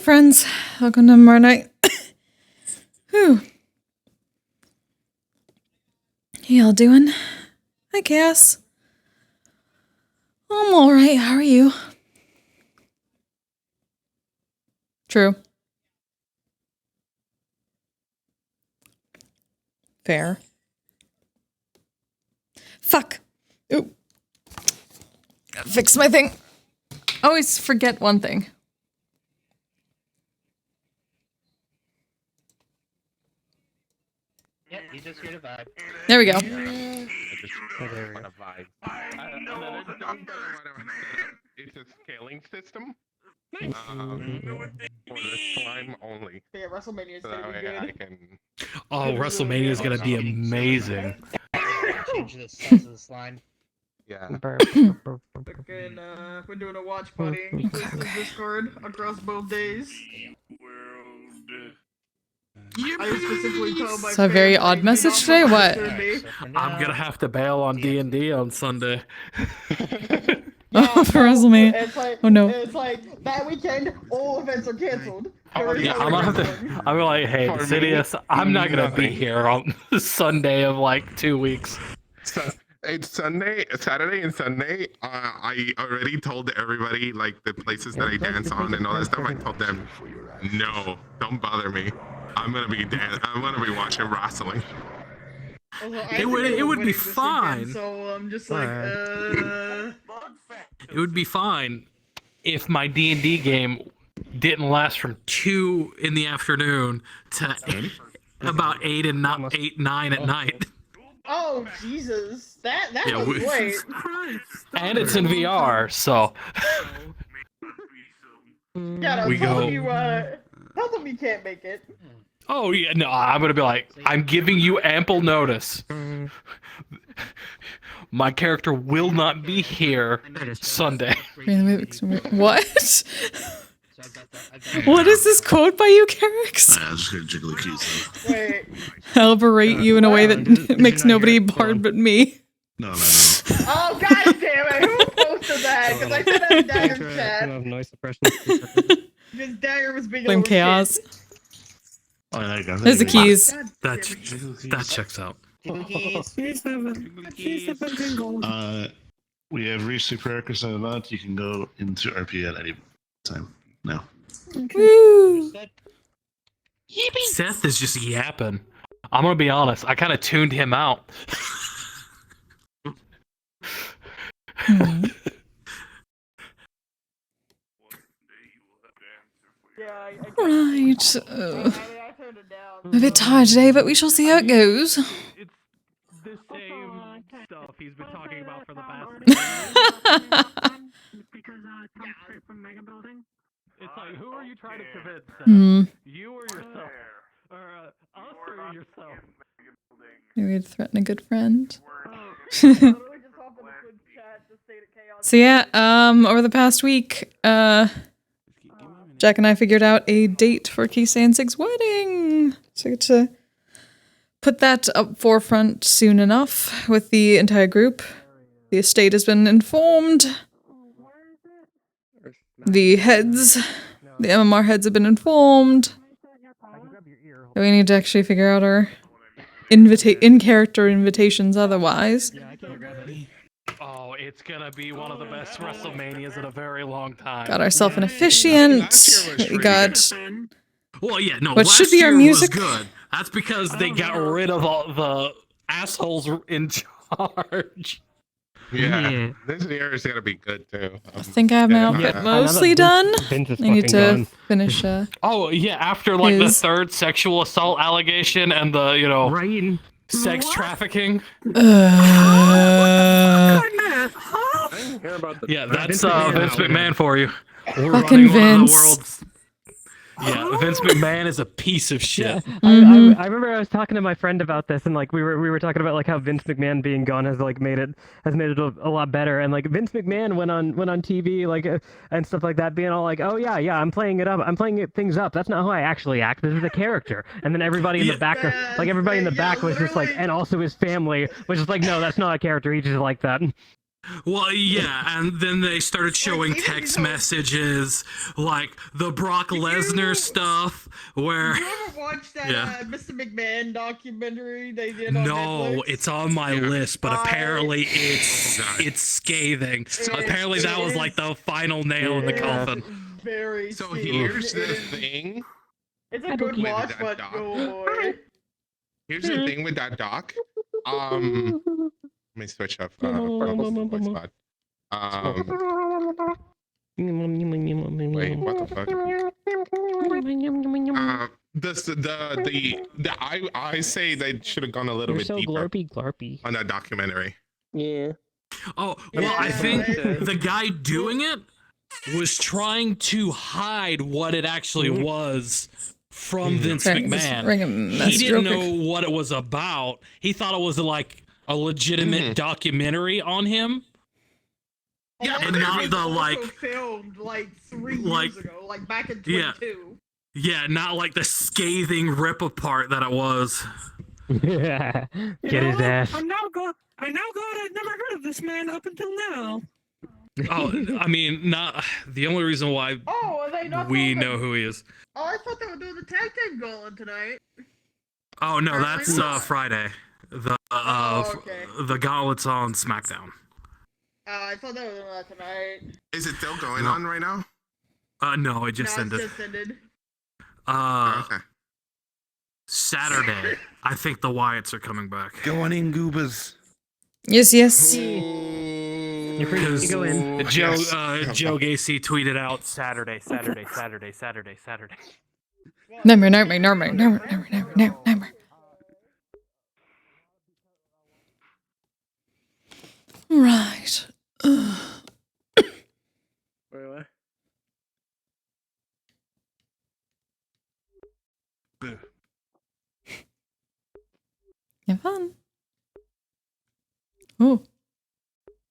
friends. Welcome to MMR night. Whew. How y'all doing? Hi, Cass. I'm alright. How are you? True. Fair. Fuck. Oop. Gotta fix my thing. Always forget one thing. Yep, you just hear the vibe. There we go. I just want a vibe. It's a scaling system. For the slime only. Yeah, WrestleMania is So gonna that be way good. I can. Oh, WrestleMania is gonna be amazing. Change the size of the slime. Yeah. Fucking, we're doing a watch party in Discord across both days. I specifically told my So a very fans odd I'd be message off today, on what? Thursday. I'm gonna have to bail on D&D on Sunday. Oh, for WrestleMania. It's like, Oh, no. It's like that weekend, all events are canceled. Yeah, I'm gonna have to. I'm like, hey, For me, Sidious, I'm not gonna be nothing. here on Sunday of like 2 weeks. So it's Saturday and Sunday. I already told everybody like the places that I dance on and all that stuff. I told them, no, don't bother me. I'm gonna be watching wrestling. Also, It would be this weekend, fine. so I'm just like, It would be fine if my D&D game didn't last from 2 in the afternoon to about 8 and not 9 at night. oh Jesus, that Yeah, was great. And it's in VR, so Yeah, We tell go- them tell them you can't make it. oh yeah, no, I'm gonna be like, I'm giving you ample notice. My character will not be here Sunday. What? What is this quote by you, Carrix? I'm just gonna jiggle the keys. Wait, I'll berate you in a way that makes nobody barred but me. No. oh god damn it, who posted that? Because I said that in Dagger's chat. Noise suppression. Because Dagger was being a Blame little chaos. shit. Oh, there you go. There's the keys. God That damn it. that checks out. We have reached the prerequisite amount. You can go into RP at any time now. Woo! Seth is just yapping. I'm gonna be honest. I kind of tuned him out. Yeah, I Right. I turned it down. I'm a bit tired today, but we shall see how it goes. It's the same stuff he's been talking about for the past. It's like, who are you trying to convince? Seth? Hmm. You or yourself? Or us or yourself? Maybe I'd threaten a good friend. Literally just hop in the quick chat, just say to chaos. So yeah, over the past week, Jack and I figured out a date for Kise and Sig's wedding. So I get to put that up forefront soon enough with the entire group. The estate has been informed. The heads, the MMR heads have been informed. We need to actually figure out our in-character invitations otherwise. Oh, it's gonna be one of the best WrestleManias in a very long time. Got ourselves an officiant. We got... Well, yeah, no. What last should be our year music? Was good. That's because they got rid of all the assholes in charge. Yeah. This year is gonna be good too. I think I have my outfit mostly done. I need to finish, Oh yeah, after like the His- third sexual assault allegation and the sex trafficking. Yeah, that's Vince McMahon for you. We're Fucking running one of the Vince. world's. Yeah, Vince McMahon is a piece of shit. Mhm. I remember I was talking to my friend about this, and like we were talking about like how Vince McMahon being gone has like made it a lot better, and like Vince McMahon went on TV like and stuff like that, being all like, oh yeah, I'm playing things up. That's not how I actually act. This is a character. And then everybody in the back, everybody in the back was just like, and also his family was just like, no, that's not a character. He's just like that. Well, yeah, and then they started showing even text though- messages like the Brock Lesnar stuff, where Did you ever watch that Yeah. Mr. McMahon documentary they did on no, Netflix? it's on my Yeah. list, but apparently it's Oh, God. it's scathing. So Apparently that was like the final nail in the It is coffin. very So scathing. here's It the is- thing. It's a good With watch, that but doc. oh boy. Here's the thing with that doc. Let me switch up voice mod. Wait, what the fuck? I say they should have gone a little You're bit so deeper glurpy. on that documentary. Yeah. Oh, well, I think Yeah. the guy doing it was trying to hide what it actually was from Vince Sorry, just McMahon. ring a He message didn't real quick. know what it was about. He thought it was like a legitimate documentary on him. Yeah, and It not was the, also like- filmed like 3 like- years ago, like back in Yeah. 22. Yeah, not like the scathing rip apart that it was. Yeah. Get his ass. I now got. I'd never heard of this man up until now. Oh, I mean, not the only reason why Oh, are they not we doing the- know who he is. Oh, I thought they were doing the tag team gauntlet tonight. Oh no, that's Apparently. Friday. The okay. the gauntlet's on SmackDown. I thought they were doing that tonight. Is it still going No. on right now? No, it just No, ended. it's just ended. Okay. Saturday. I think the Wyatts are coming back. Go on in, goobers. Yes, yes. You're free to go in. Joe Yes. Joe Gacy tweeted out Saturday. Number. Right. Wait, Boo. Have fun. Oh.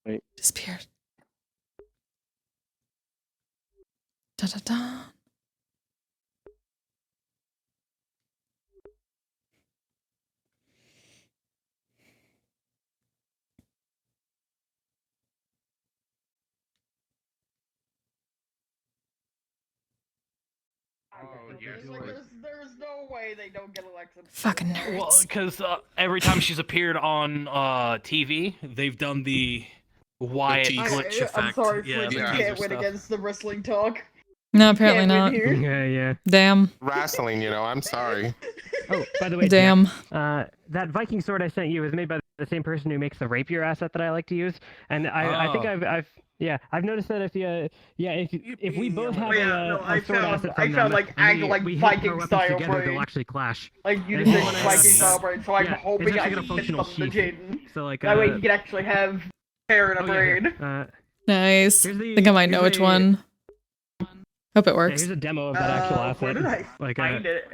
Wait. Disappeared. Da da da. Oh, yes. There's no way they don't get elected. Fucking Well, nerds. because every time she's appeared on TV, they've done the Wyatt tease. glitch effect. I'm sorry, yeah, Flint, the you Yeah. teaser can't win stuff. against the wrestling talk. No, apparently Can't win not. here. Yeah. Damn. Wrestling, I'm sorry. Oh, by the way, Damn. that Viking sword I sent you is made by the same person who makes the rapier asset that I like to use, and I think I've noticed that if we both have Oh, yeah, no, a I sword found- asset I from found, them, like, and actual, like, we hit Viking our weapons style together, braid. they'll actually clash. Like And using then like when I Viking have- style braid, so I'm yeah, hoping it's I actually can got a fit functional something to sheath. Jaden. So like That way he can actually have hair in a oh, yeah, braid. here. Nice. Here's the- I think I might know here's which a- one. Hope it Yeah, works. here's a demo of that actual asset. Where did I Like find it?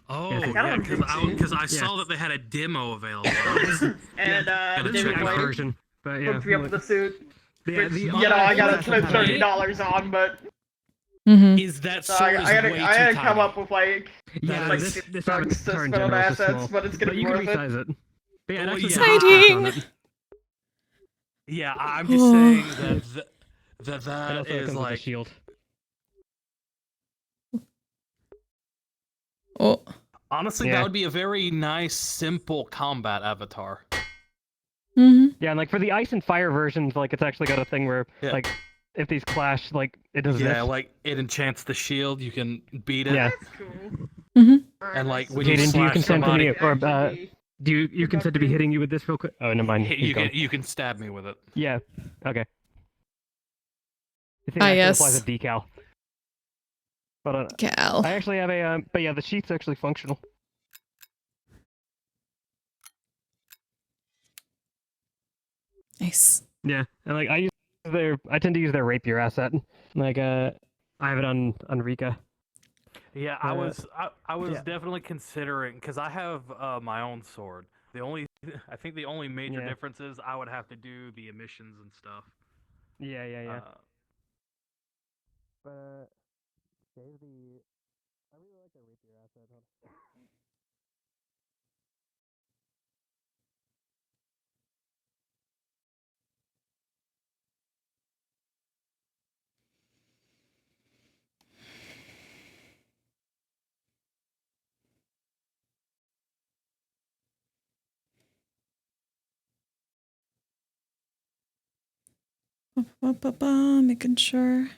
Oh, Yeah. yeah, because I Yeah. saw that they had a demo available. And Gotta the check David it Black out. White version, but yeah, hooked me up with a suit. yeah, Which, the you other know, I gotta asset spend has a- $30 on, but Mm-hmm. Is that so sword I is gotta, way I too gotta tiny? come up with like Yeah, like this six this bucks to avatar in spend on general is just assets, small. but it's gonna But be you can worth it. resize it. But yeah, Well, that's what's yeah. Exciting! on it. Yeah, I'm just saying that It also is comes with a like shield. Oh. honestly Yeah. that would be a very nice simple combat avatar. Mm-hmm. Yeah, and like for the ice and fire versions, like it's actually got a thing where Yeah. like if these clash, like it does Yeah, this. like it enchants the shield, you can beat it. Yeah. That's cool. Mm-hmm. And like when you Jaden, do you slash consent to somebody, me, or do you consent to be hitting you with this real quick? Oh, never mind. hit- he's you gone. can you can stab me with it. Yeah. Okay. I think Ah, that yes. applies a decal. But Cal. I actually have a. But yeah, the sheet's actually functional. Nice. Yeah, and like I tend to use their rapier asset. Like I have it on Rika. Yeah, Uh, I was yeah. definitely considering because I have my own sword. I think the only major Yeah. difference is I would have to do the emissions and stuff. Yeah. Uh, But there's the. I really like the rapier asset. Making sure.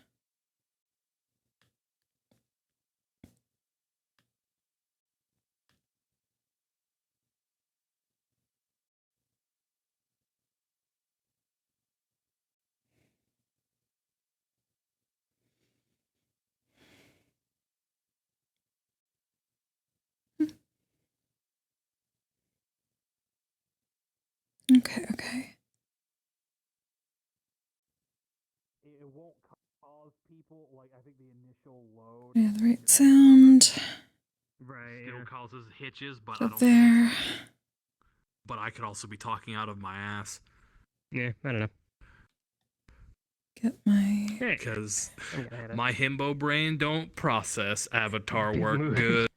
Okay. It won't cause people, like, I think the initial load. Yeah, the right sound. Right. Still causes hitches, but Up there. But I could also be talking out of my ass. Yeah, I don't know. Get my. Because I'm gonna hit it. my himbo brain don't process avatar work good.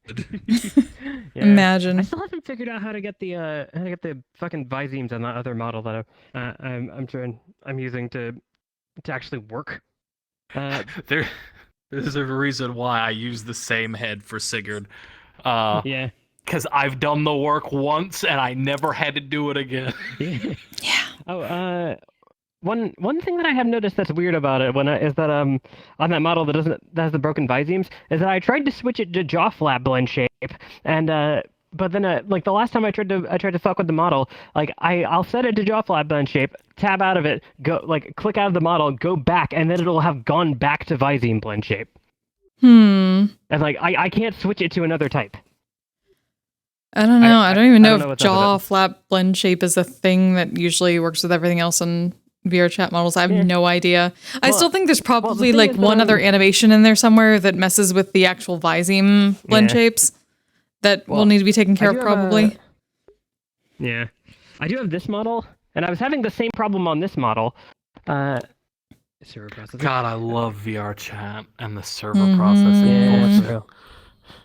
Yeah. Imagine. I still haven't figured out how to get the fucking Visemes on that other model that I'm using to actually work. There's a reason why I use the same head for Sigurd. Yeah. Because I've done the work once and I never had to do it again. Yeah. Oh, one thing that I have noticed that's weird about it is that on that model that has the broken Visemes is that I tried to switch it to jaw flap blend shape, and but then like the last time I tried to fuck with the model, like I'll set it to jaw flap blend shape, tab out of it, go like click out of the model, go back, and then it'll have gone back to Viseme blend shape. And like I can't switch it to another type. I don't know. I don't even know know if what's up with jaw it. flap blend shape is a thing that usually works with everything else on VRChat models. I have no idea. I still think there's probably thing like is that one other animation in there somewhere that messes with the actual Viseme blend Yeah. shapes that will Well, need to be taken care I of do have probably. Yeah. I do have this model, and I was having the same problem on this model. Server processing. God, I love VRChat and the server processing. Yeah, bullshit. for real.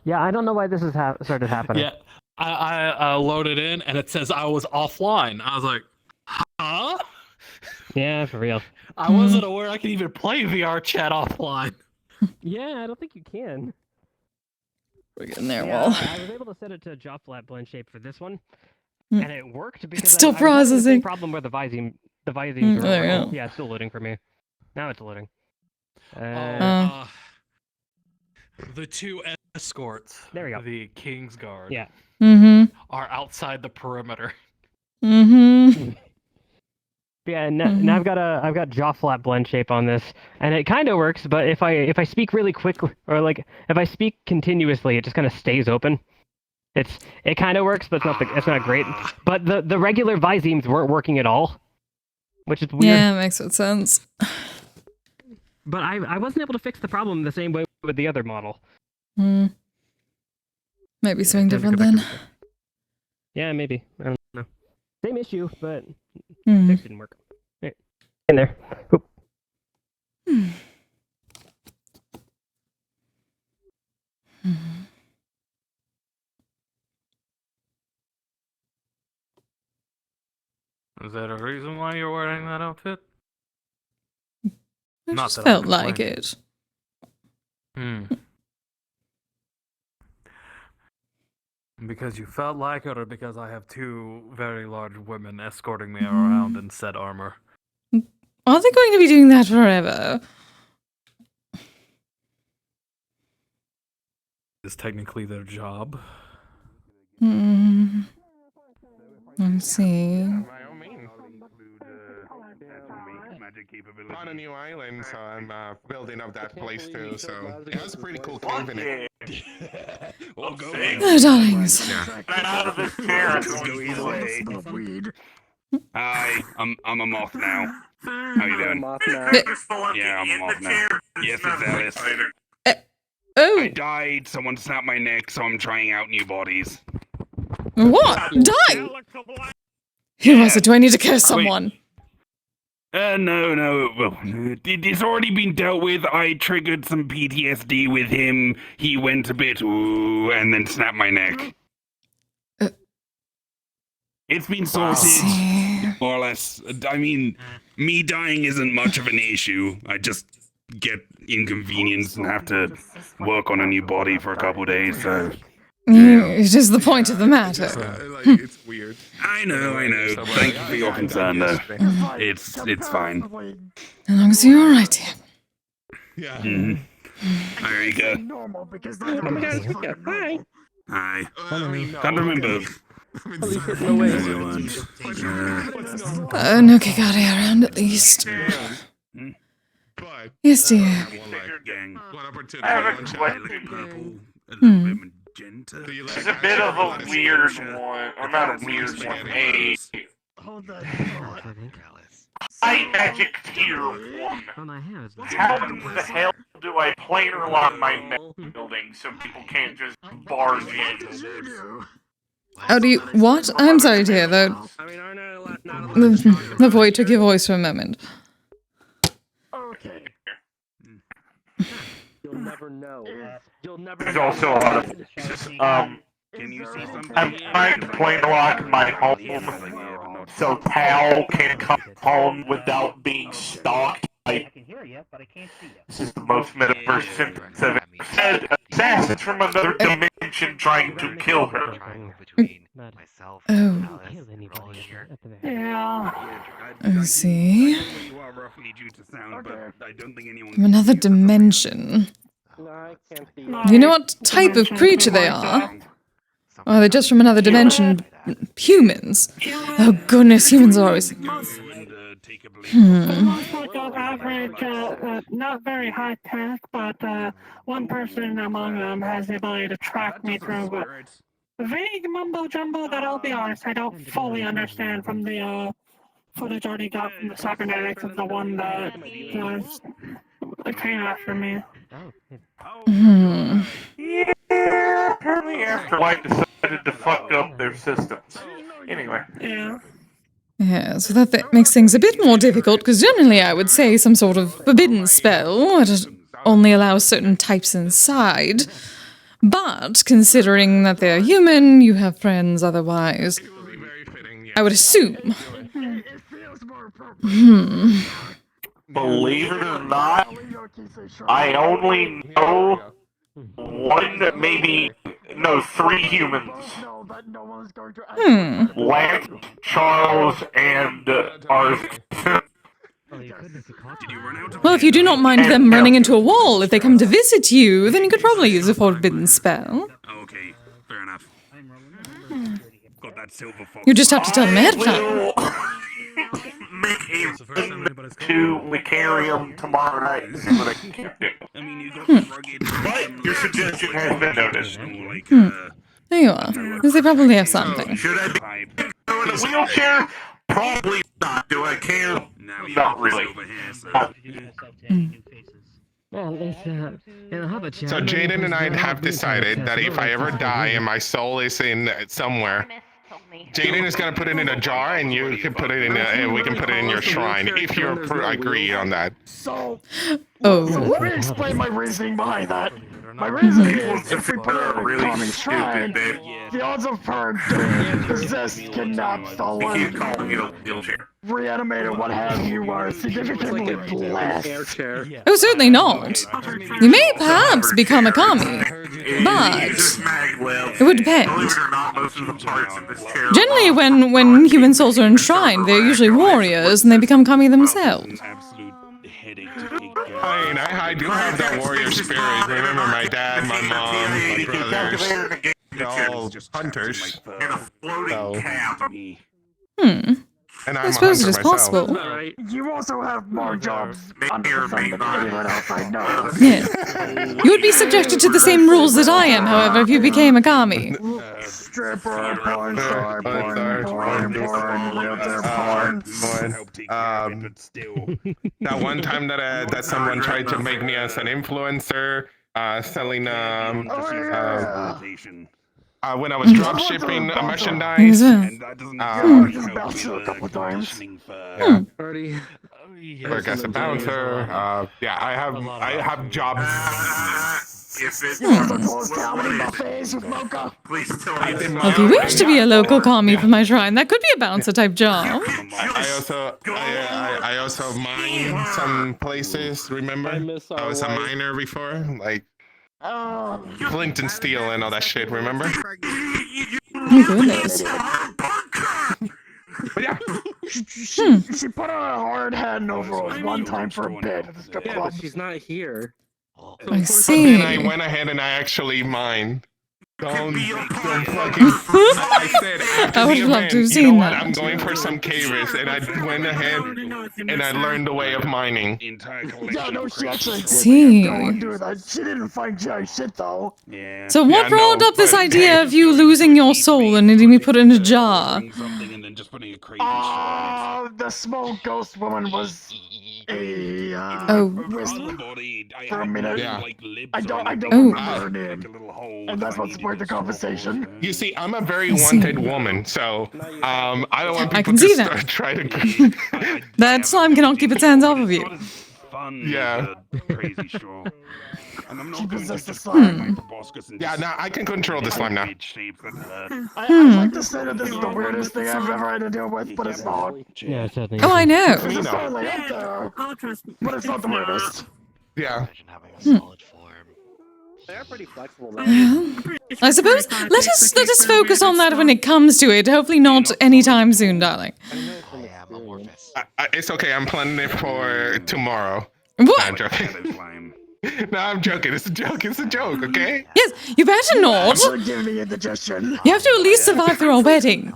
Yeah, I don't know why this has started happening. Yeah, I loaded in and it says I was offline. I was like, huh? Yeah, for real. I wasn't aware I could even play VRChat offline. Yeah, I don't think you can. We're getting there. Yeah, Well, I was able to set it to jaw flap blend shape for this one, Hmm. and it worked because It's still I was having the processing. same problem where the Visemes were. there we go. Yeah, it's still loading for me. Now it's loading. The two escorts, There we go. the King's Guard, Yeah. are outside the perimeter. Yeah, now I've got jaw flap blend shape on this, and it kind of works. But if I speak really quickly, or like if I speak continuously, it just kind of stays open. It kind of works, but it's not great. But the regular Visemes weren't working at all, which is weird. Yeah, it makes sense. But I wasn't able to fix the problem the same way with the other model. Might be something different then. Yeah, maybe. I don't know. Same issue, but Hmm. fix didn't work. Right. In there. Oop. Is that a reason why you're wearing that outfit? I Not just that I'm felt like complaining. it. Because you felt like it, or because I have two very large women escorting me around in said armor? Are they going to be doing that forever? Is technically their job. Let's see. By all means. On a new island, so I'm building up that place too. So it has a pretty cool cave in it. We'll go. Oh, darlings. Yeah. Get out of this chair. Let's go either way. Hi, I'm a moth now. How you doing? Yeah, I'm a moth now. Yes, it's Alice. Oh, I died. Someone snapped my neck, so I'm trying out new bodies. what? Die! Who was it? Do I need to kill someone? No. Well, it's already been dealt with. I triggered some PTSD with him. He went a bit ooh, and then snapped my neck. It's been sorted, more or less. I mean, me dying isn't much of an issue. I just get inconvenienced and have to work on a new body for a couple of days, so It is the point of the matter. Like, it's weird. I know. Thank you for your concern, though. It's fine. As long as you're alright, dear. Yeah. There you go. Oh my god, it's Mika. Hi. Hi. No, Can't remember. At least there's no way. No kick out here around at least. But Yes, dear. one opportunity. I have a one shot. question. Purple, a little bit magenta. Do you like It's a bit of a weird one, or not a weird one, a high magic tier one. How the hell do I planar lock my building so people can't just barge in? How do you... What? I'm sorry, dear. The void took your voice for a moment. Okay. You'll never know. There's also a lot of can you see something? I'm trying to planar lock my home so Tal can come home without being stalked. I can hear you, but I can't see you. This is the most metaverse sentence I've ever said. Assassins from another dimension trying to kill her. Oh. Yeah. I see. From another dimension. Do you know what type of creature they are? Or are they just from another dimension? Humans? Oh goodness, humans are always... Most like average, not very high tech, but one person among them has the ability to track me through vague mumbo jumbo that I'll be honest, I don't fully understand from the footage already got from the cybernetics of the one that came after me. Yeah, apparently Afterlife decided to fuck up their systems. Anyway. Yeah. Yeah, so that makes things a bit more difficult, because generally I would say some sort of forbidden spell that only allows certain types inside. But, considering that they're human, you have friends otherwise, I would assume. Believe it or not, I only know three humans. Lance, Charles, and ours. Well, if you do not mind them running into a wall if they come to visit you, then you could probably use a forbidden spell. Okay, fair enough. Got that silver fox. You just have to tell them ahead of time. Make him to Macarium tomorrow night and see what I can do. I mean, you got rugged. But your suggestion has been noticed. There you are. Because they probably have something. Should I be in a wheelchair? Probably not. Do I care? Not really. So Jaden and I have decided that if I ever die and my soul is in somewhere, Jaden is gonna put it in a jar, and you can put it in. We can put it in your shrine if you agree on that. So, oh. Let me explain my reasoning behind that. My reasoning is, if we put it in a common shrine, the odds of her getting possessed, kidnapped, stolen, reanimated, what have you, are significantly less. Oh, certainly not. You may perhaps become a kami, but it would depend. Generally, when human souls are enshrined, they're usually warriors, and they become kami themselves. I mean, I do have that warrior spirit. Remember my dad, my mom, my brothers, they're all hunters. So. And I suppose it is possible. You also have more jobs under the sun than anyone else I know. Yeah. You would be subjected to the same rules that I am, however, if you became a kami. Stripper, porn star, porn, realtor, porn. That one time that someone tried to make me as an influencer, selling when I was drop shipping merchandise. A couple times. Work as a bouncer. Yeah, I have jobs. Well, if you wish to be a local kami for my shrine, that could be a bouncer type job. I also mine some places. Remember, I was a miner before. Like Flint and steel and all that shit, remember? Oh, goodness. But yeah. She put on a hard hat and overalls one time for a bit at the strip club. She's not here. I see. But then I went ahead and I actually mined. Don't fucking. I said after I would the love event, to have you seen know what? that. I'm going for some Kise, and I went ahead and I learned the way of mining. Yeah, no, she actually did See. go and do that. She didn't find jack shit though. Yeah. So what brought up this but idea hey, of you losing your soul and needing me put in a jar? The small ghost woman was a whistle for a minute. Yeah. I don't Oh. remember her name, and that's what sparked the conversation. You see, I'm a very I see. wanted woman, so I don't want I people can to see start that. try to. That slime cannot keep its hands off of you. Yeah. She possessed the slime. Yeah, now I can control the slime now. I'd like to say that this is the weirdest thing I've ever had to deal with, but it's not. Yeah, it's certainly. Oh, I know. It's certainly up there, but it's not the weirdest. Yeah. They're pretty flexible. I suppose let us focus on that when it comes to it. Hopefully not anytime soon, darling. It's okay. I'm planning it for tomorrow. What? No, I'm joking. No, I'm joking. It's a joke. It's a joke. Okay. Yes, you better not. For giving me indigestion. You have to at least survive through our wedding.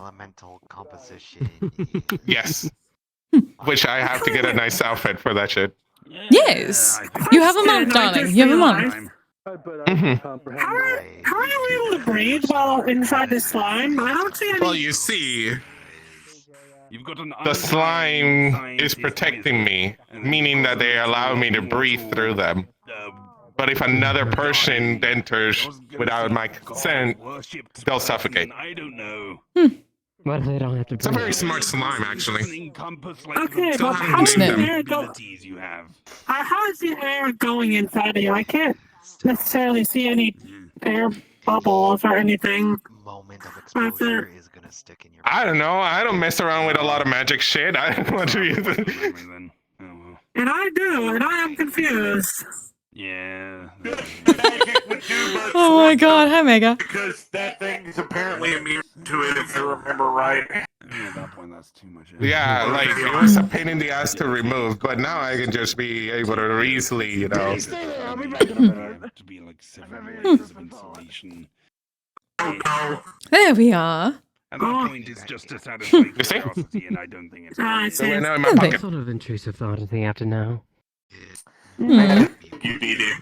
Yes. Which I have to get a nice outfit for that shit. Yes. You have a month, darling. You have a month. How are you able to breathe while inside the slime? I don't see any. Well, you see, the slime is protecting me, meaning that they allow me to breathe through them. But if another person enters without my consent, they'll suffocate. What if they don't have to? It's a very smart slime, actually. Okay, Still but haven't how is named the them. air how is the air going inside of you? I can't necessarily see any air bubbles or anything. I don't know. I don't mess around with a lot of magic shit. I don't want to use it. And I do, and I am confused. Yeah. Oh my god, hi Mega. Because that thing is apparently immune to it, if I remember right. At that point, that's too much. Yeah, like, it was a pain in the ass to remove, but now I can just be able to easily, you know. Stay there, I'll be back in a minute. To be like 7 years of insulation. There we are. At that point, it's just to satisfy curiosity, and I don't think it's. I So see. right now in my Okay. pocket. Sort of intrusive thought I think after now. Hmm. You need it.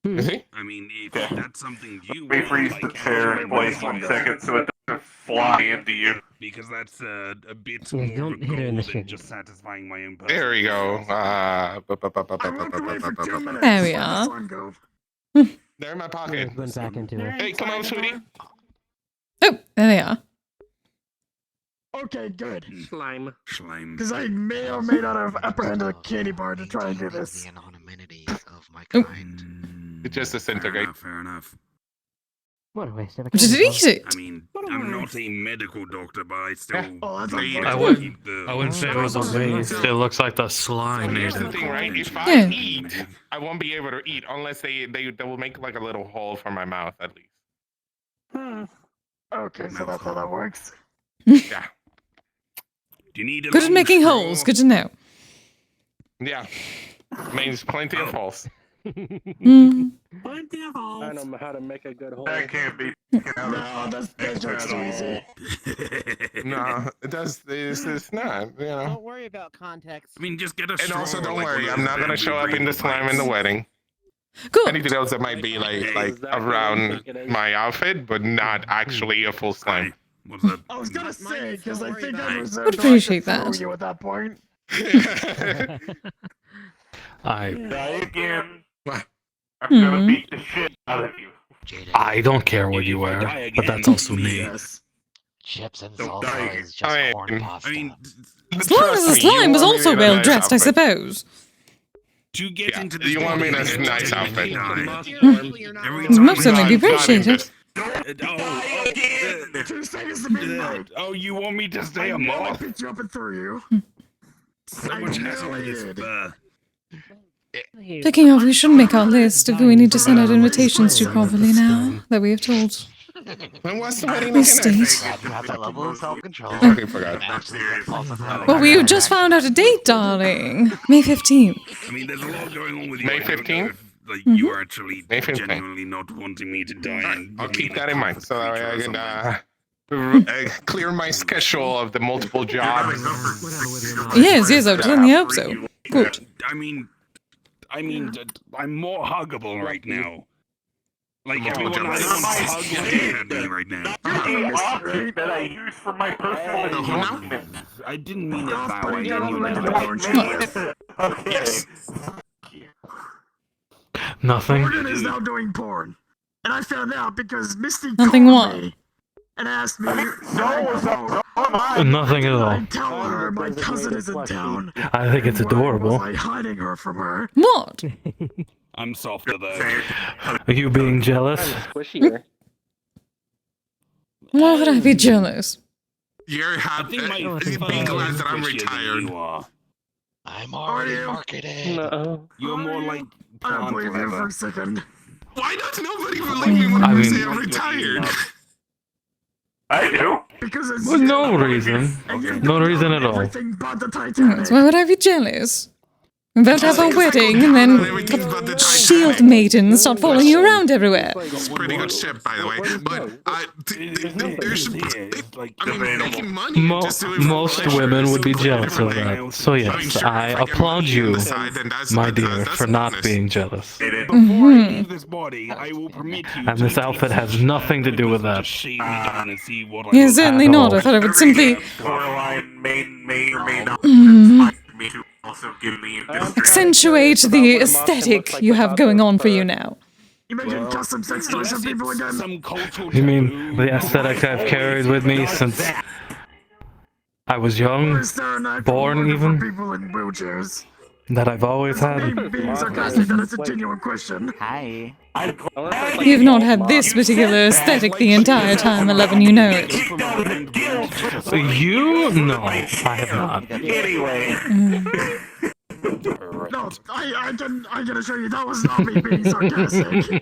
Is he? I mean, if that's something you We freeze the chair in place 1 second so it doesn't fly into you. because that's a bit Yeah, more don't of a hit her in the goal shin. than just satisfying my own. There we go. There we are. They're in my pocket. Went back into it. Hey, come on, sweetie. Oh, there they are. Okay, good. Slime. Slime. Because I may or may not have apprehended a candy bar to try and do this. It just disintegrates. Fair enough. What a waste of a Did it eat it? I mean, I'm not a medical doctor, but I still Oh, that's need unfortunate. to I keep the. I wouldn't say it was a waste. It looks like the slime Here's made the it. thing, right? If I Yeah. eat, I won't be able to eat unless they will make like a little hole for my mouth at least. Okay, so that's how that works. Yeah. Do you need a Good at long making straw? holes. Good to know. Yeah. Means plenty of holes. Mm. Plenty of I holes. don't know how to make a good hole. That can't be. No, that joke's too easy. No, it does. It's not. You know. Don't worry about context. I mean, just get a And straw. also, don't like worry. one of I'm those not gonna bamboo show up in the slime in the pipes. wedding. Good. Anything else that might be like around my outfit, but not actually a full slime. What's that? I was gonna say, because I think I was Would appreciate that. you at that point. Die again. What? I'm gonna beat the shit out of you. I don't care what you wear, but that's also me. Yes. Chips and salsa is just corn pasta. I mean, As long as the slime was also well dressed, I suppose. to get Yeah, into this. you want me in a body, nice you outfit. Every It's most certainly be Not appreciated. Two seconds to midnight. Oh, you want me to stay I a know I moth? picked you up and threw you. So I much know hassle I with this did. fur. Picking up, we should make our list of who we need to send out invitations to properly now that we have told. When was the wedding This again? date. Have that level of self-control. Fucking forgot. Well, we just found out a date, darling. May 15th. I mean, there's a lot going on with you. May I don't know 15th? if, like, you are actually May 15th. genuinely not wanting me to die. Alright, and I'll put me keep in a that in mind comfort so that way I creature can or clear my schedule of the multiple jobs. Yes, I would certainly hope so. Good. I mean, I'm more huggable right now. Like, everyone I want to hug looking at me right now. that I use for my personal enjoyment. I didn't mean it that way. Yes. Nothing. Morgan is now doing porn. And I found out because Misty Nothing called what? me and asked me. Nothing at all. I tell her my cousin is in town. I think it's adorable. Was I hiding her from her? What? I'm softer though. Are you being jealous? Squishier. Why would I be jealous? You're happy. Be glad that I'm retired. I'm already marketing. No. You're more like I don't plant believe you for leather. a second. Why does nobody believe me when I say I'm retired? I do. Because it's Well, no reason. No reason at all. everything but the Titanic. Why would I be jealous? I'm about to have a wedding and then the shield maidens start following you around everywhere. It's a pretty good ship, by the way. But there's, I mean, making money. just doing Most women would be jealous of that. So yes, I applaud you, my dear, for not being jealous. Before I leave this body, I will permit you And this outfit has nothing to do with that. shave me down and see what I Yeah, look certainly At not. all. I thought it would simply Coraline may or may not Mhm. me to also give me accentuate the aesthetic you have going on for you now. You making custom sex toys for people again? Some cultural You mean the aesthetic I've carried with me since I was Or young, is there an actual born market for even, people in wheelchairs? that I've always had? Being sarcastic, that is a genuine question. Hi. You've not had this particular aesthetic the entire time, 11, you know it. You? No, I have not. Anyway. No, I can assure you that was not me being sarcastic.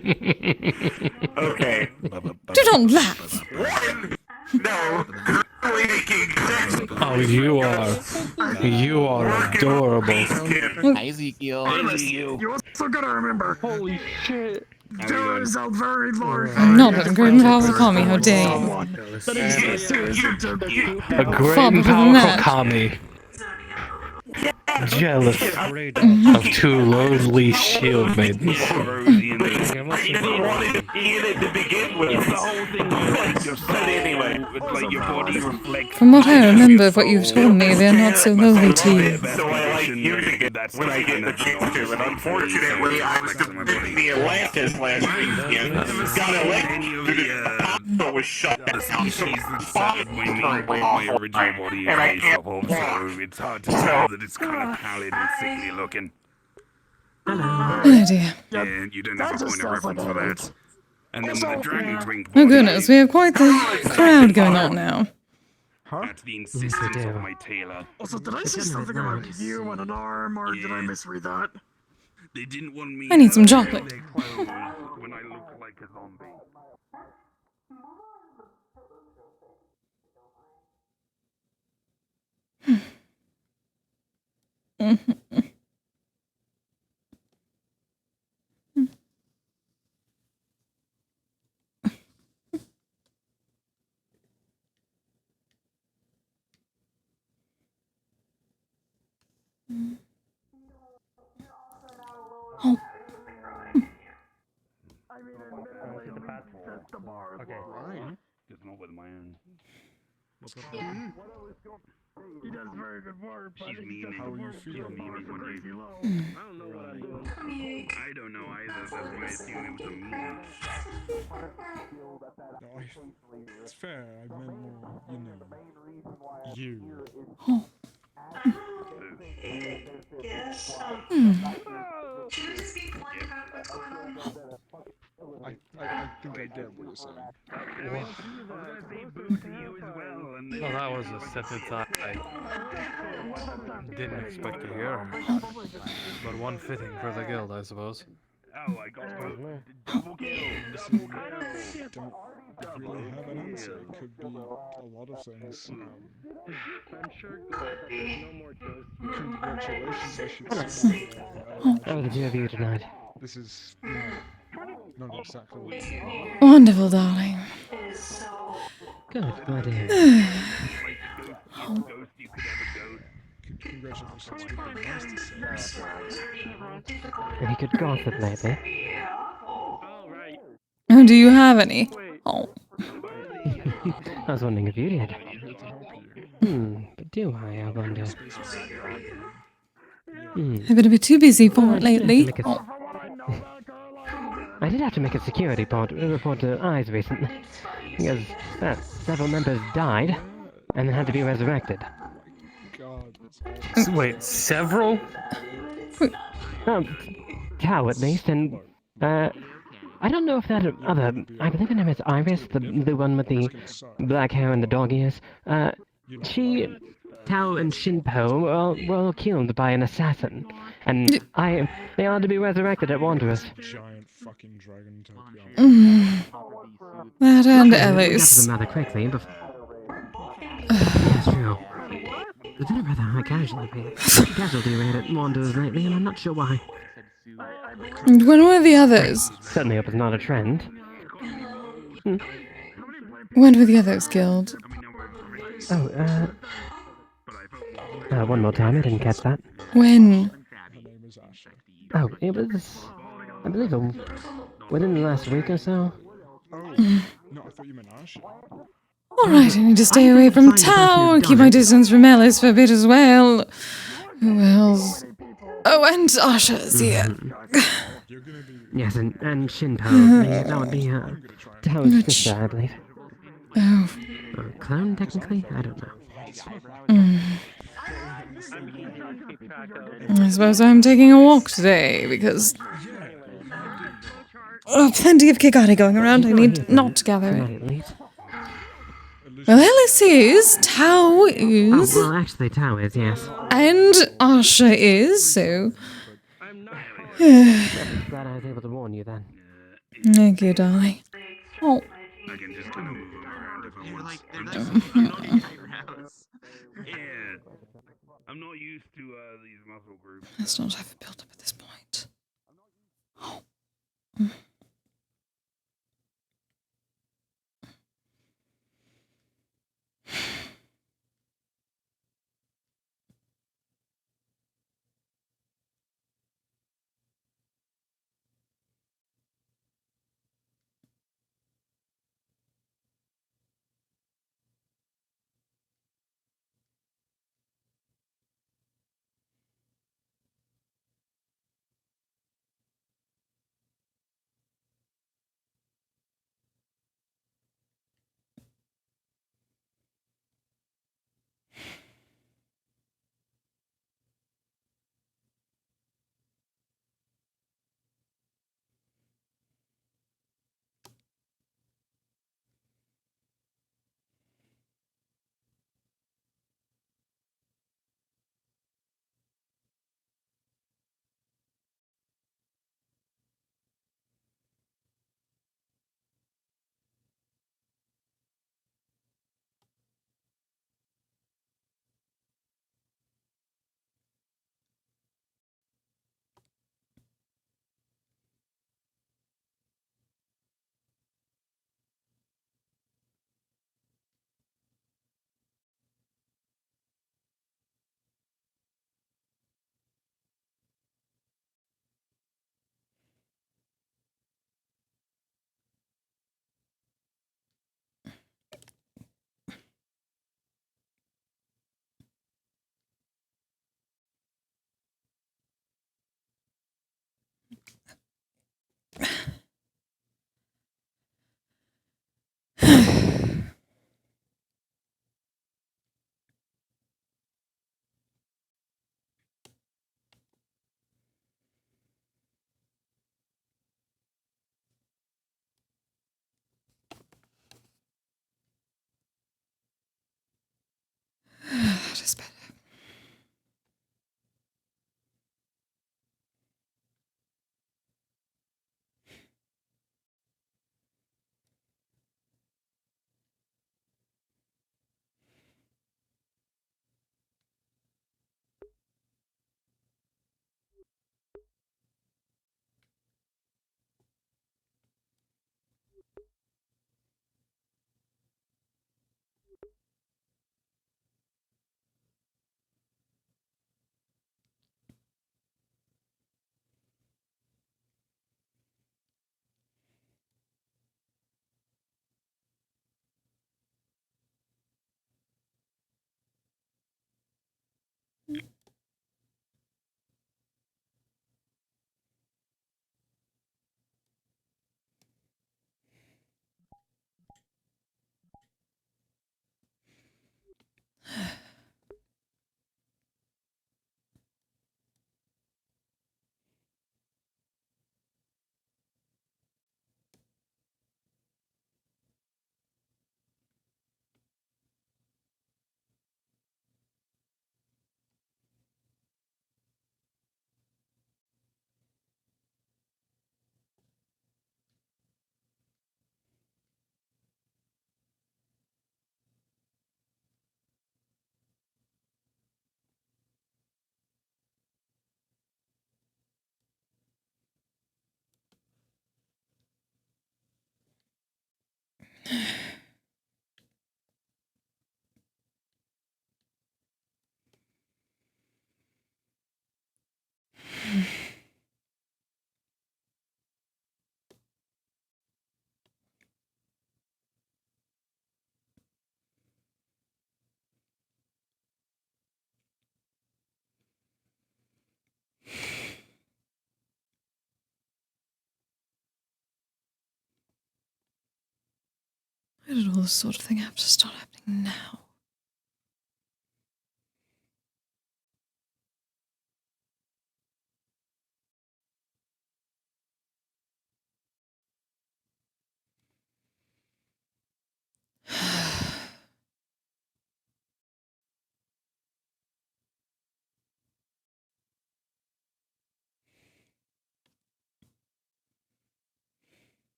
Okay. Do not laugh. No. Oh, you are adorable. Hi, Ezekiel. You also gotta remember. Holy shit. There is a very large. I'm not a great and powerful kami, how dare you. That is serious into A great Far and better than powerful that. kami. Jealous of two lowly shield maidens. I didn't want to be in it to begin with. The whole thing is like your soul, anyway. like your body reflects. From what I remember of what you've told me, they're not so lowly to you. So I like using it when I get the chance to. And unfortunately, I was in the Atlantis last weekend. Got elected. But was shut down. My original body And I is can't home, so it's hard to tell that it's kind of pallid and sickly looking. Oh dear. And you don't have a point of reference for that. And then with the dragon drink Oh body, goodness, we have quite the crowd going on now. that's the insistence of my tailor. Also, did I say something about you and an arm, or did I misread that? They didn't want me I need some chocolate. their clothes when I look like a zombie. Oh. Just not with my own. He does very good work, but She's mean. how are you feeling? Crazy low. I don't know what I'm doing. I don't know either. That's why I assume it was a meme. It's fair. I meant more, you know, you. Oh. I think I get what you're saying. Well, that was a sentence I didn't expect to hear. But one fitting for the guild, I suppose. Oh, I got double kill. Don't really have an answer. It could be a lot of things. I'm sure glad that there's no more ghosts. Congratulations, I should say. How are the two of you tonight? This is, not exactly what you want. Wonderful, darling. Good, glad to hear it. Congratulations would be nice to say. Any good gossip lately? Oh, do you have any? Oh. I was wondering if you did. But do I wonder? I've been a bit too busy for it lately. I did have to make a security report to Eyes recently, because several members died, and then had to be resurrected. Wait, several? Tao at least, and I don't know if that other, I believe her name is Iris, the one with the black hair and the dog ears. Tao and Shinpo were all killed by an assassin, and they are to be resurrected at Wanderers. Giant fucking dragon type. That and We got to Ellis. them rather quickly, but that's true. There's been a rather high casualty rate at Wanderers lately, and I'm not sure why. When were the others? Certainly hope it's not a trend. When were the others killed? One more time, I didn't catch that. When? Oh, it was, I believe, within the last week or so. No, I thought you meant Ash. Alright, I need to stay away from Tao and keep my distance from Ellis for a bit as well. Who else? Oh, and Asha's here. Yes, and Shinpo. That would be Tao's sister, I believe. Oh. Or clone, technically? I don't know. I suppose I'm taking a walk today because plenty of Kigani going around. I need not to gather it. Well, Ellis is, Tao is. Oh, well, actually, Tao is, yes. And Asha is, so. Glad I was able to warn you then. Thank you, darling. Oh. I can just kind of move around if I want. Yeah. I'm not used to these muscle groups. Let's not have it built up at this point. Oh. is better. Why did all this sort of thing have to start happening now?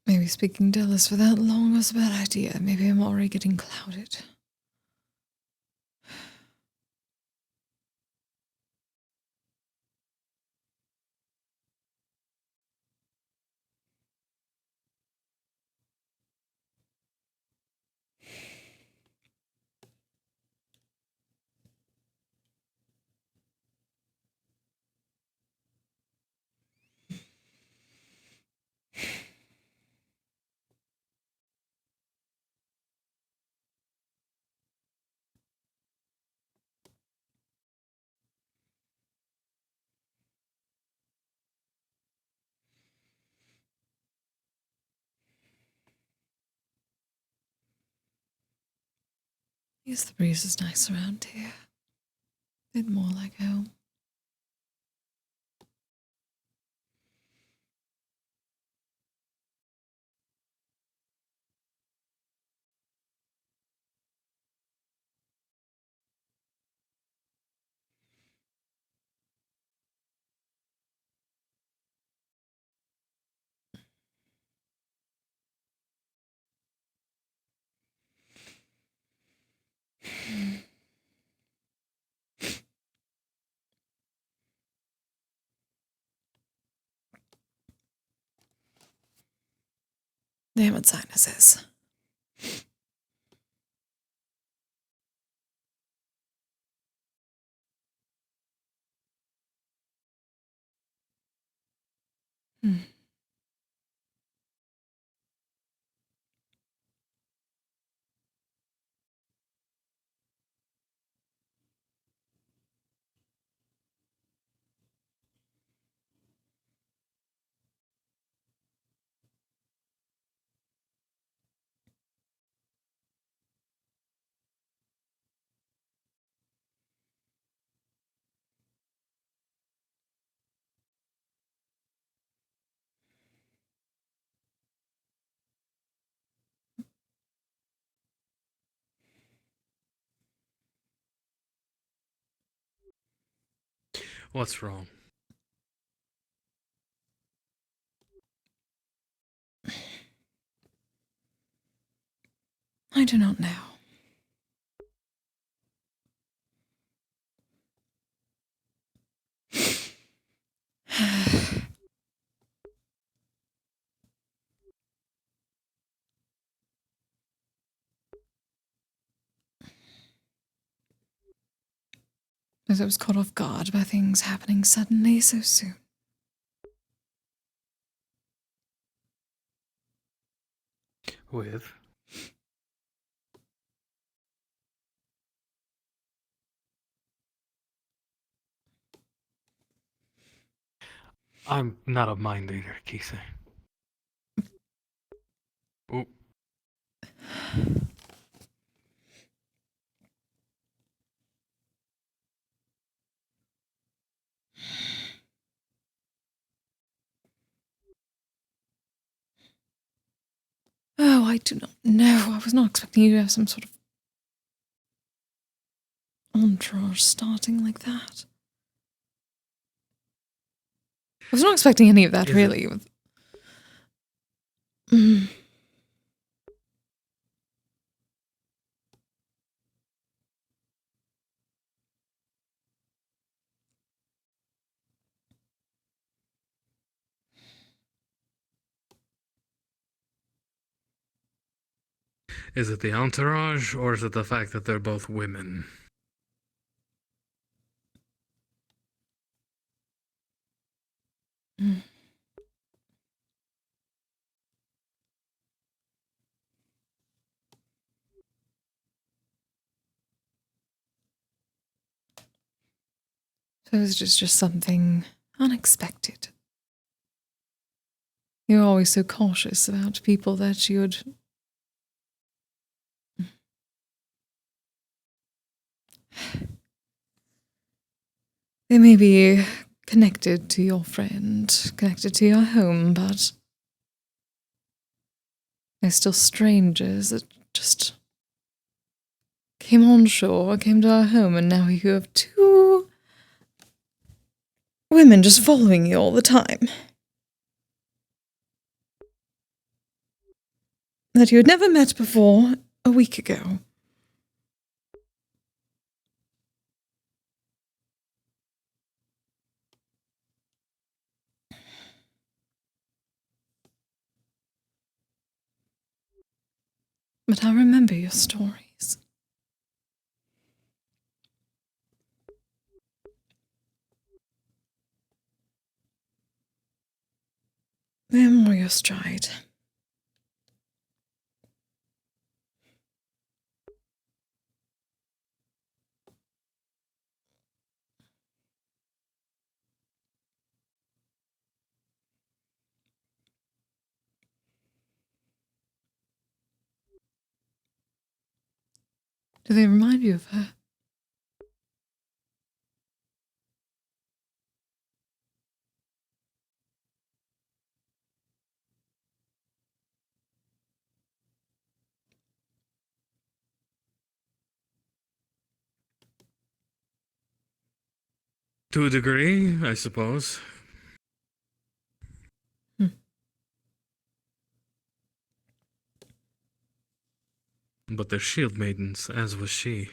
Maybe speaking to Ellis for that long was a bad idea. Maybe I'm already getting clouded. I guess the breeze is nice around here. A bit more like home. Damn it, sinuses. What's wrong? I do not know. As I was caught off guard by things happening suddenly so soon. With? I'm not a mind reader, Kise. Ooh. Oh, I do not know. I was not expecting you to have some sort of entourage starting like that. I was not expecting any of that, really. Is it the entourage, or is it the fact that they're both women? So it was just something unexpected. You're always so cautious about people that you would... They may be connected to your friend, connected to your home, but they're still strangers that just came on shore, came to our home, and now you have two women just following you all the time. That you had never met before a week ago. But I remember your stories. They're more your stride. Do they remind you of her? To a degree, I suppose. But they're shield maidens, as was she.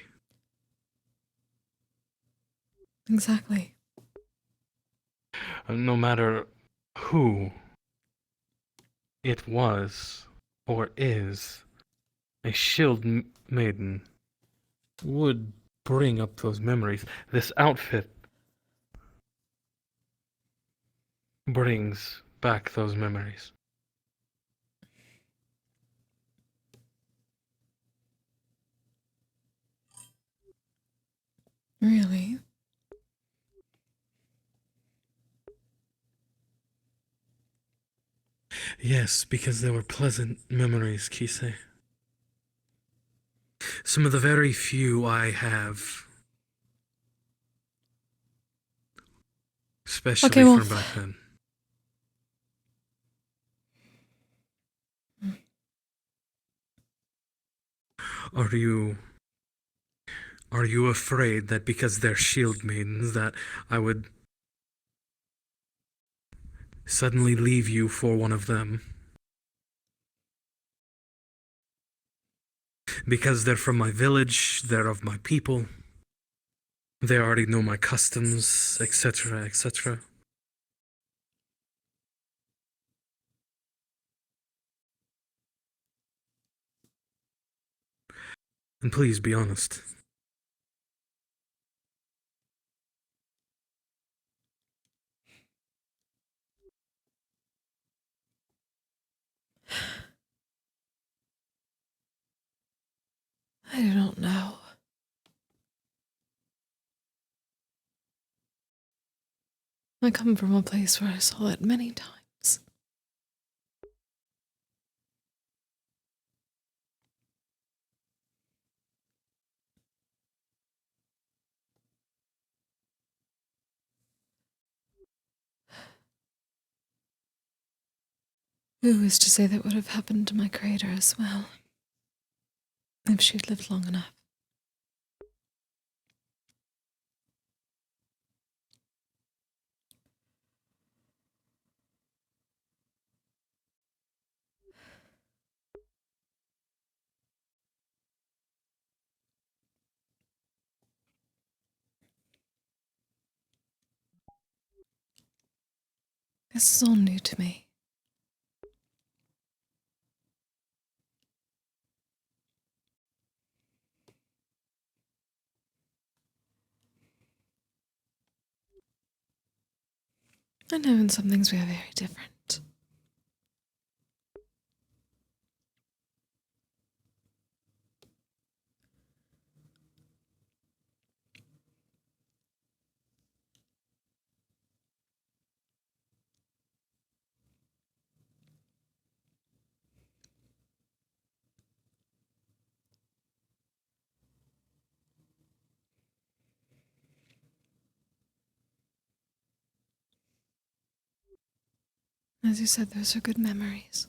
Exactly. No matter who it was or is, a shield maiden would bring up those memories. This outfit brings back those memories. Really? Yes, because they were pleasant memories, Kise. Some of the very few I have. Especially Okay, well, from back then. Are you afraid that because they're shield maidens that I would suddenly leave you for one of them. Because they're from my village, they're of my people. They already know my customs, etc., etc. And please be honest. I do not know. I come from a place where I saw it many times. Who is to say that would have happened to my creator as well, if she'd lived long enough? This is all new to me. I know in some things we are very different. As you said, those are good memories.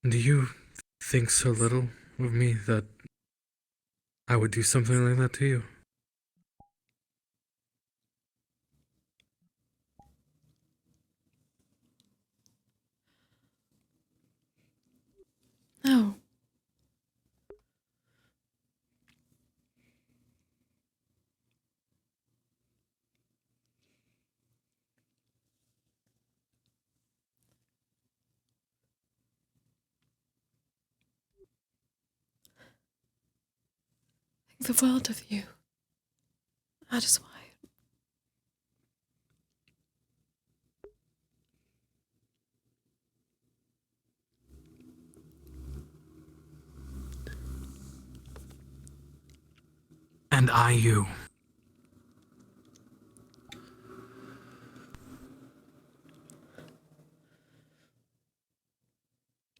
Do you think so little of me that I would do something like that to you? No. I think the world of you. That is why. And I you.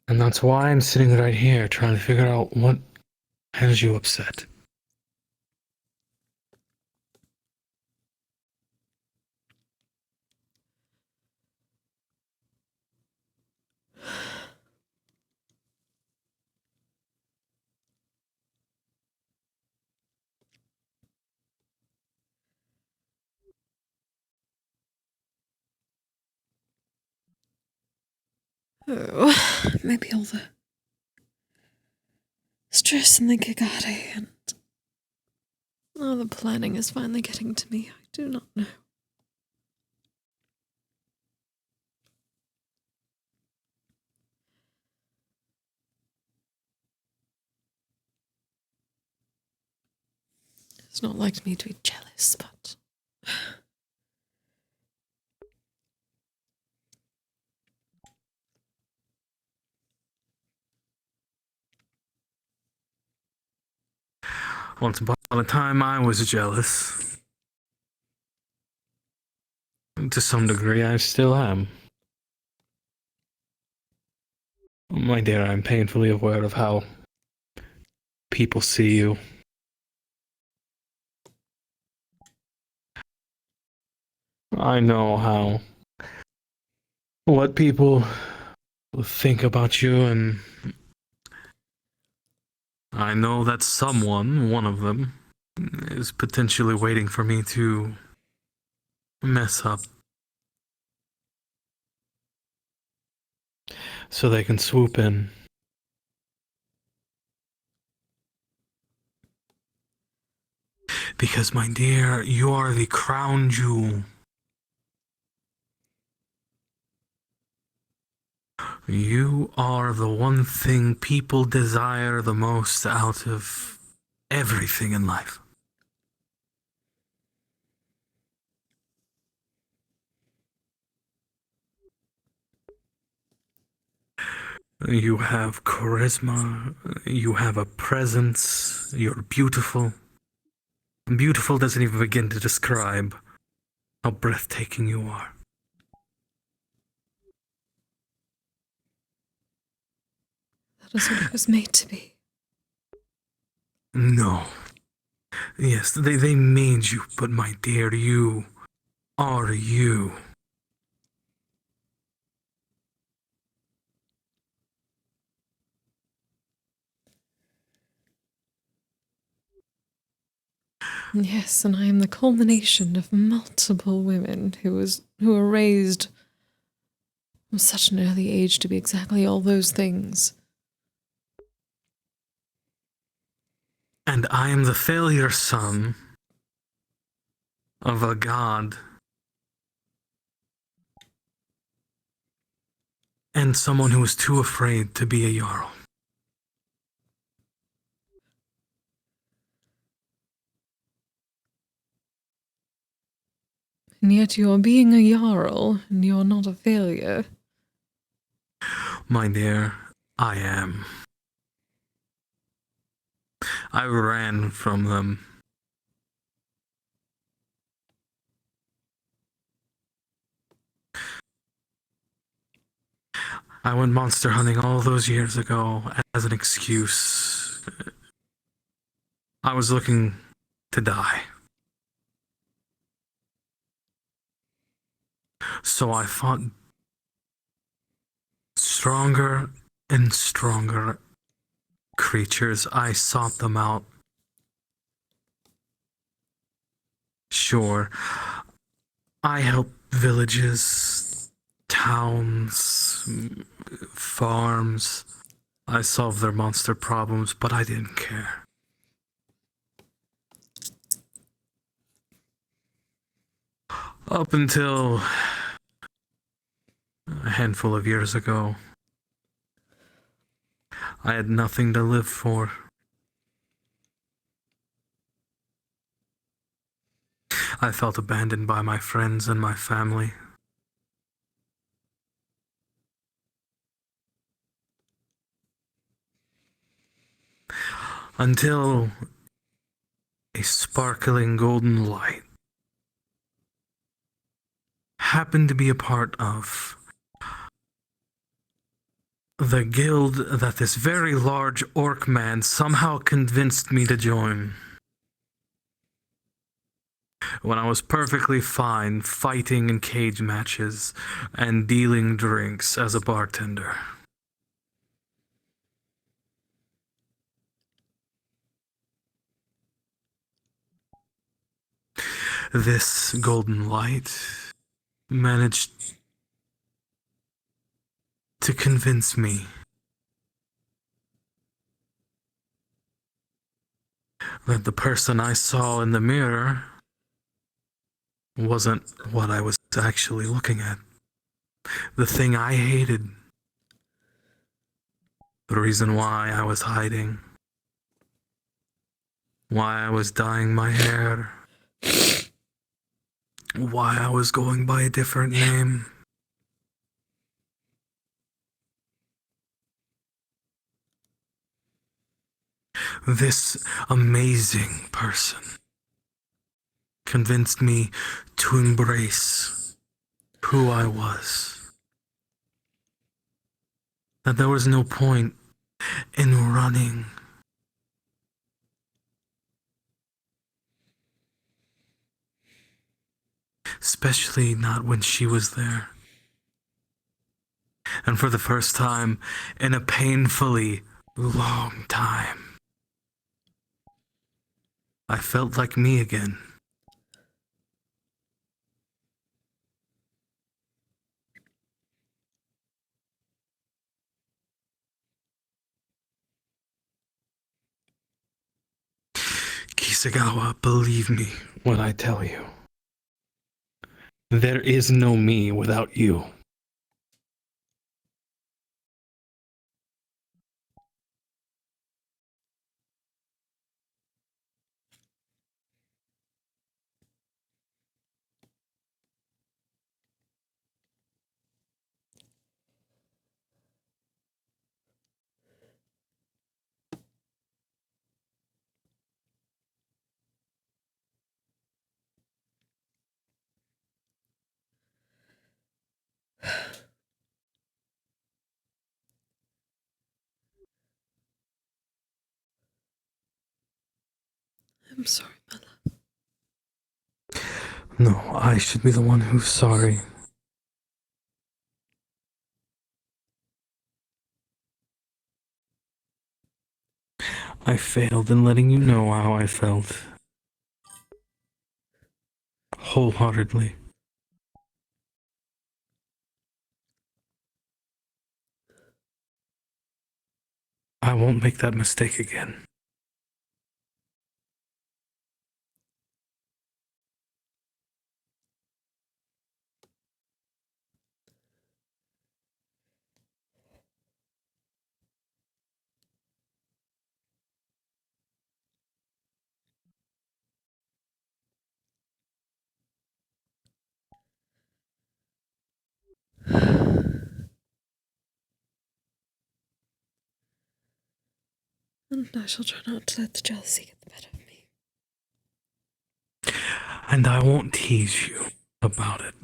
And that's why I'm sitting right here trying to figure out what has you upset. Oh, maybe all the stress and the Kigare and all the planning is finally getting to me. I do not know. It's not like me to be jealous, but Once upon a time, I was jealous. To some degree, I still am. My dear, I'm painfully aware of how people see you. I know what people think about you, and I know that someone, one of them, is potentially waiting for me to mess up so they can swoop in. Because, my dear, you are the crown jewel. You are the one thing people desire the most out of everything in life. You have charisma, you have a presence, you're beautiful. Beautiful doesn't even begin to describe how breathtaking you are. That is what it was made to be. No. Yes, they made you, but my dear, you are you. Yes, and I am the culmination of multiple women who were raised from such an early age to be exactly all those things. And I am the failure son of a god and someone who is too afraid to be a Jarl. And yet you are being a Jarl, and you're not a failure. My dear, I am. I ran from them. I went monster hunting all those years ago as an excuse. I was looking to die. So I fought stronger and stronger creatures. I sought them out. Sure, I helped villages, towns, farms. I solved their monster problems, but I didn't care. Up until a handful of years ago, I had nothing to live for. I felt abandoned by my friends and my family. Until a sparkling golden light happened to be a part of the guild that this very large orc man somehow convinced me to join. When I was perfectly fine fighting in cage matches and dealing drinks as a bartender. This golden light managed to convince me that the person I saw in the mirror wasn't what I was actually looking at. The thing I hated. The reason why I was hiding. Why I was dyeing my hair. Why I was going by a different name. This amazing person convinced me to embrace who I was. That there was no point in running especially not when she was there. And for the first time in a painfully long time, I felt like me again. Kisagawa, believe me when I tell you. There is no me without you. I'm sorry, my love. No, I should be the one who's sorry. I failed in letting you know how I felt. Wholeheartedly. I won't make that mistake again. And I shall try not to let the jealousy get the better of me. And I won't tease you about it.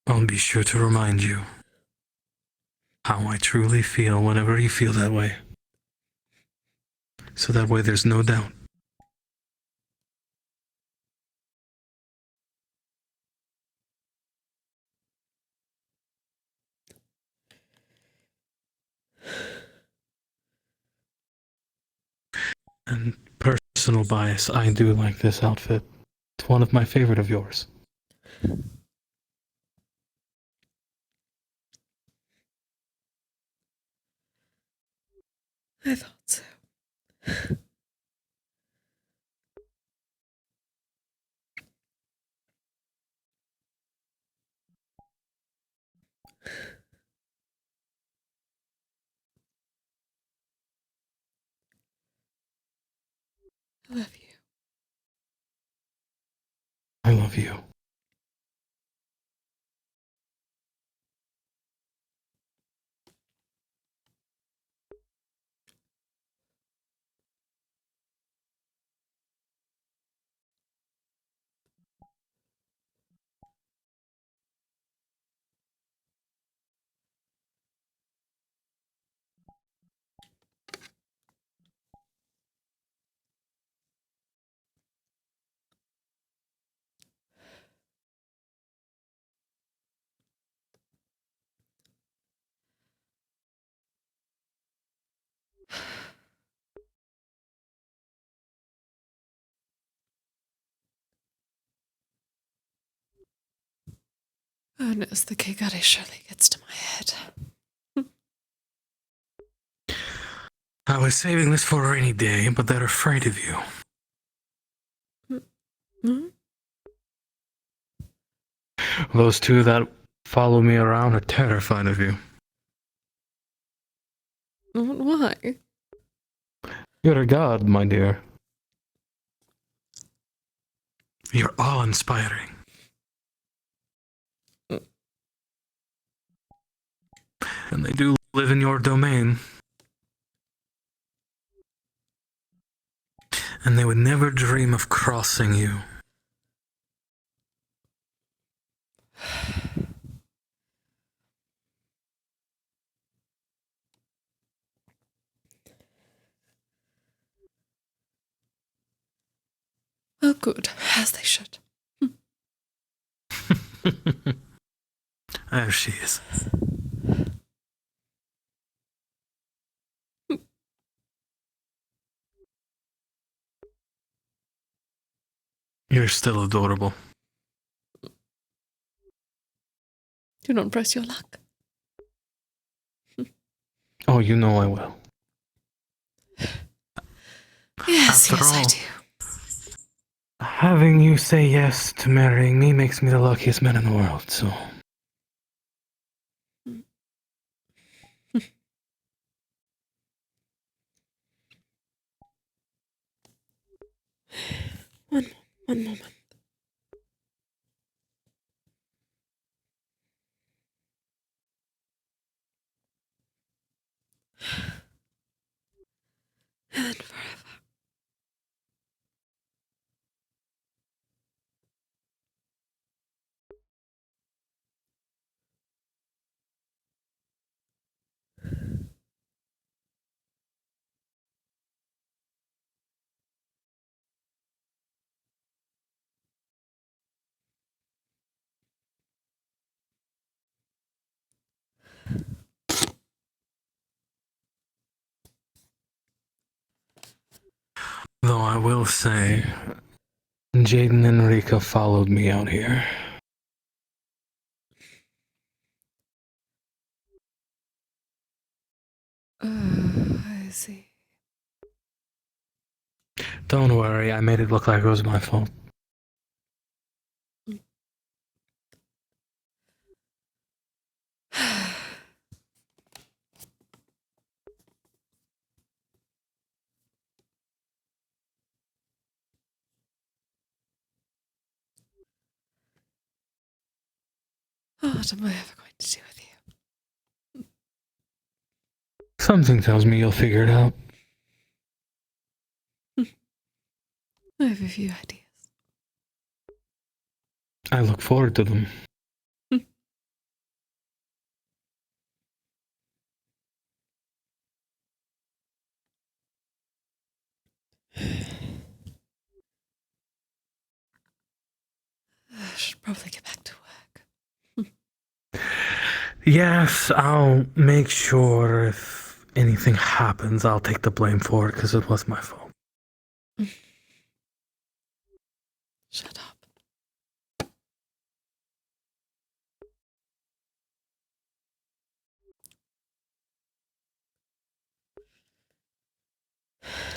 I'll be sure to remind you how I truly feel whenever you feel that way. So that way there's no doubt. And personal bias, I do like this outfit. It's one of my favorite of yours. I thought so. I love you. I love you. Goodness, the Kigare surely gets to my head. I was saving this for a rainy day, but they're afraid of you. Hmm? Those two that follow me around are terrified of you. Why? You're a god, my dear. You're awe-inspiring. And they do live in your domain. And they would never dream of crossing you. Good, as they should. There she is. You're still adorable. Do not press your luck. Oh, you know I will. Yes, After yes, I all, do. having you say yes to marrying me makes me the luckiest man in the world, so... One moment. And then forever. Though I will say, Jaden and Rika followed me out here. I see. Don't worry, I made it look like it was my fault. What am I ever going to do with you? Something tells me you'll figure it out. I have a few ideas. I look forward to them. I should probably get back to work. Yes, I'll make sure if anything happens, I'll take the blame for it, because it was my fault. Shut up.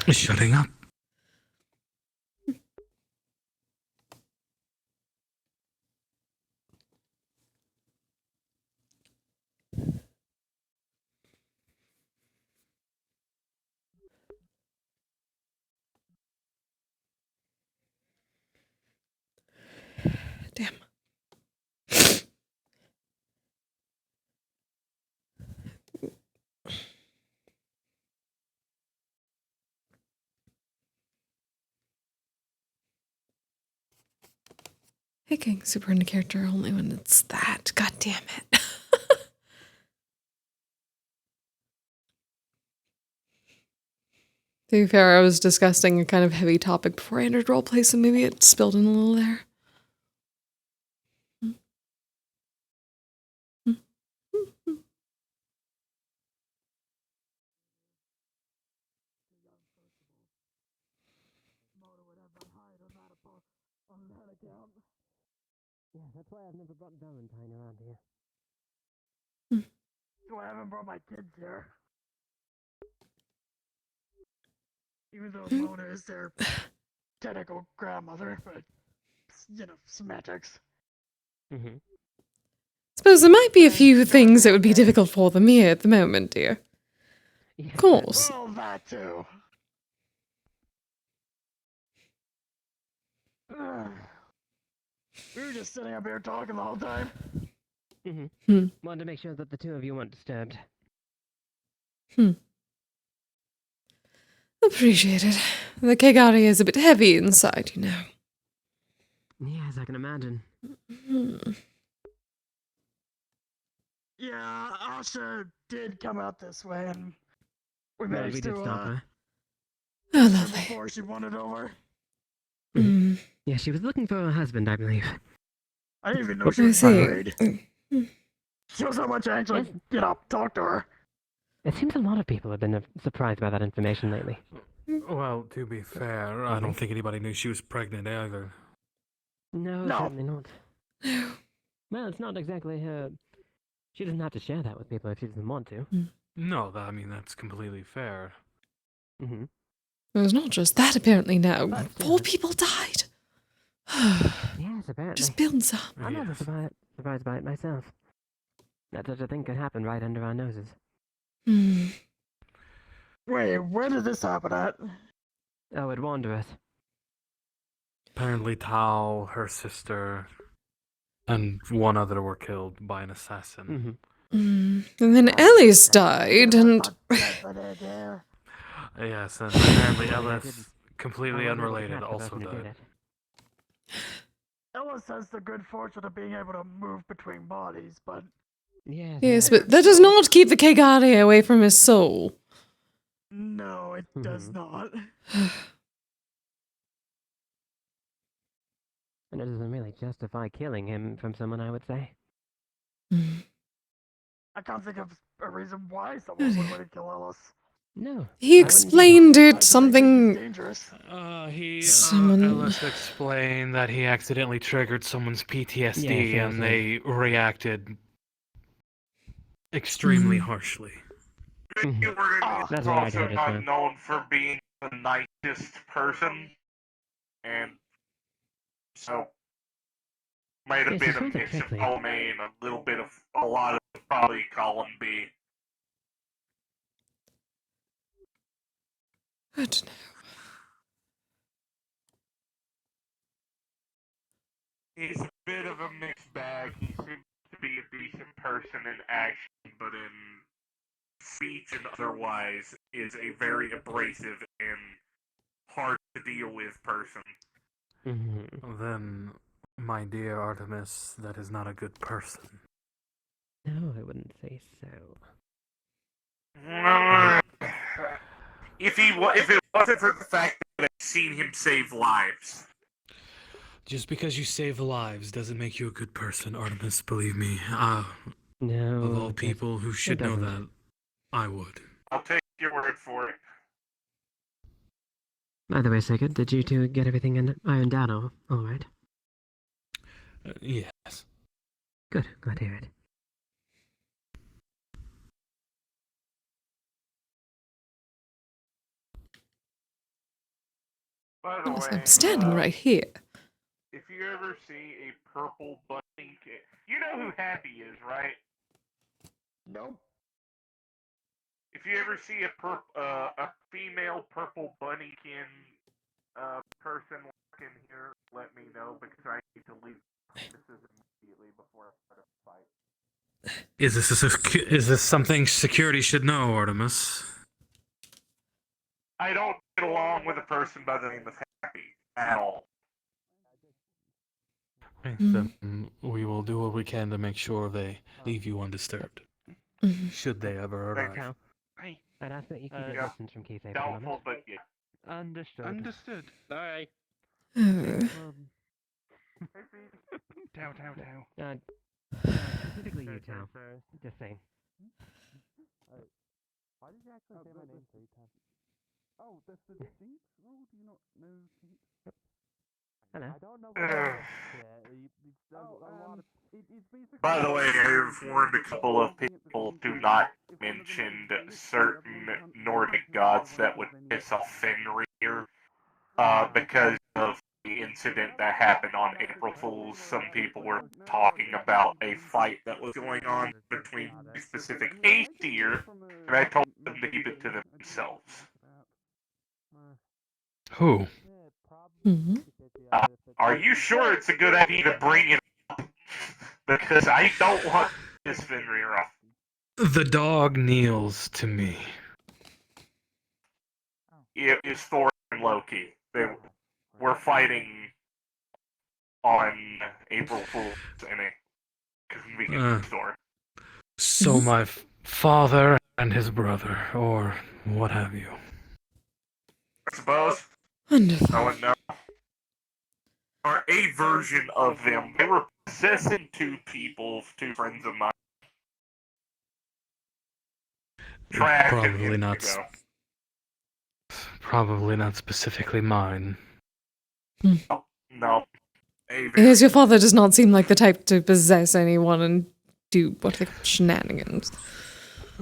Shutting up. Damn. Getting super into character only when it's that. God damn it. To be fair, I was discussing a kind of heavy topic before I entered roleplay, so maybe it spilled in a little there. Yeah, that's why I've never brought Valentine around here. So I haven't brought my kids here. Even though Mona is their technical grandmother, but, you know, semantics. Suppose there might be a few things that would be difficult for them here at the moment, dear. Of course. Well, that too. We were just sitting up here talking the whole time. Wanted to make sure that the two of you weren't disturbed. Appreciated. The Kegari is a bit heavy inside, you know. Yes, I can imagine. Yeah, Asha did come out this way, and we Well, managed we did to, stop her. Oh, lovely. before she wandered over. Yeah, she was looking for a husband, I believe. I didn't even know she I was see. married. Shows how much I actually talk to her. It seems a lot of people have been surprised by that information lately. Well, to be fair, I don't think anybody knew she was pregnant either. No, certainly not. Well, it's not exactly her. She doesn't have to share that with people if she doesn't want to. No, I mean, that's completely fair. Mm-hmm. It's not just that, apparently, now. 4 people died. Yes, apparently. Just builds up. I'm not surprised by it myself. That such a thing could happen right under our noses. Wait, where did this happen at? Oh, at Wanderers. Apparently, Tao, her sister, and one other were killed by an assassin. And then Ellis died, and... Yes, and apparently Ellis, completely unrelated, also died. Ellis has the good fortune of being able to move between bodies, but... Yes, but that does not keep the Kegare away from his soul. No, it does not. And it doesn't really justify killing him from someone, I would say. I can't think of a reason why someone would want to kill Ellis. No. He explained it, something... Dangerous. Ellis explained that he accidentally triggered someone's PTSD and they reacted extremely harshly. That's also not known for being the nicest person, and so might have been a mix of column A and a lot of probably column B. I don't know. He's a bit of a mixed bag. He seems to be a decent person in action, but in speech and otherwise is a very abrasive and hard to deal with person. Then, my dear Artemis, that is not a good person. No, I wouldn't say so. If it wasn't for the fact that I've seen him save lives. Just because you save lives doesn't make you a good person, Artemis, believe me. No. Of all people who should know that, I would. I'll take your word for it. By the way, Sigurd, did you two get everything ironed out all right? Yes. Good, glad to hear it. By the way, I'm standing right here. If you ever see a purple bunny kid, you know who Happy is, right? Nope. If you ever see a female purple bunnykin person walking here, let me know because I need to leave premises immediately before I start a fight. Is this something security should know, Artemis? I don't get along with a person by the name of Happy at all. Then we will do what we can to make sure they leave you undisturbed. Should they ever arrive. I'd ask that you keep your distance from Kise for the Doubtful, moment. but yeah. Understood. Understood. Alright. Tao. Specifically you, Tao. Just saying. Why did you actually say my name 3 times? Oh, that's the thing? Oh, do you not know? Hello. I don't know. By the way, I've warned a couple of people to not mention certain Nordic gods that would piss off Fenrir, because of the incident that happened on April Fool's. Some people were talking about a fight that was going on between specific Aesir, and I told them to keep it to themselves. Who? Are you sure it's a good idea to bring it up? Because I don't want this Fenrir off. The dog kneels to me. It is Thor and Loki. They were fighting on April Fool's in a convenient store. So my father and his brother, or what have you. I suppose. Wonderful. I wouldn't know. or a version of them. They were possessing two friends of mine. Trash Probably not. ago. Probably not specifically mine. No. Because your father does not seem like the type to possess anyone and do what they call shenanigans.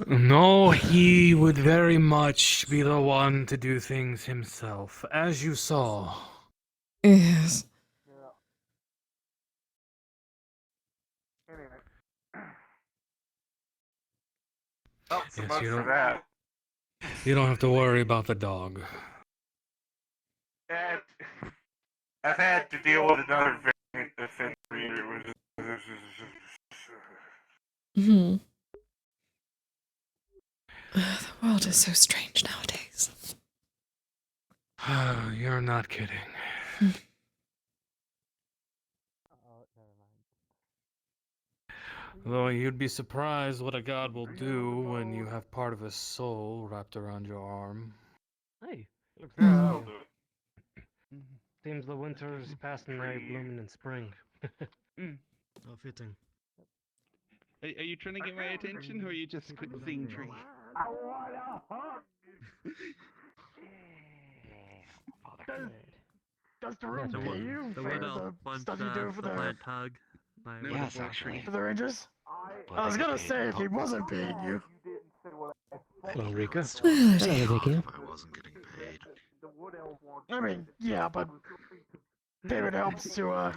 No, he would very much be the one to do things himself, as you saw. Yes. Oh, so Yes, much you for don't- that. You don't have to worry about the dog. And I've had to deal with another variant offender. Hmm. The world is so strange nowadays. You're not kidding. Though you'd be surprised what a god will do when you have part of his soul wrapped around your arm. Hey, looks Hmm. That'll do it. Seems the winter is past and now you're blooming in spring. How fitting. Are you trying to get my attention, or are you just seeing tree? Does the room pay you for the stuff you do for the Yes, actually. for the Rangers? I was gonna say if he wasn't paying you. Hello, Rika. Well, Hello, Vicky. I wasn't getting paid. I mean, yeah, but payment helps to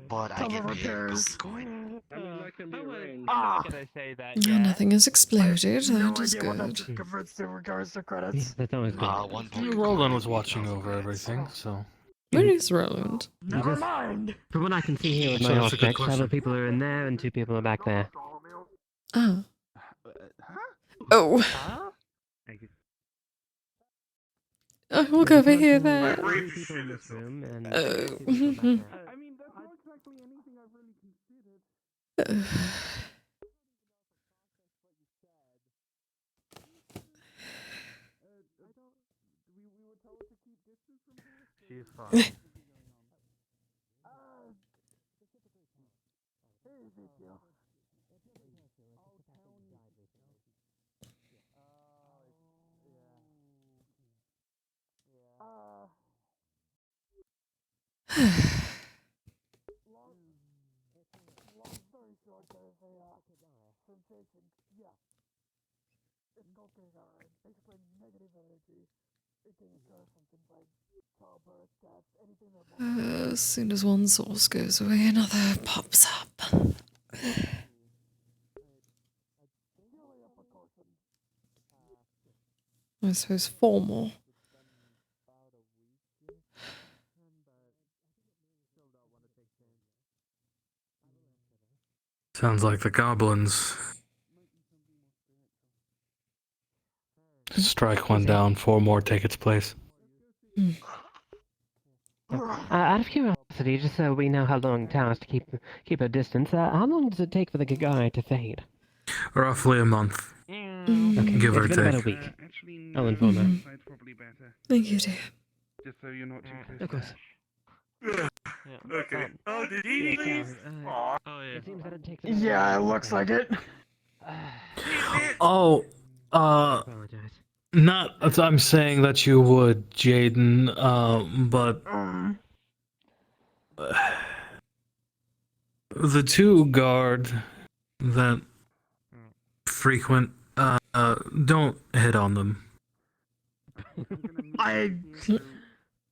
But I cover get paid in repairs. Bitcoin. I mean, that can be arranged. Ah. Can I say that? no, Yeah. nothing has exploded. No That is idea what good. that converts to in regards to credits. That's always good. One point. Roland was watching over everything, so... Where is Roland? Never mind. From what I can see here with So my that's a good aspect, several question. people are in there and 2 people are back there. Oh. Oh. I will go over here then. 3 people in this room and Oh. 2 people back there. I mean, that's not exactly anything I've really considered. She's fine. As soon as one source goes away, another pops up. I suppose 4 more. Sounds like the goblins. Strike one down, 4 more take its place. Out of curiosity, just so we know how long it takes to keep a distance, how long does it take for the guy to fade? Roughly a month. Okay, Give or it's been about a take. week. Actually, I'll inform her. side's probably better. Thank you, dear. Just so you're not too close. Of course. Okay. Oh, did he leave? Aw. It seems that it takes Yeah, it looks like it. Oh, apologize. not I'm saying that you would, Jaden, but the 2 guard that frequent, don't hit on them.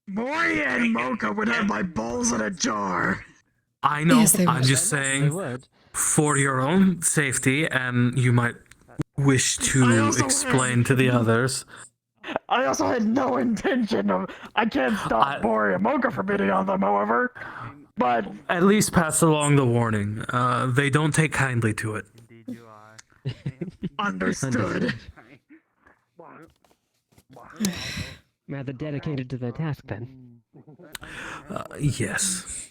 Boy and Mocha would have my balls in a jar. I know, Yes, they I'm would. just They saying, would. for your own safety, and you might wish I to also explain to the others. I also had no intention of. I can't stop Bori and Mocha from beating on them, however. But At least pass along the warning. They don't take kindly to it. understood. Rather dedicated to their task, then. Yes.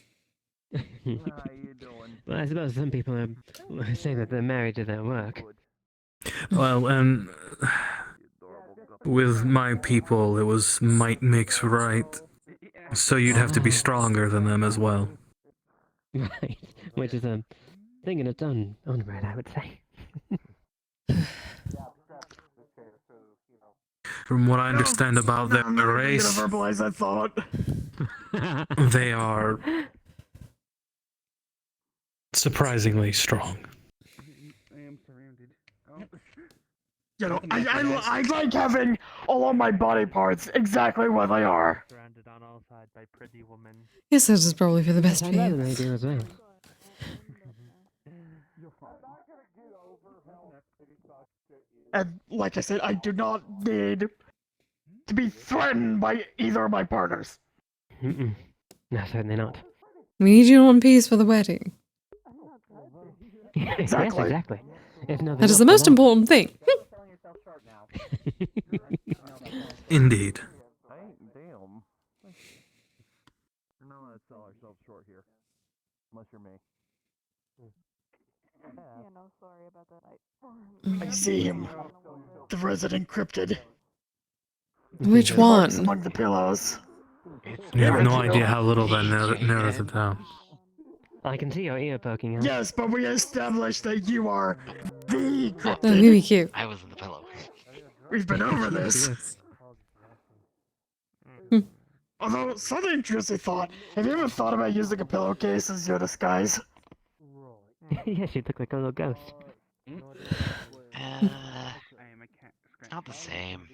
Well, I suppose some people are saying that they're married to their work. Well, and with my people, it was might makes right. So you'd have to be stronger than them as well. Right. Which is a thing in its own right, I would say. From what I understand about their race, I'm gonna verbalize that thought. they are surprisingly strong. I am surrounded. Oh. You know, I like having all of my body parts exactly what they are. Surrounded on all sides by pretty women. Yes, this is probably for the best I'd for rather you. they do as well. And like I said, I do not need to be threatened by either of my partners. Mm-mm. No, certainly not. We need you in one piece for the wedding. Yes, exactly. If nothing That is else, the most then important thing. Indeed. Damn. We're not allowed to sell ourselves short here. Unless you're me. Yeah, no, sorry about that. I see him. The resident cryptid. Which Lurks one? among the pillows. You have no idea how little that narrows it down. I can see your ear poking out. Yes, but we established that you are the cryptid. That'd be cute. I was in the pillow. We've been over this. Although, something interesting thought. Have you ever thought about using a pillowcase as your disguise? Yes, you look like a little ghost. It's not the same.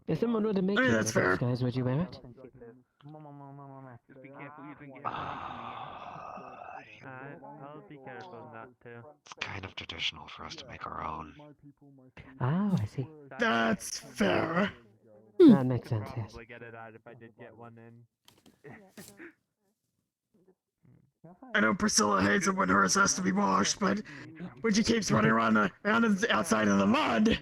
If someone were to make I mean, you that's a fair. disguise, would you wear it? Just be careful you don't get I'll be careful not to. It's kind of traditional for us to make our own. Oh, I see. That's fair. That makes sense, yes. Get it out if I did get one in. I know Priscilla hates it when hers has to be washed, but when she keeps running around outside in the mud,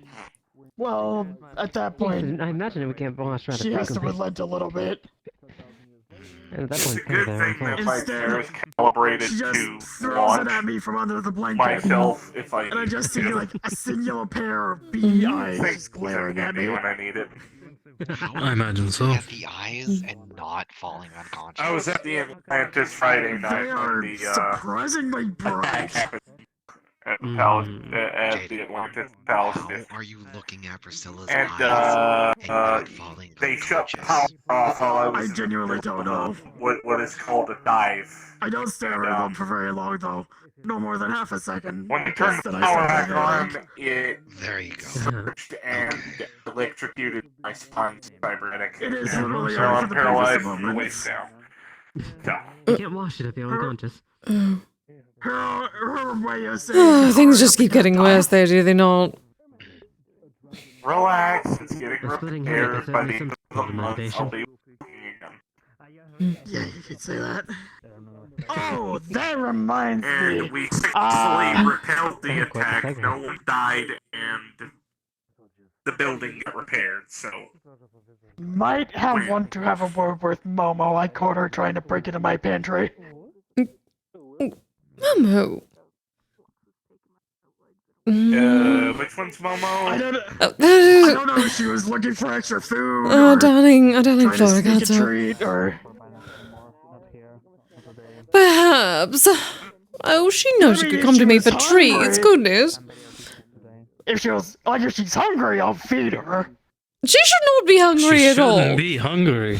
well, at that point, I imagine we can't wash rather she has to frequently. relent a little bit. And at that It's a point, good they're thing that unfair. my hair is calibrated She just to throws it at watch me from under the blanket. myself if I And I need just see to. like a singular pair of beady eyes Think just glaring at me. when I need it. I imagine so. At the eyes and not falling unconscious. I was at the Atlantis Friday night They when are the surprisingly attack bright. happened at the Palace, at the Atlantis Palace How District. are you looking at Priscilla's And eyes and not falling they shut unconscious? power off while I was I in the genuinely middle don't of know. what is called a dive. I don't stare at them for very long though. No more than half a second. When you turn Less the than power I back said on, it There you go. surged and electrocuted my spine cybernetic. It is And literally so only I'm for the purpose of paralyzed from the moments. waist down. So. You can't wash it if you're unconscious. Her way of saying Things just keep getting worse there, do they not? Relax, it's getting The splitting hair repaired is by certainly the end some of the month. meditation. I'll be working again. Yeah, you could say that. Oh, that reminds me. And we successfully repelled the attack. No one died, and the building got repaired. So Might have want to have a word with Momo. I caught her trying to break into my pantry. Momo. which one's Momo? I don't know. Oh, that is... I don't know if she was looking for extra food. Oh, or darling, trying to sneak a Florigato. treat, or Perhaps. Oh, she knows I she mean, could if come she to me was for treats. hungry- Goodness. if she's hungry, I'll feed her. She should not be hungry She at all. shouldn't be hungry.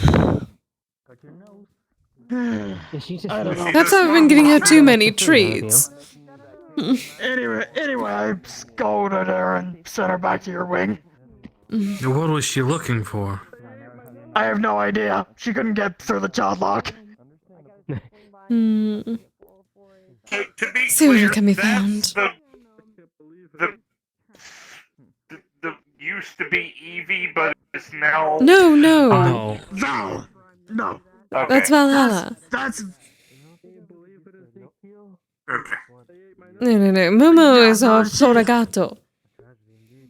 I don't know. Perhaps I've been getting her too many treats. Anyway, I scolded her and sent her back to your wing. What was she looking for? I have no idea. She couldn't get through the child lock. Hmm. To be See what clear, can be that's found. the used to be Eevee, but it's now. No. No. No. Okay. That's Valhalla. That's Okay. No. Momo is our Florigato.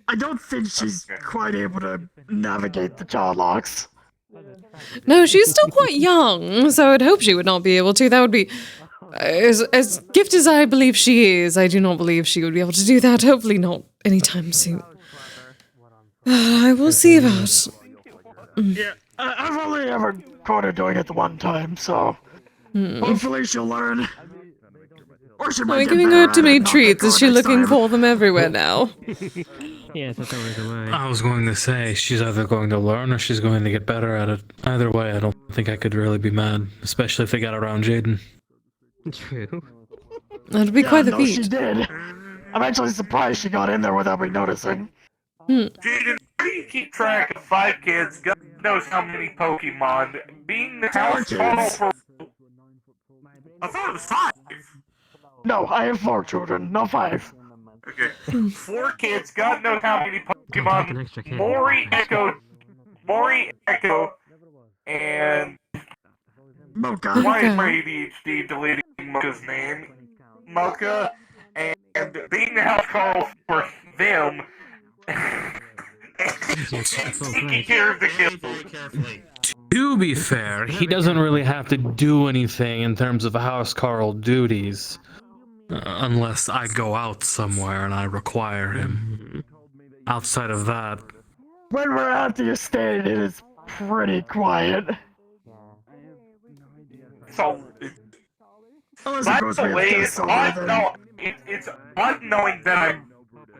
I don't think she's quite able to navigate the child locks. No, she's still quite young, so I'd hope she would not be able to. That would be... As gifted as I believe she is, I do not believe she would be able to do that. Hopefully not anytime soon. I will see about Yeah, I've only ever caught her doing it one time, so hopefully she'll learn. Or she Are might we get giving better her at too it many and not get treats? Is caught she next looking time. for them everywhere now? Yes, that's always the way. I was going to say, she's either going to learn or she's going to get better at it. Either way, I don't think I could really be mad, especially if they got around Jaden. True. That'd be quite the no, she feat. did. I'm actually surprised she got in there without me noticing. Jaden, how do you keep track of 5 kids? God knows how many Pokemon. Being the house call for. I thought it was 5. No, I have 4 children, not 5. Okay. 4 kids, God knows how many Pokemon. Mori, Echo, and. Mocha. Why is my ADHD deleting Mocha's name? Mocha, and being the house call for them. Taking care of the kids. To be fair, he doesn't really have to do anything in terms of house call duties. Unless I go out somewhere and I require him. Outside of that... When we're at the estate, it is pretty quiet. So, Unless, by of course, the we have way, guests over, then... it's odd knowing that I'm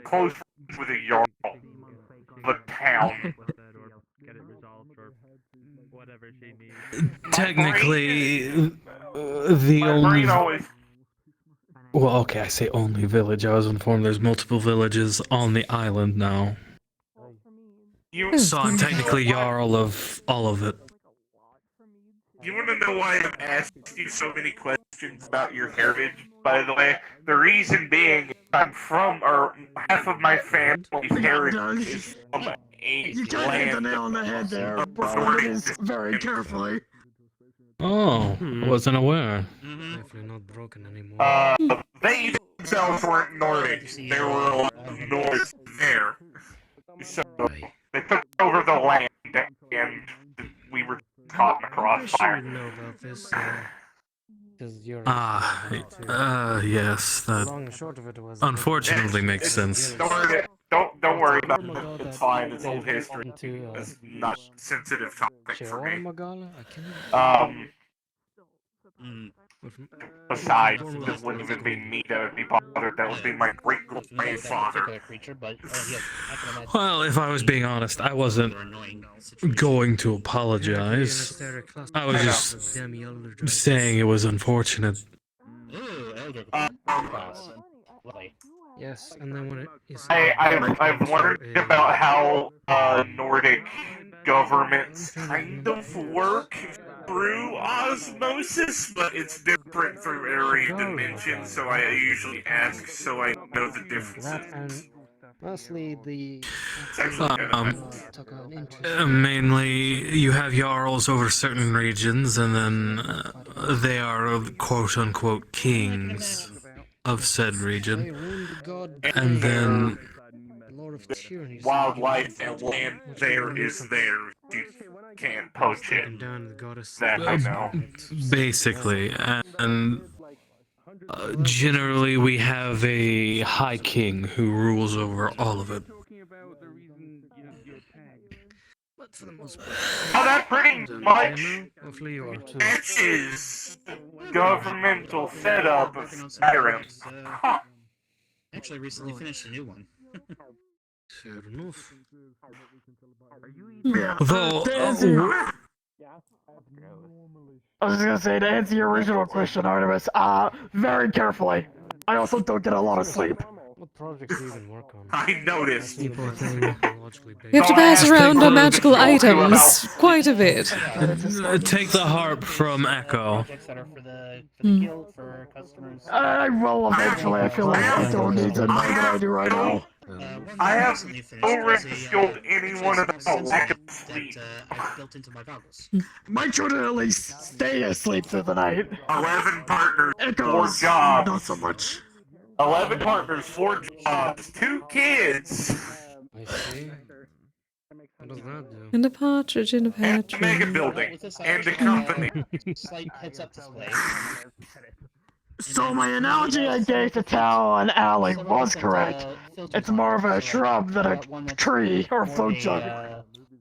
close with a Jarl of a town. Technically, the only... Well, okay, I say only village. I was informed there's multiple villages on the island now. So I'm technically Jarl of all of it. You want to know why I've asked you so many questions about your heritage, by the way? The reason being, I'm from, or half of my family's heritage is from a You can't hit the nail on the head there, bro. It is very carefully. Oh, wasn't aware. Definitely not broken anymore. They themselves weren't Nordic. There were a lot of Nords there. So, they took over the land, and we were caught in the crossfire. Know about this, yes, that unfortunately makes sense. Don't worry about it. It's fine. It's old history. It's not a sensitive topic for me. Besides, this wouldn't even be me that would be bothered. That would be my great-grandfather. Well, if I was being honest, I wasn't going to apologize. I was just saying it was unfortunate. Yes, and then when I've wondered about how Nordic governments kind of work through osmosis, but it's different through area dimension, so I usually ask so I know the differences. Mostly the mainly you have Jarls over certain regions, and then they are quote-unquote kings of said region. And then wildlife and land there is there. You can't poach it. That I know. Basically, and generally we have a high king who rules over all of it. Oh, that pretty much matches governmental setup of Skyrim. Huh. Actually, recently finished a new one. Fair enough. Though, I was just gonna say, to answer your original question, Artemis, very carefully. I also don't get a lot of sleep. What projects do you even work on? I noticed. We have to pass around our magical items quite a bit. Take the harp from Echo. I will eventually. I feel like Echo needs it more than I do right now. I have already skilled anyone about lack of sleep. My children at least stay asleep through the night. 11 partners, 4 Echoes, jobs. not so much. 11 partners, 4 jobs, 2 kids. I see. What does that do? And a partridge in a pear And a mega tree. building. And a company. Slight heads-up display. So my analogy I gave to Tao and Allie was correct. It's more of a shrub than a tree or a float jug.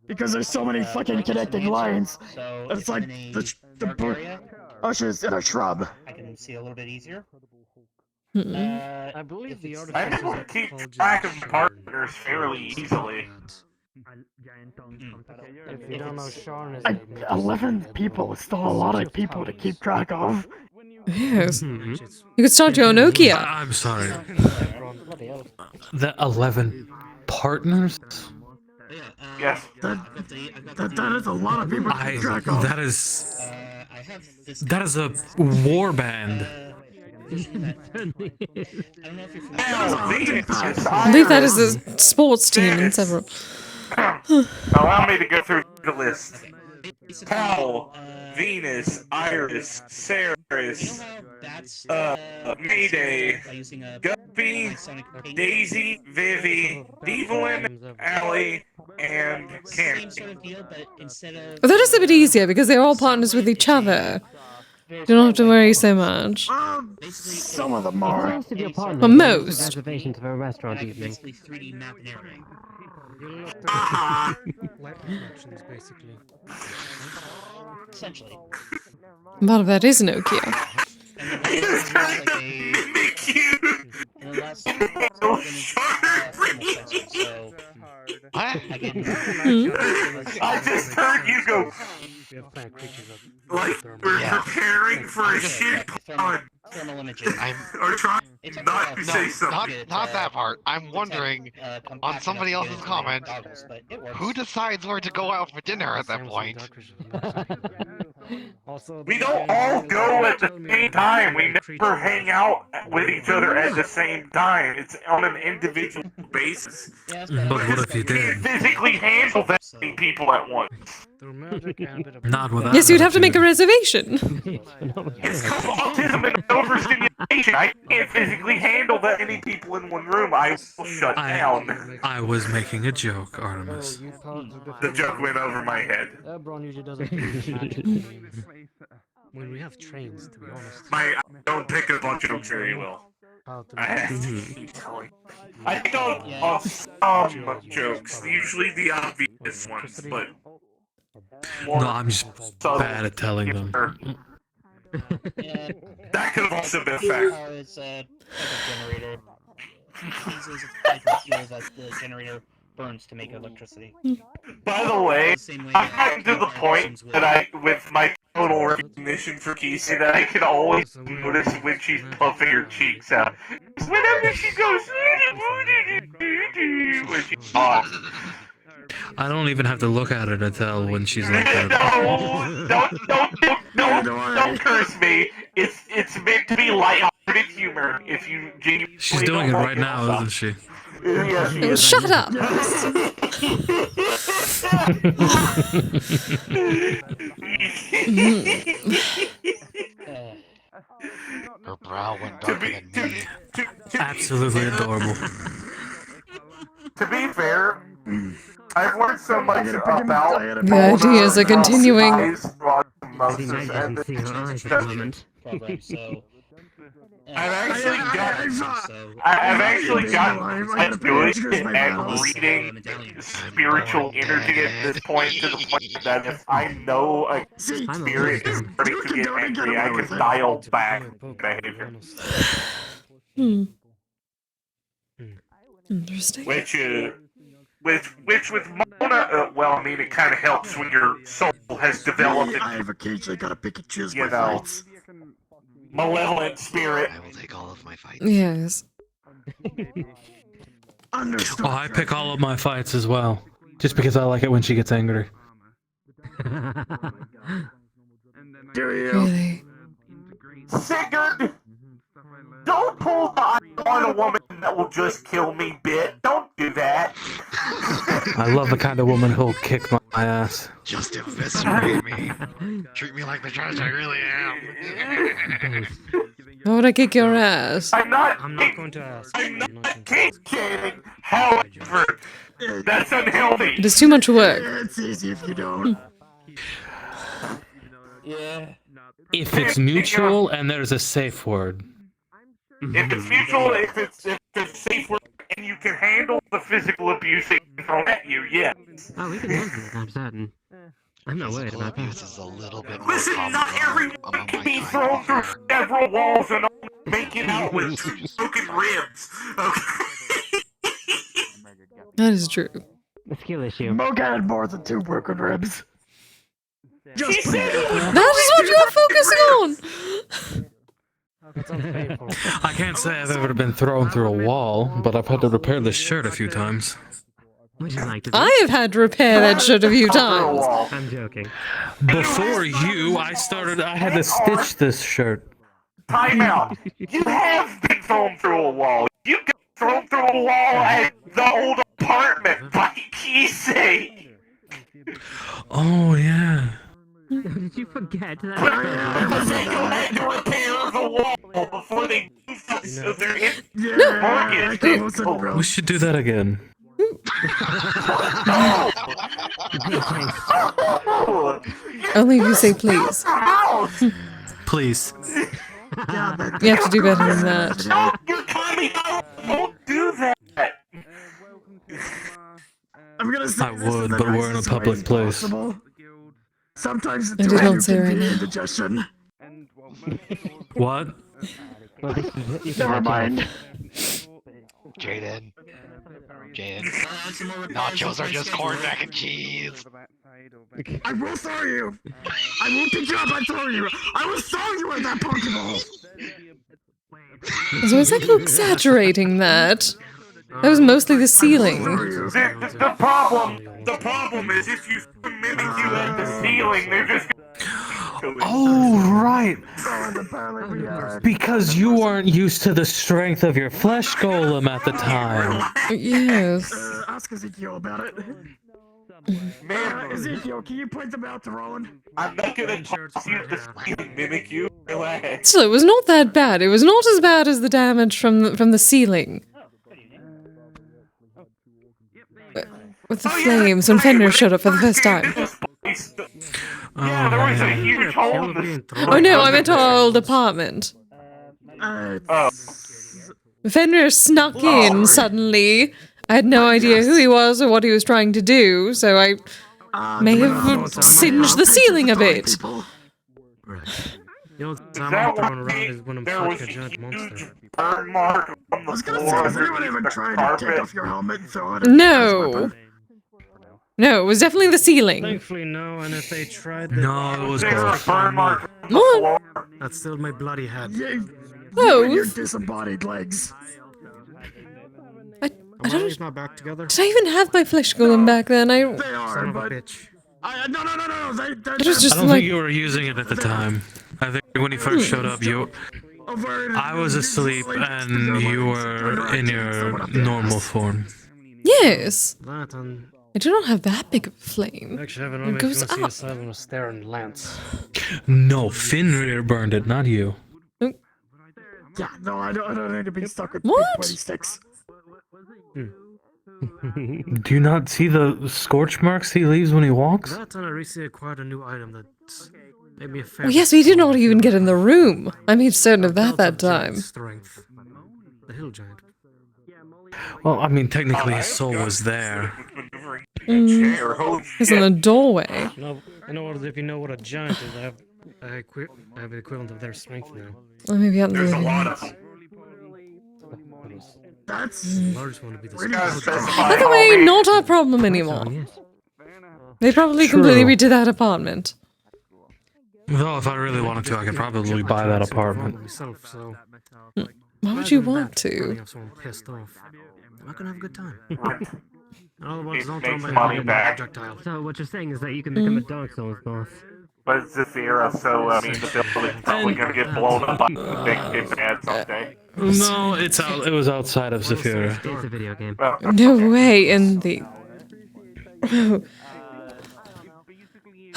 Because there's so many fucking connecting lines. So It's like in the dark area, bushes in a shrub. I can see a little bit easier. I believe the I artifice can is keep called track of Sharn. partners fairly easily. If you don't know, Sharn is 11 people is still a lot of people to keep track of. Yes. You could start your own Nokia. I'm sorry. The 11 partners? Yes. That is a lot of people to keep track of. That is a war band. I believe that is a sports team in several. Allow me to go through the list. Cal, Venus, Iris, Ceres, Mayday, Guppy, Daisy, Vivi, Evelyn, Allie, and Cam. Well, that is a bit easier because they're all partners with each other. You don't have to worry so much. Some of them are. But most. Reservations for a restaurant evening. Basically 3D map an area. Light reflections, basically. Essentially. A lot of that is Nokia. I just heard you go. Like we're preparing for a shit pun. Or trying not to say something. Not that part. I'm wondering, on somebody else's comment, who decides where to go out for dinner at that point? We don't all go at the same time. We never hang out with each other at the same time. It's on an individual basis. But what if you You did? can't physically handle that many people at once. Not without. Yes, you'd have to make a reservation. It's called autism and overstimulation. I can't physically handle that many people in one room. I will shut down. I was making a joke, Artemis. The joke went over my head. Ebron usually doesn't when we have trains, to be honest. I don't pick up on jokes very well. I have to keep telling. I pick up on some jokes, usually the obvious ones, but No, I'm just bad at telling them. That could have also been a fact. It's a generator. Kise is a type of fuel that the generator burns to make electricity. By the way, I've gotten to the point that with my total recognition for Kise, that I can always notice when she's puffing her cheeks out. Whenever she goes, when she's hot. I don't even have to look at her to tell when she's like that. Don't curse me. It's meant to be light-hearted humor. If you genuinely She's doing it right now, isn't she? Yes, she is. Shut up! Her brow went darker than me. Absolutely adorable. To be fair, I've learned so much about The ideas are continuing. I've actually gotten quite good at reading spiritual energy at this point, to the point that if I know a spirit is starting to get angry, I can dial back behavior. Interesting. Which with Mona, well, I mean, it kind of helps when your soul has developed. I've occasionally got to pick and choose my You know, fights. malevolent spirit. I will take all of my fights. Yes. Understood. Oh, I pick all of my fights as well. Just because I like it when she gets angry. Do you? Really? Sigurd! Don't pull the I want a woman that will just kill me bit. Don't do that. I love the kind of woman who'll kick my ass. Just eviscerate me. Treat me like the trash I really am. Why would I kick your ass? I'm not going to ask. I'm not kidding. However, that's unhealthy. It is too much work. It's easy if you don't. Yeah. If it's mutual and there's a safe word. If it's mutual, if it's a safe word, and you can handle the physical abuse they throw at you, yeah. Oh, we can run sometimes that, and I'm not worried about that. Is a little bit more Listen, not everyone can be thrown through several walls and making out with broken ribs. Okay. That is true. A skill issue. Mocha had more than 2 broken ribs. She said it was That is what you're focusing on! I can't say I've ever been thrown through a wall, but I've had to repair this shirt a few times. Would you like to I have had to repair that shirt a few times. I'm joking. Before you, I had to stitch this shirt. Time out. You have been thrown through a wall. You got thrown through a wall at the old apartment by Kise. Oh, yeah. Did you forget that? They go ahead to repair the wall before they move up so they're in mortgage. We should do that again. Only if you say please. Please. You have to do better than that. No, you're coming out. Don't do that. I'm gonna say I would, but we're in a public place. Sometimes I it's did too not say right now. indigestion. What? Never mind. Jaden. Nachos are just corn, mac, and cheese. I will throw you. I will pick you up and throw you. I will throw you at that Pokeball. So it's like you're exaggerating that. That was mostly the ceiling. The problem is if you mimic you at the ceiling, they're just. Oh, right. Because you weren't used to the strength of your flesh golem at the time. Yes. Ask Ezekiel about it. Ezekiel, can you point them out to Roland? I'm not gonna toss you the screen and mimic you. Relax. So it was not that bad. It was not as bad as the damage from the ceiling. With the flames when Fenrir showed up for the first time. Yeah, there was a huge hole in this. Oh no, I meant our old apartment. Fenrir snuck in suddenly. I had no idea who he was or what he was trying to do, so I may have singed the ceiling a bit. The old time thrown around is when I'm fucking a giant monster. Burn mark on the I was gonna floor. say, has anyone ever tried to take off your helmet and throw it? No. No, it was definitely the ceiling. Thankfully, no, and if they tried No, it was both. What? That's still my bloody head. Yeah, Oh. your disembodied legs. I don't. Is my back together? Did I even have my flesh golem back then? They are, Son of a but bitch. no. It was just I don't like. think you were using it at the time. I think when you first showed up, I was asleep and you were in your normal form. Yes. That and I do not have that big of a flame. actually, I have an It army if you goes want to see up. a silent stare and lance. No, Fenrir burned it, not you. Yeah, no, I don't need to be stuck with What? big pointy sticks. Do you not see the scorch marks he leaves when he walks? That and I recently acquired a new item that made me a fair. Well, yes, we did not even get in the room. I made certain of that time. Strength. The hill giant. Well, I mean, technically his soul was there. He's in the doorway. No, I know what if you know what a giant is. I have the equivalent of their strength now. Well, maybe out in the There's a living lot room. of them. That's The largest one would be the By the way, not our problem anymore. They probably True. completely redid that apartment. Though, if I really wanted to, I could probably buy that apartment. Myself, so Why would you want to? have someone pissed off. I'm not gonna have a good time. Otherwise, don't Makes tell me money I'm back. projectile. So what you're saying is that you can become a Dark Souls boss. But it's this era, so I mean, the building's probably gonna get blown up by the big bad someday. No, it was outside of Zephyra. It's a video game. Well, No way in the. Oh.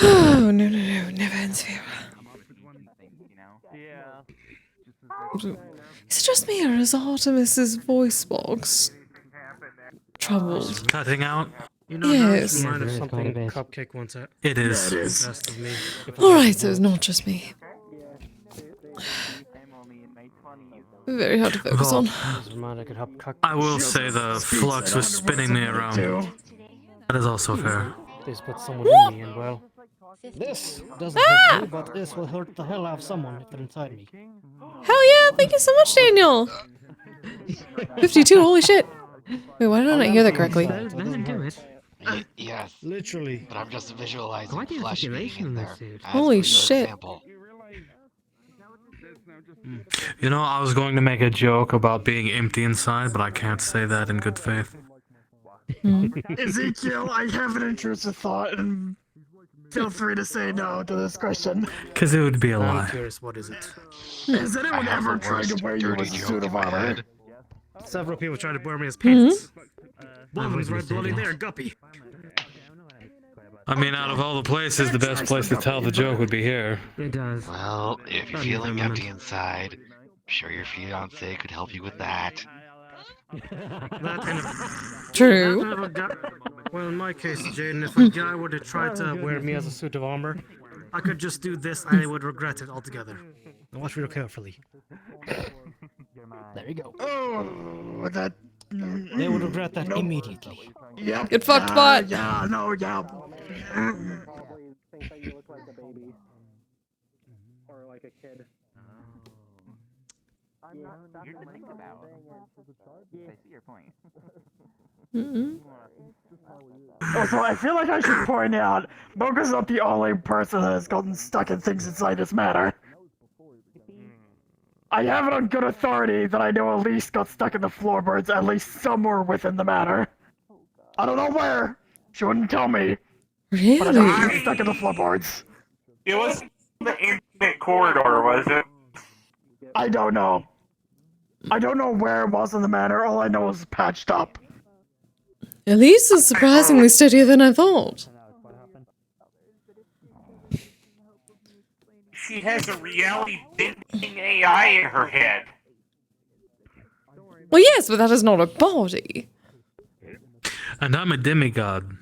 Oh, no, never in Sphere. Is it just me or is Artemis's voice box troubled? Cutting out? You know, Yes. mind of something Cupcake once at. It is. Best of me. Alright, so it's not just me. Very hard to focus on. I will say the flux was spinning me around. That is also fair. This put someone in me, and well, this doesn't hurt me, but this will hurt the hell out of someone if they're inside me. Hell yeah! Thank you so much, Daniel. 52. Holy shit. Wait, why did I not hear that correctly? Yes. Literally. But I'm just visualizing Quite the flesh being articulation in in there. this suit. as Holy per your shit. example. You know, I was going to make a joke about being empty inside, but I can't say that in good faith. Ezekiel, I have an intrusive thought, and feel free to say no to this question. Because it would be a I'm lie. curious, what is it? Has anyone ever tried to wear you as a suit of armor? Several people tried to wear me as pants. One of them's right bloody there, Guppy. I mean, out of all the places, the best place to tell the joke would be here. It does. Well, if you're feeling empty inside, I'm sure your fiance could help you with that. That kind of... True. that kind of a guy, well, in my case, Jaden, if a guy were to try to wear me as a suit of armor, I could just do this and I would regret it altogether. Now watch real carefully. There you go. Oh, that... They would regret that immediately. Yep. Get fucked, bot. Yeah, no, yeah. Think that you look like a baby. Or like a kid. I'm not You're to think about. I see your point. Also, I feel like I should point out, Mocha's not the only person that has gotten stuck in things inside this matter. I have it on good authority that I know Elise got stuck in the floorboards at least somewhere within the manor. I don't know where. She wouldn't tell me. Really? But I know she got stuck in the floorboards. It wasn't the infinite corridor, was it? I don't know. I don't know where it was in the manor. All I know is it's patched up. Elise is surprisingly steadier than I thought. She has a reality-bending AI in her head. Well, yes, but that is not a body. And I'm a demigod.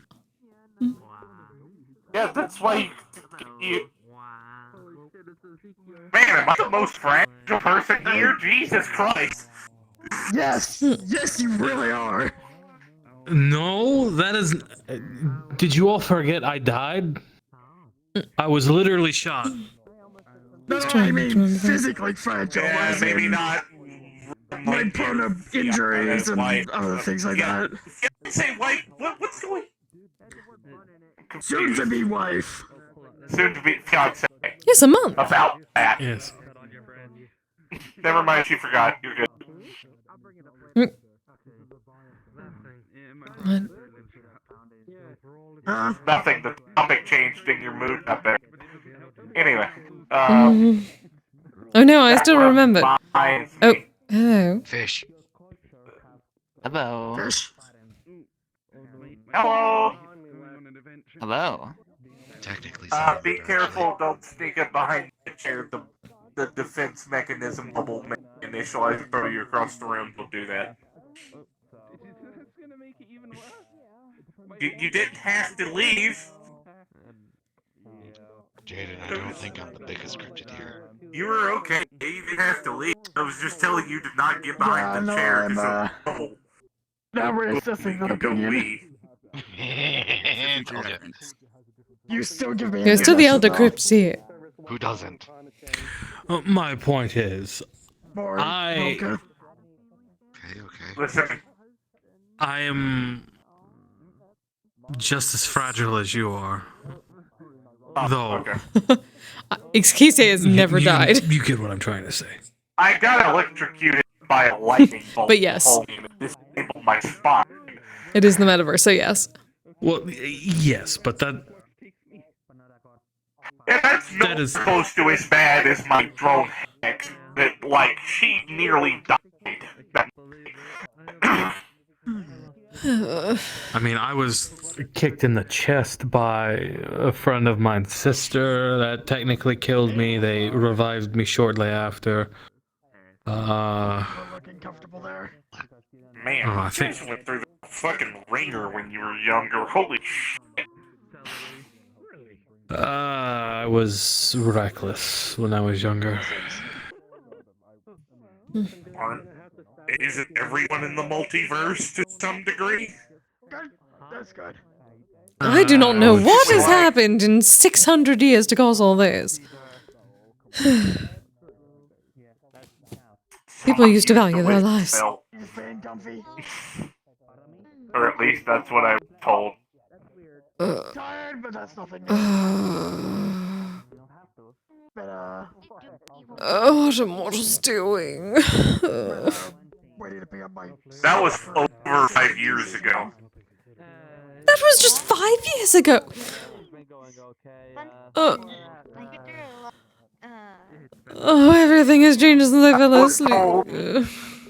Yeah, that's why you... Man, am I the most fragile person here? Jesus Christ. Yes! Yes, you really are! No, that is... Did you all forget I died? I was literally shot. No, I mean physically fragile. Yeah, as maybe in, not. like prone to injuries and other things like that. Say wife. What's going? Soon to be wife. Soon to be fiance. Yes, a month. About that. Yes. Never mind. She forgot. You're good. Nothing. The topic changed in your mood up there. Anyway. Oh no, I still remember. Oh, hello. Fish. Hello. Fish. Hello. Hello. Technically. Be careful. Don't sneak up behind the chair. The defense mechanism bubble initialize and throw you across the room. Will do that. You didn't have to leave. Jaden, I don't think I'm the biggest cryptid here. You were okay. You didn't have to leave. I was just telling you to not get behind the chair. I'm now reassessing that opinion. You still give me. There's still the Elder Crypt here. Who doesn't? My point is, Okay. Listen. I am just as fragile as you are. Though. Kise has never died. You get what I'm trying to say. I got electrocuted by a lightning bolt. But yes. Disabled my spine. It is the metaverse, so yes. Well, yes, but that... Yeah, that's not close to as bad as my drone hack. That, like, she nearly died. I mean, I was kicked in the chest by a friend of mine's sister that technically killed me. They revived me shortly after. Looking comfortable there. Man, I you think- just went through the fucking ringer when you were younger. Holy shit. I was reckless when I was younger. Isn't everyone in the multiverse to some degree? Good. That's good. I do not know what has happened in 600 years to cause all this. People used to value their lives. Or at least that's what I was told. Tired, but that's nothing. What am I just doing? That was over 5 years ago. That was just 5 years ago. Everything has changed since I fell asleep.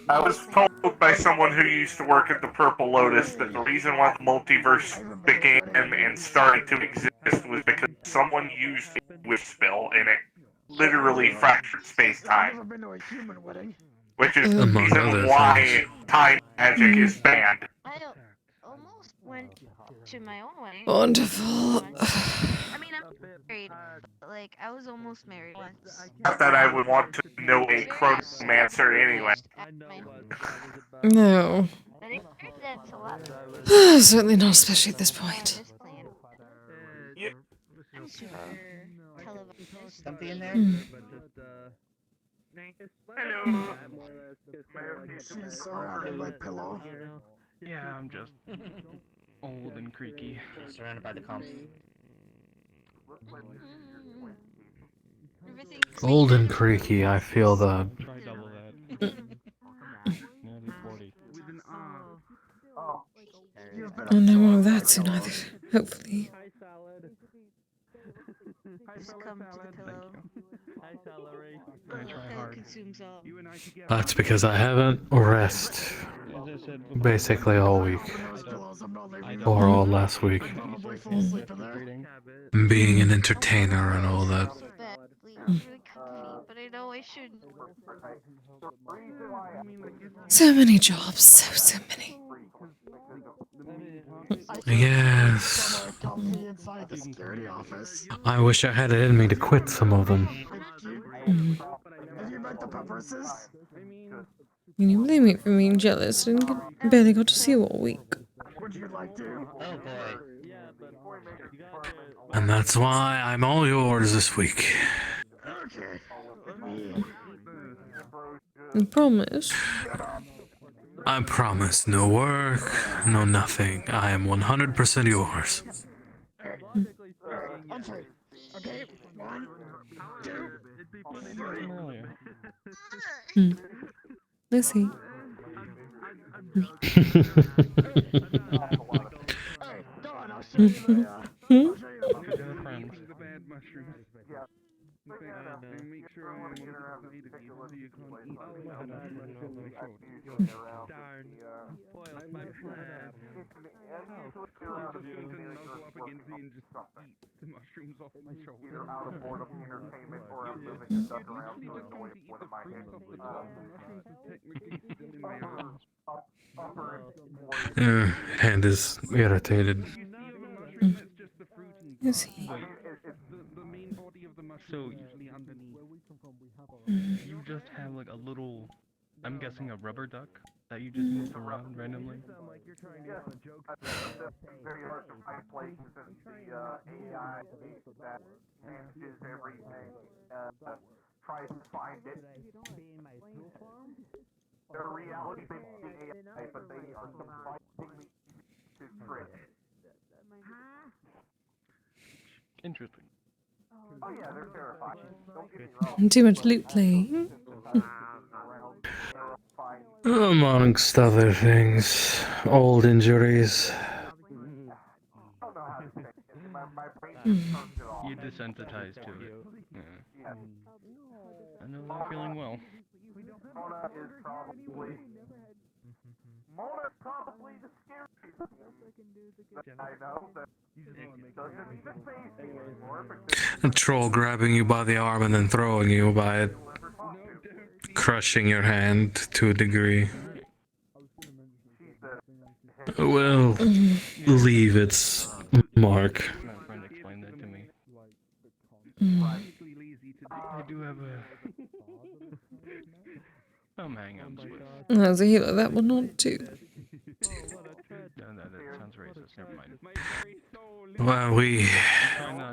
I was told by someone who used to work at the Purple Lotus that the reason why the multiverse began and started to exist was because someone used a whip spell and it literally fractured space-time. Which is the Among reason other why time magic is banned. I almost went to my own wedding. Wonderful. I mean, I'm married. Like, I was almost married once. Not that I would want to know a chronomancer anyway. No. But it that's a lot. Certainly not, especially at this point. I'm super televised. Something in there? Hello. She's surrounded by pillow. Yeah, I'm just old and creaky. Surrounded by the comps. Old and creaky, I feel the... Try double that. Nearly 40. Oh, no more of that soon either. Hopefully. Just come to the pillow. I try hard. Consumes all. That's because I haven't rest basically all week. Or all last week. Being an entertainer and all that. But I know I shouldn't. So many jobs, so many. Yes. I wish I had it in me to quit some of them. Have you met the Pepperses? Can you blame me for being jealous? I barely got to see you all week. Would you like to? Oh boy. And that's why I'm all yours this week. Okay. I promise. I promise no work, no nothing. I am 100% yours. I'm free. Okay, 1, 2, 3. Let's see. Make sure I'm on the side of you so you can't eat Darn. Spoiled my plan. I'm just going to snuggle up against you and just eat the mushrooms off my shoulder. Out of boredom, entertainment, or I'm moving the duck around so it's going to one of my hands. The mushrooms is technically still in my arm. Hand is irritated. Is he? The main body of the mushroom is usually underneath. You just have like a little, I'm guessing a rubber duck that you just move around randomly. Very hard to find places in the AI that manages everything tries to find it. They're reality-based AI, but they are surprisingly to trick. Interesting. Oh yeah, they're terrifying. Don't get me wrong. Too much loot playing. Amongst other things, old injuries. You're desensitized to it. Yeah. I know I'm feeling well. Mona is probably... Mona's probably the scariest. I know that it doesn't even phase me anymore because... A troll grabbing you by the arm and then throwing you by it, crushing your hand to a degree. Will leave its mark. My friend explained that to me. I do have a... some hang-ups with... As a healer, that will not do. No, that sounds racist. Never mind. My very soul Well, we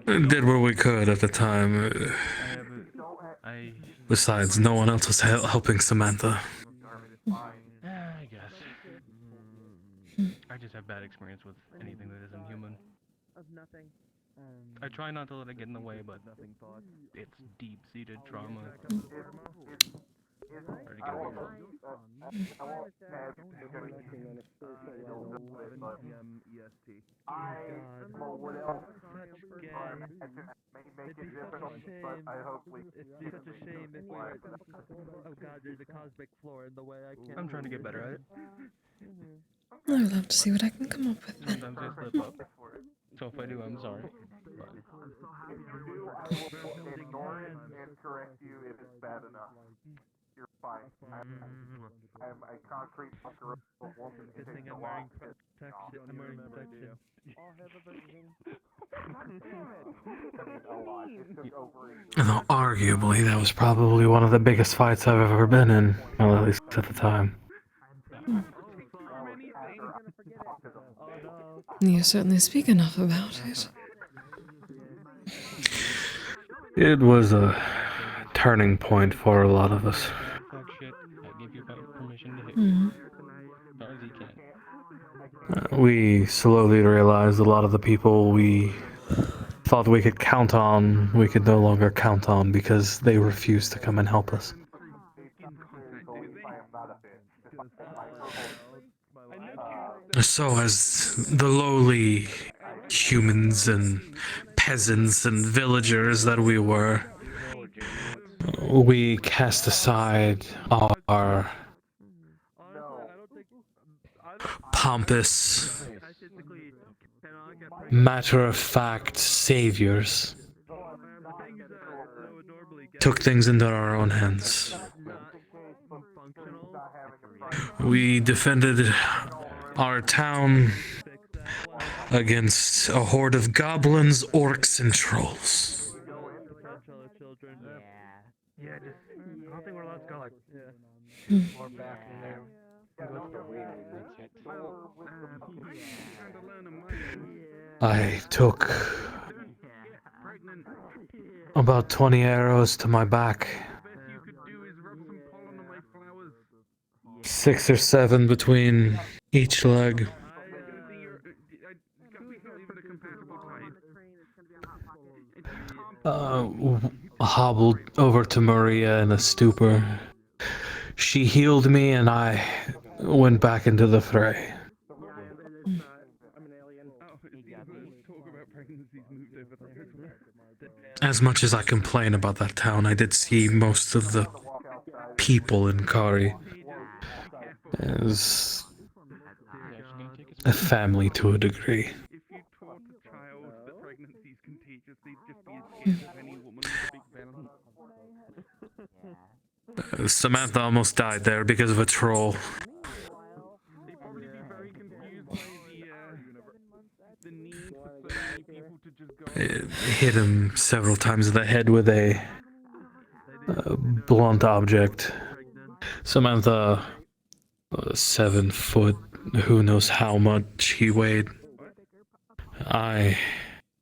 did what we could at the time. Besides, no one else was helping Samantha. I guess. I just have bad experience with anything that isn't human. I try not to let it get in the way, but it's deep-seated trauma. Already get away from. I'm trying to get better at it. I would love to see what I can come up with then. Sometimes I slip up. So if I do, I'm sorry. But... Ignore it and correct you if it's bad enough. You're fine. I'm a concrete bunker of woman. Good thing I'm wearing protection. I'm wearing protection. Though arguably, that was probably one of the biggest fights I've ever been in, well, at least at the time. You certainly speak enough about it. It was a turning point for a lot of us. We slowly realized a lot of the people we thought we could count on, we could no longer count on because they refused to come and help us. So as the lowly humans and peasants and villagers that we were, we cast aside our pompous, matter-of-fact saviors, took things into our own hands. We defended our town against a horde of goblins, orcs, and trolls. Yeah, just I don't think we're allowed to go like Or back in there. I took about 20 arrows to my back. 6 or 7 between each leg. Hobbled over to Maria in a stupor. She healed me and I went back into the fray. As much as I complain about that town, I did see most of the people in Kari as a family to a degree. Samantha almost died there because of a troll. It hit him several times in the head with a blunt object. Samantha, 7 foot, who knows how much he weighed. I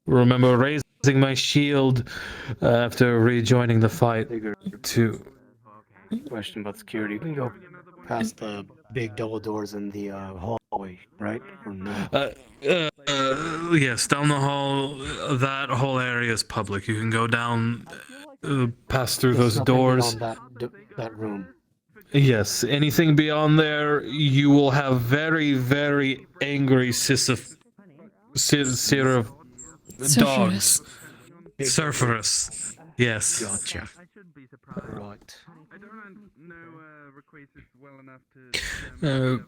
remember raising my shield after rejoining the fight to... Question about security. You can go past the big double doors in the hallway, right? Or no? Yes, down the hall, that whole area is public. You can go down, pass through those doors. That room. Yes, anything beyond there, you will have very, very angry dogs. Surferus. Yes. Gotcha. Right. I don't know Requasis well enough to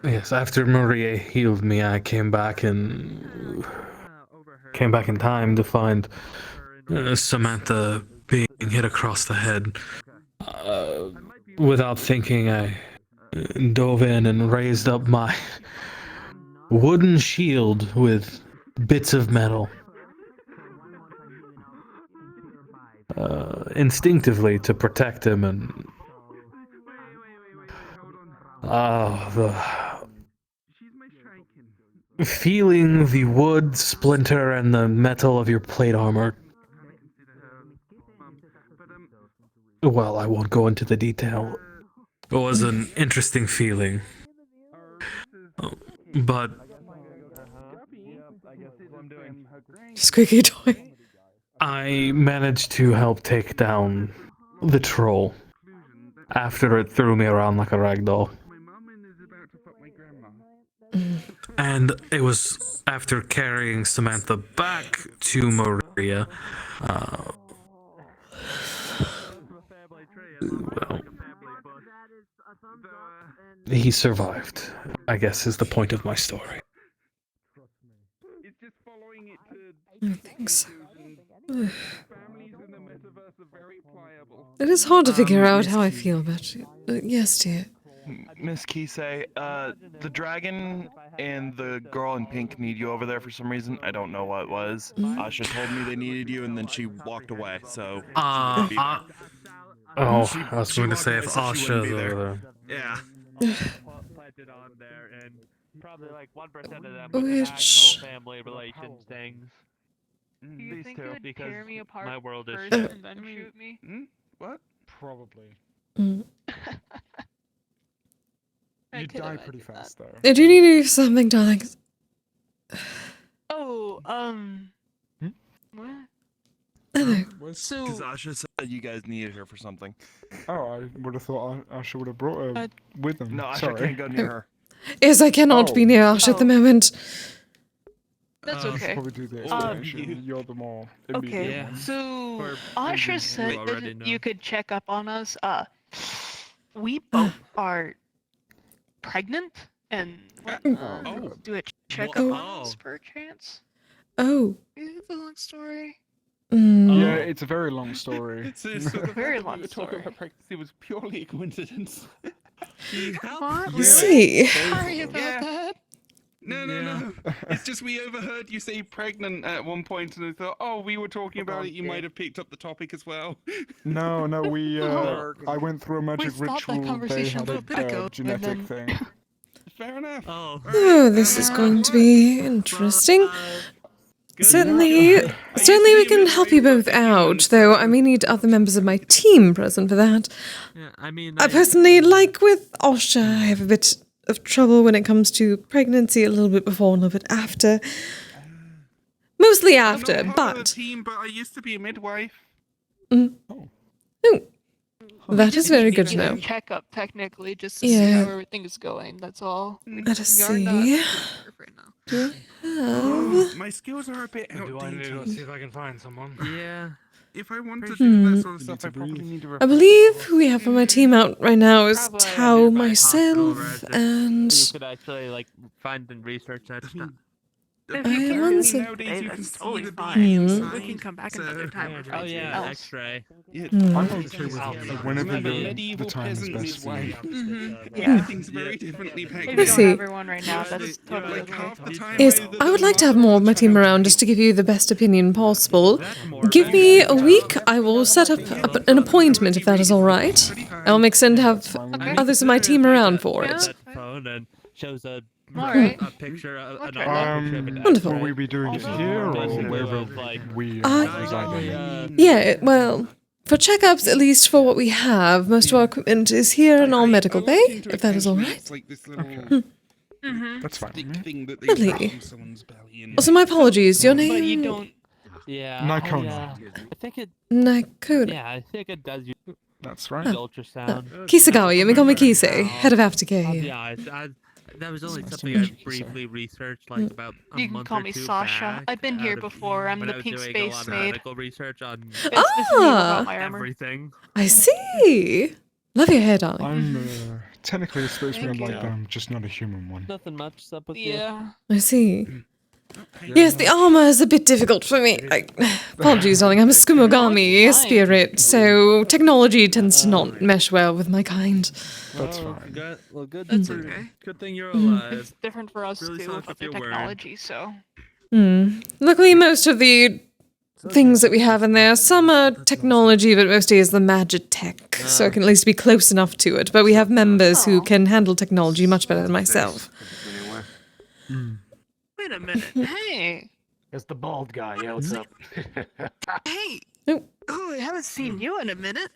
Yes, after Maria healed me, I came back in time to find Samantha being hit across the head. Without thinking, I dove in and raised up my wooden shield with bits of metal. Instinctively to protect him, and feeling the wood splinter and the metal of your plate armor. Well, I won't go into the detail. It was an interesting feeling. But Squeaky toy. I managed to help take down the troll after it threw me around like a rag doll. And it was after carrying Samantha back to Maria. Well, he survived, I guess, is the point of my story. I think so. It is hard to figure out how I feel about you. Yes, dear. Miss Kise, the dragon and the girl in pink need you over there for some reason. I don't know what it was. Asha told me they needed you, and then she walked away. So. I was going to say if Asha's over there. Yeah. Probably like 1% of them Which have family relations things. Do you These think two, you would because tear me apart my world is first and then shoot me? What? Probably. Mm. You die pretty fast, though. I do need to do something, darling. Oh, what? Hello. Because Asha said you guys needed her for something. Oh, I would have thought Asha would have brought her with them. No, Asha Sorry. can't go near her. Yes, I cannot be near Ash at the moment. That's You should okay. probably do the explanation. You're the more immediate Okay, one. so Asha said already that know. you could check up on us. We both are pregnant and do a checkup on us per chance. Oh. Is it a long story? Yeah, it's a very long story. So the Very fact that long we were talking story. about pregnancy was purely a coincidence. What? You see. Sorry about Yeah. that. No. It's just we overheard you say pregnant at one point, and I thought, oh, we were talking about it. You might have picked up the topic as well. No, we. I went through a magic stopped that ritual. They conversation had a little bit ago, and genetic then- thing. Fair enough. Oh, this is going to be interesting. Certainly we can help you both out, though I may need other members of my team present for that. Yeah, I mean, I personally, like with Osha, I have a bit of trouble when it comes to pregnancy, a little bit before and a little bit after. Mostly after, I'm not part of but... the team, but I used to be a midwife. Oh, that is very good to know. Checkup, technically, just to see how everything is going. That's all. Let us We are not see. right now. Do I have... My skills are a bit Do I need to go outdated. see if I can find someone? Yeah. If I want to do that sort of stuff, I probably need to. I believe who we have on my team out right now is Tao, myself, and... You could actually like find and research that stuff. If I you can once- really Nowadays hey, you can that's see totally the fine. being Hmm. inside, We can come back another time. or Oh anything yeah, else. X-ray. Yeah, Hmm. I'm okay with whenever Remember, the medieval time is peasant best for you. midwife. Yeah. Things very differently back If you then. don't see. have everyone right now, that's totally Like okay. half the time. Yes, I would like to have more of my team around just to give you the best opinion possible. Give me a week, I will set up an appointment if that is alright. I'll make certain to have others of my team around for it. That phone and shows a Alright. a picture, an Okay. picture of an Wonderful. Will we be doing it here or Basically, wherever like, we Uh, reside in? Yeah, well, for checkups, at least for what we have, most of our equipment is here in our medical bay, if that is alright. It's like this little That's fine. stick thing that they Lovely. put on someone's belly. And Also, my apologies, your But you name? don't. yeah. Nikon. Yeah. I think it. Nakoda. Yeah, I think it does use That's right. ultrasound. Kisagawa, you may call me Kise, head of Aftercare. Yeah, that was only nice to something meet I you, briefly researched like about a You can month call or me two Sasha. back I've been here out of- before. I'm when the I was pink doing a space lot of maid. medical research on This is me about my Ah. armor. everything. I see. Love your hair, darling. I'm technically a spaceman Thank like you. them, just not a human one. Nothing much up with Yeah. I see. Yes, the armor is a bit difficult for me. Apologies, darling. I'm a Skumogami spirit, so technology tends to not mesh well with my kind. That's fine. Good, well, good. That's for- okay. Good thing you're Mm. alive. It's different for us Really too sucks with if the you're worried. technology, so. Luckily, most of the things that we have in there, some are technology, but mostly is the magic tech, so I can at least be close enough to it. But we have members who can handle technology much better than myself. Wait a minute. Hey. It's the bald guy. Yeah, what's up? Hey. Oh. Oh, I haven't seen you in a minute.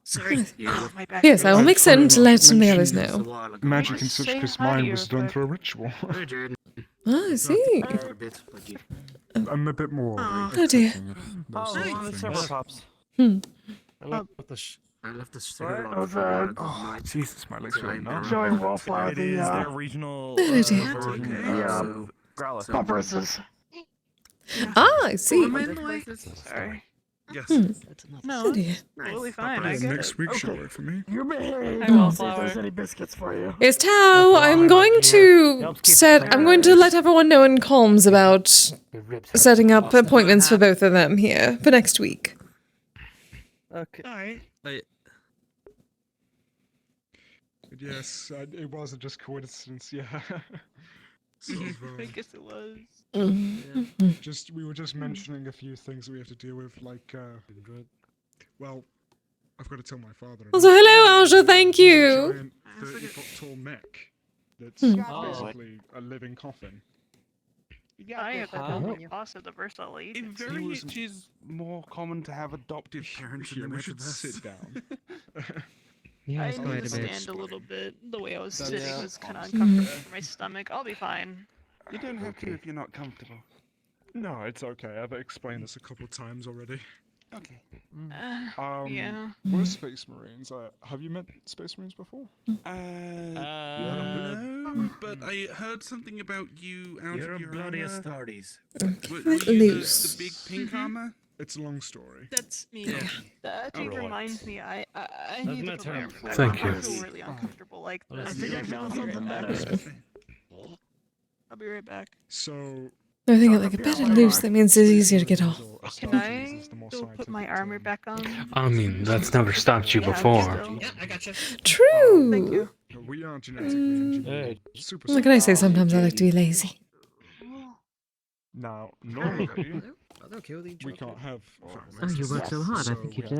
Sorry. My back Yes, I will make certain to let some of the others mentioned know. Magic and such Say because hi to mine you was real done quick. through a ritual. Ah, I see. I'm a bit more. Oh dear. Pops. Hmm. I left the Oh, Jesus, my legs hurt now. Showing Wallflower It is the their regional Oh dear. version of Growlithe. Metaverses. Ah, I see. Am I in the way? Sorry. Yes. No, Oh dear. totally fine. I Yeah, get next it. week should work for me. You behave. Hi, See if Wallflower. there's any biscuits for you. Yes, Tao, I'm going to let everyone know in comms about setting up appointments for both of them here for next week. Okay. Alright. Yes, it wasn't just coincidence, yeah. I guess it was. We were just mentioning a few things that we have to deal with, like, well, I've got to tell my father. Also, hello, Alja, thank He's a you. giant 30-foot tall mech that's Hmm. basically a living coffin. I have that boss of the versatile In agents. VRChat more common to have adoptive parents in Yeah, the we should metaverse. sit down. Yeah, I it's need quite to a bit. stand a little bit. The way I was That's sitting was kind of awesome. uncomfortable for my stomach. I'll be fine. You don't have to if you're not comfortable. No, it's okay. I've explained this a couple times already. Okay. Yeah. We're Space Marines. Have you met Space Marines before? No, but I heard something about you out You're of a your bloody armor. Astartes. Were you Loose. the big pink armor? It's a long story. That's me. That actually Alright. reminds me, I That's need my to put my turn. armor back Thank on. you. I feel really uncomfortable like I this. think I found something I'll be right back. So, I think like a bit loose, that means it's easier to get off. Can I go put my armor back on? I mean, that's never stopped you Yeah, before. still. Yeah, I gotcha. True. Thank you. we are genetically engineered. Super What can I say? Sometimes I like to be lazy. Now, normally, We we can't have Oh, you work so hard. I think you've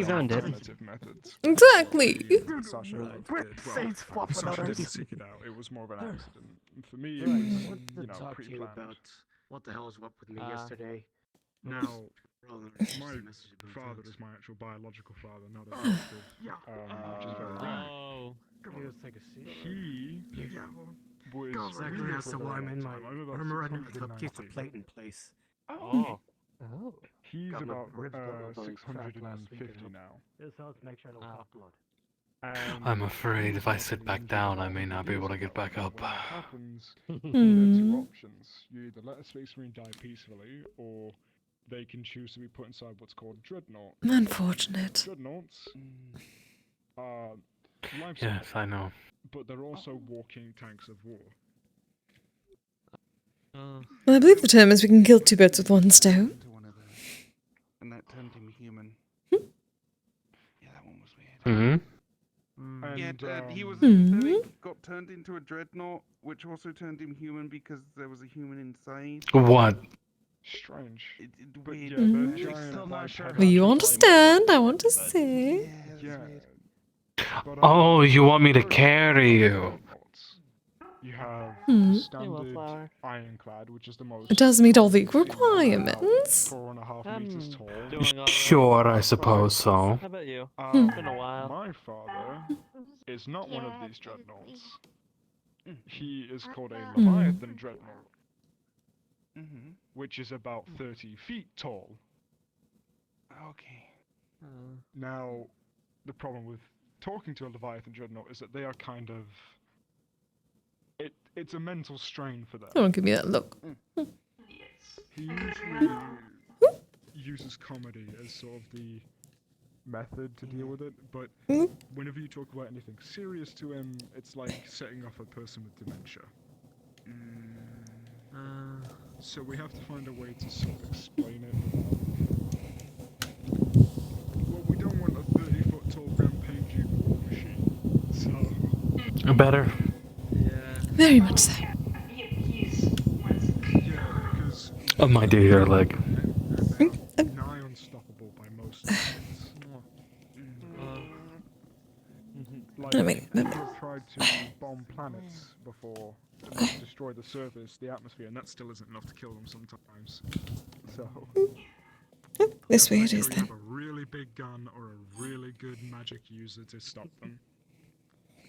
earned it. alternative methods. Exactly. Sasha Saints fluff with Sasha others. didn't seek it out. It was more of an accident. And for me, it I was, wanted to talk to you pre-planned. about what the hell is up with me yesterday. Now, my father is my actual biological father, not adoptive, which is very rare. Oh. He was Exactly as to why I'm in my I'm about armor under the 690. keep the plate in place. Oh. He's Got my about ribs blown up on crack last week, 650 and now. This helps make sure I don't cough blood. And I'm afraid if I sit back down, I may not be able to get back up. when that happens, there are two Hmm. options. You either let a Space Marine die peacefully, or they can choose to be put inside what's called Dreadnought. Unfortunate. Dreadnoughts are life Yes, I know. but they're also walking tanks of war. Well, I believe the term is we can kill two birds with one stone. To one of them, and that turned him human. Yeah, that one was weird. Hmm. Yeah, And, he was Hmm. he got turned into a dreadnought, which also turned him human because there was a human inside. What? strange. But Weird. yeah, Mhm. but giant bipedal Well, you giant understand, I want to say. Yeah. But, Oh, you want me to carry you? you have Hmm. the standard ironclad, which is the most. It does meet all the requirements. 4.5 meters tall. Sure, I suppose so. How about you? Hmm. It's been a while. My father is not one of these dreadnoughts. He is called a Hmm. Leviathan dreadnought, which is about 30 feet tall. Okay. Now, the problem with talking to a Leviathan dreadnought is that they are kind of. It's a mental strain for them. Don't give me that look. He usually uses comedy as sort of the method to deal with it, but whenever you talk about anything serious to him, it's like setting off a person with dementia. So we have to find a way to sort of explain it without. Well, we don't want a 30-foot tall rampage war machine, so. Better. Very much so. Yeah, because. My dear leg. Nigh unstoppable by most standards. Like, I mean, people have tried to bomb planets before they destroy the surface, the atmosphere, and that still isn't enough to kill them sometimes. So. This way make it is sure you then. have a really big gun or a really good magic user to stop them.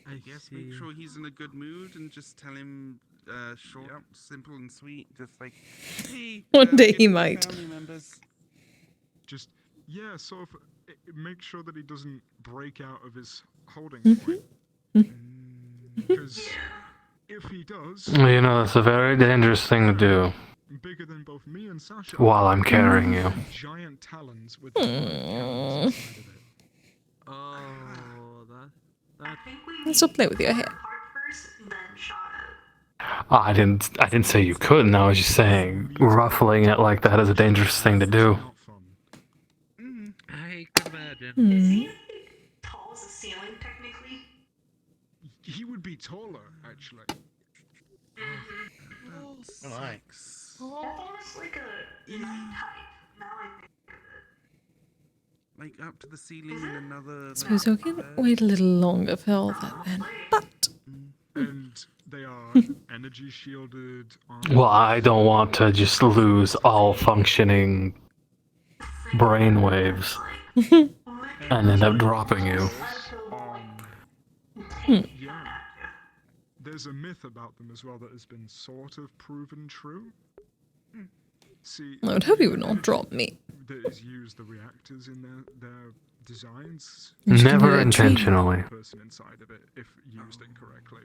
I guess make sure he's in a good mood and just tell him short, simple, and sweet. Just like, hey, One day good he to see might. family members. Just, yeah, sort of make sure that he doesn't break out of his holding point. Because if he does, You know, that's a very dangerous thing to do bigger than both me and Sasha, while I'm carrying you. giant talons with cannons inside of it. Oh, that. Let's still play with your hair. I didn't say you couldn't. I was just saying ruffling it like that is a dangerous thing to do. I can imagine. Hmm. Is he tall as a ceiling, technically? He would be taller, actually. Oh, nice. I thought it was like a night height. Now I think of it. Like up to the ceiling and another. Suppose we can wait a little longer for all that then. But And they are energy shielded. Well, I don't want to just lose all functioning brainwaves and end up dropping you. Yeah. There's a myth about them as well that has been sort of proven true. See, I would hope you would not drop me. that is use the reactors in their designs. Never intentionally. Person inside of it, if used incorrectly.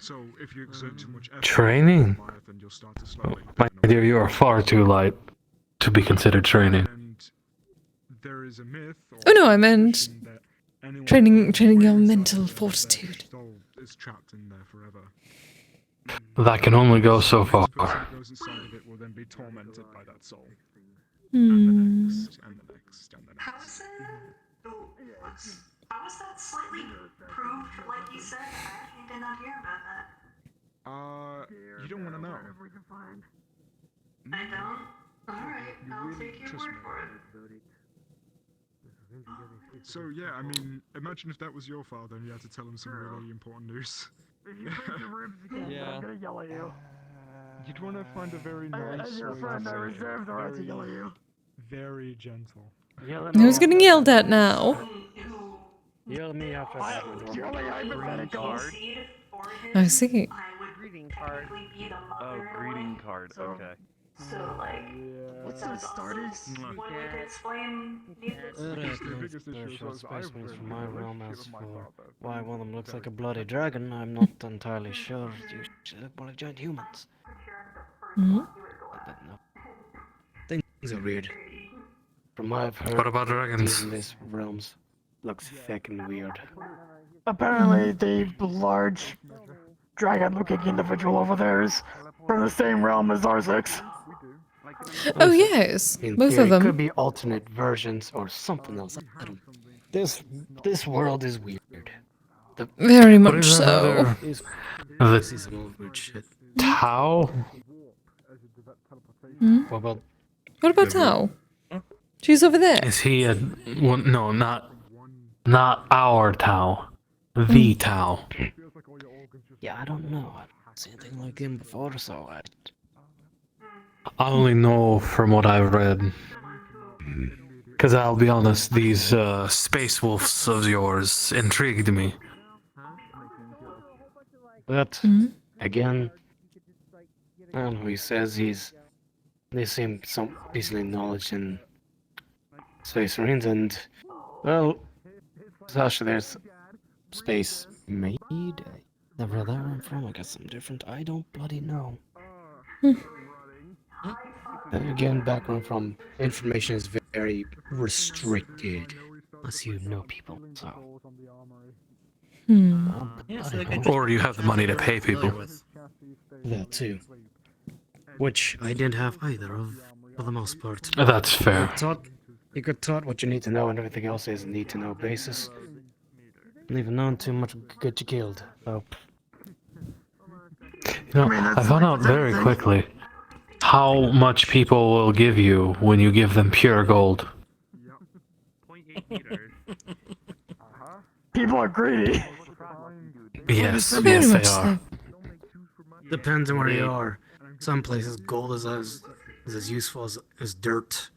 So if you exert too much effort, Training? then you'll start to slowly. My dear, you are far too light to be considered training. There is a myth. Oh no, I meant training your mental fortitude. Is trapped in there forever. That can only go so far. The person who goes inside of it will then be tormented by that soul. Hmm. And the next, and the next, and the next. How is that? How is that slightly proved, like you said? I did not hear about that. You don't want to know. I don't? Alright, I'll take your word for it. So yeah, I mean, imagine if that was your father and you had to tell him some really important news. Yeah. I'm gonna yell at you. You'd want to find a very nice As your way friend, to I say it. reserve the right to yell at you. Very gentle. Who's getting yelled at now? Yell at me after that. I see. Greeting card. Oh, greeting card. Okay. So, like, what's that started? What you could explain? Special specimens from my realm. As for why one of them looks like a bloody dragon, I'm not entirely sure. You should look more like giant humans. Hmm? But no. Things are weird. From what I've heard, What about dragons? in this realms looks fucking weird. Apparently, the large dragon-looking individual over there is from the same realm as Arzix. Oh yes, In both theory, of them. could be alternate versions or something else. I don't. This world is weird. Very much so. This is some old weird shit. Tau? Hmm? What What about Tao? She's over there. Is he a... Well, no, not our Tau. The Tau. Yeah, I don't know. I haven't seen anything like him before, so I I only know from what I've read. Because I'll be honest, these space wolves of yours intrigued me. But again, I don't know. He says they seem some decently knowledge in space marines, and well, Sasha, there's space maid. Never heard that one from. I got something different. I don't bloody know. Again, background from information is very restricted, unless you know people. So. Or you have the money to pay people. That too. Which I didn't have either of, for the most part. That's fair. You got taught what you need to know, and everything else is need to know basis. And even knowing too much will get you killed. So. You know, I found out very quickly how much people will give you when you give them pure gold. People are greedy. Yes, Very yes, they much are. Depends on where you are. Some places gold is as useful as dirt.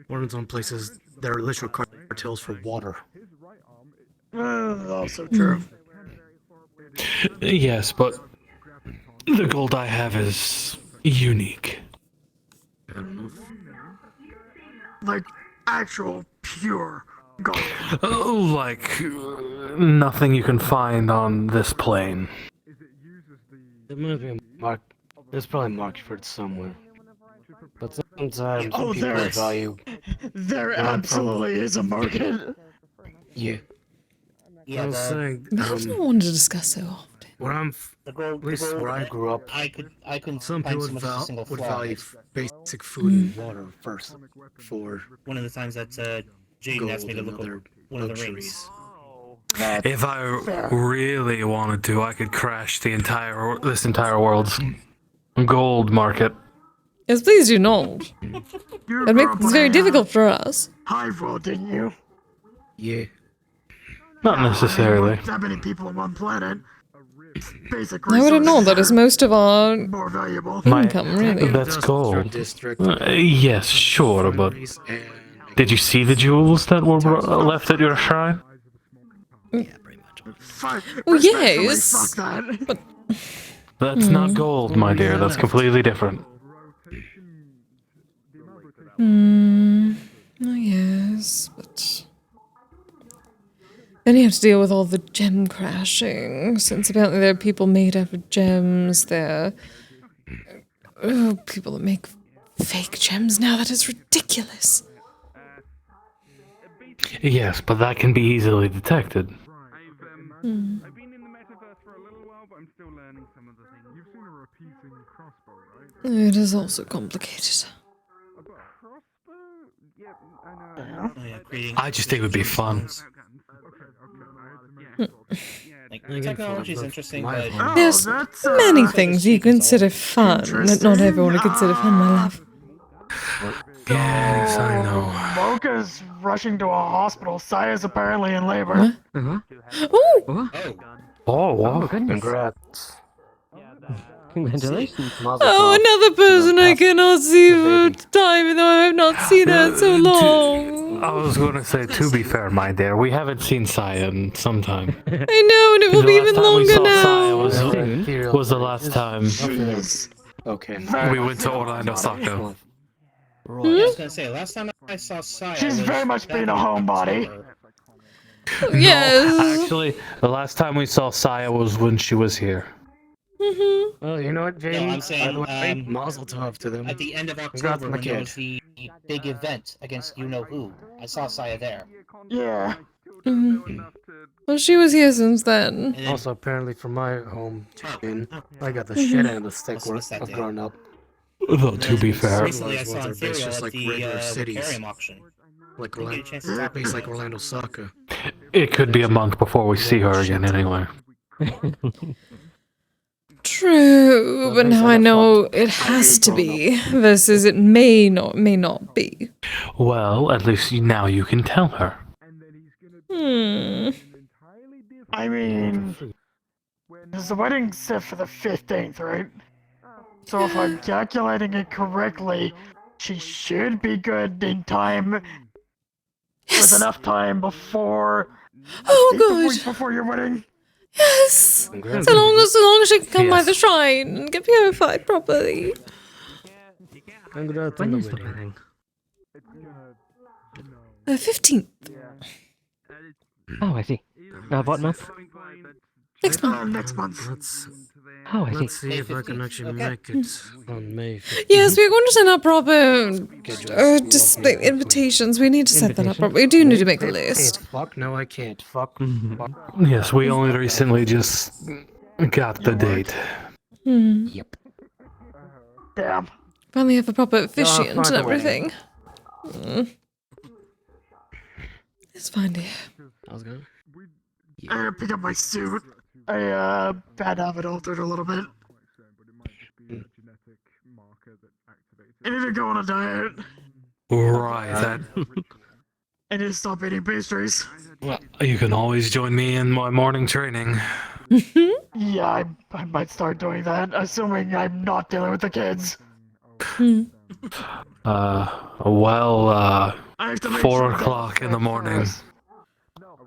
Or in some places they're literal cartels for water. Also true. Yes, but the gold I have is unique. Like actual pure gold. Like nothing you can find on this plane. There must be a mark. There's probably a market for it somewhere. But sometimes Oh, people there value. There where I'm from. absolutely is a market. Yeah. Yeah, I was saying, We've not wanted to discuss so often. where I'm, at least where I grew up, I couldn't some find people so much as a single would flaw. value basic food and water first for One of the times that Jaden asked me to look over one of the rings. If I really wanted to, I could crash this entire world's gold market. Yes, please do not. That makes it very difficult for us. Hive world, didn't you? Yeah. Not necessarily. That many people on one planet. Basic I would have known resources that is most of our more valuable. income, really. That's gold. Yes, sure, but did you see the jewels that were left at your shrine? Well, yes. Fuck that. But That's not gold, my dear. That's completely different. Oh, yes, but then you have to deal with all the gem crashing, since apparently there are people made out of gems. There are people that make fake gems now. That is ridiculous. Yes, but that can be easily detected. I've been in the Metaverse for a little while, but I'm still learning some of the things. You've seen a repeating crossbow, right? It is also complicated. I just think it would be fun. Technology is interesting, but There's many things you consider fun that not everyone would consider fun, my love. Yes, I know. Mocha's rushing to a hospital. Saya's apparently in labor. Oh! Oh, wow. Congrats. Congratulations. Oh, another person I cannot see for time, even though I have not seen her in so long. I was going to say, to be fair, my dear, we haven't seen Saya in some time. I know, and it will be even longer now. Saya was the last time Okay. we went to Orlando Soccer. I was gonna say, last time I saw Saya, She's very much being a homebody. Yes. No, actually, the last time we saw Saya was when she was here. Well, you know what, James? No, I'm saying, Mazel tov to them. at the end of Congrats, October, my when there kid. was the big event against you-know-who, I saw Saya there. Yeah. Well, she was here since then. Also, apparently, from my home, I got the shit out of the stick where I've grown up. Though, to be fair, Recently, I saw They're in based Ethereal just at like the regular cities. Aquarium auction. Like Didn't get a chance to Orlando, talk to based her. like Orlando Soccer. it could be a month before we see her again anyway. True, but now I know it has to be, versus it may not be. Well, at least now you can tell her. I mean, the wedding's set for the 15th, right? So if I'm calculating it correctly, she should be good in time. Yes. With enough time before. Oh, the week good. before your wedding. Yes. So long as she can come by the shrine and get purified properly. Congrats on the wedding. 15th. Oh, I see. What month? Next month. Next month. Oh, I see. Let's see if I can actually make it on May 15th. Yes, we're going to send out proper display invitations. We need to set that up properly. We do need to make a list. Fuck, no, I can't. Fuck. Yes, we only recently just got the date. Yep. Damn. Finally have a proper officiant find and a wedding. everything. It's fine, dear. I was going. I gotta pick up my suit. I had to have it altered a little bit. I need to go on a diet. Right, that I need to stop eating pastries. Well, you can always join me in my morning training. Yeah, I might start doing that, assuming I'm not dealing with the kids. Well, I have to make 4 sure that o'clock in the morning. I was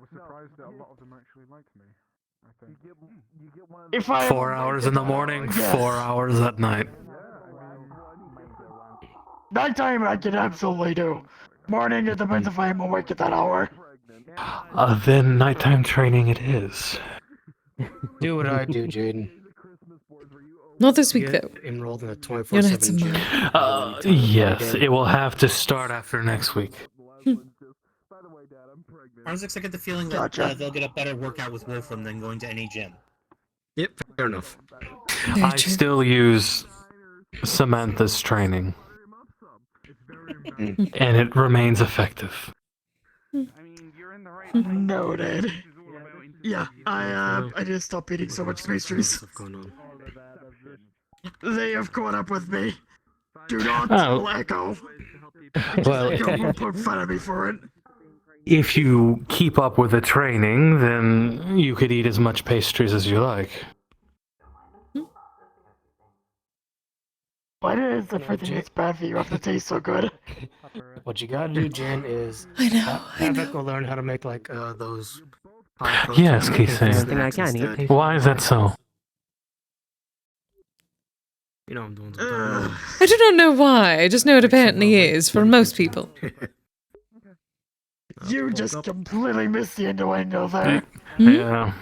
surprised that a lot of them actually liked me. I think. If I 4 hours in the morning, 4 hours at night. Nighttime I can absolutely do. Morning, it depends if I'm awake at that hour. Then nighttime training it is. Do what I do, Jaden. Not this week, Get though. enrolled in a You're gonna hit 24/7 some gym. money. Yes, it will have to start after next week. Arzik, I get the feeling that they'll get a better workout with Wolfram than going to any gym. Yep, fair enough. I still use Samantha's training. And it remains effective. Noted. Yeah, I just stopped eating so much pastries. They have caught up with me. Do not let go. Well, Don't poke fun at me for it. if you keep up with the training, then you could eat as much pastries as you like. Why does everything that's bad for you have to taste so good? What you gotta do, Jen, is I know, have Echo learn how to make like those high protein Yes, Kise. snacks instead. Why is that so? You know I'm doing I do not know why. I just know it apparently is for most people. You just completely missed the innuendo there. Yeah.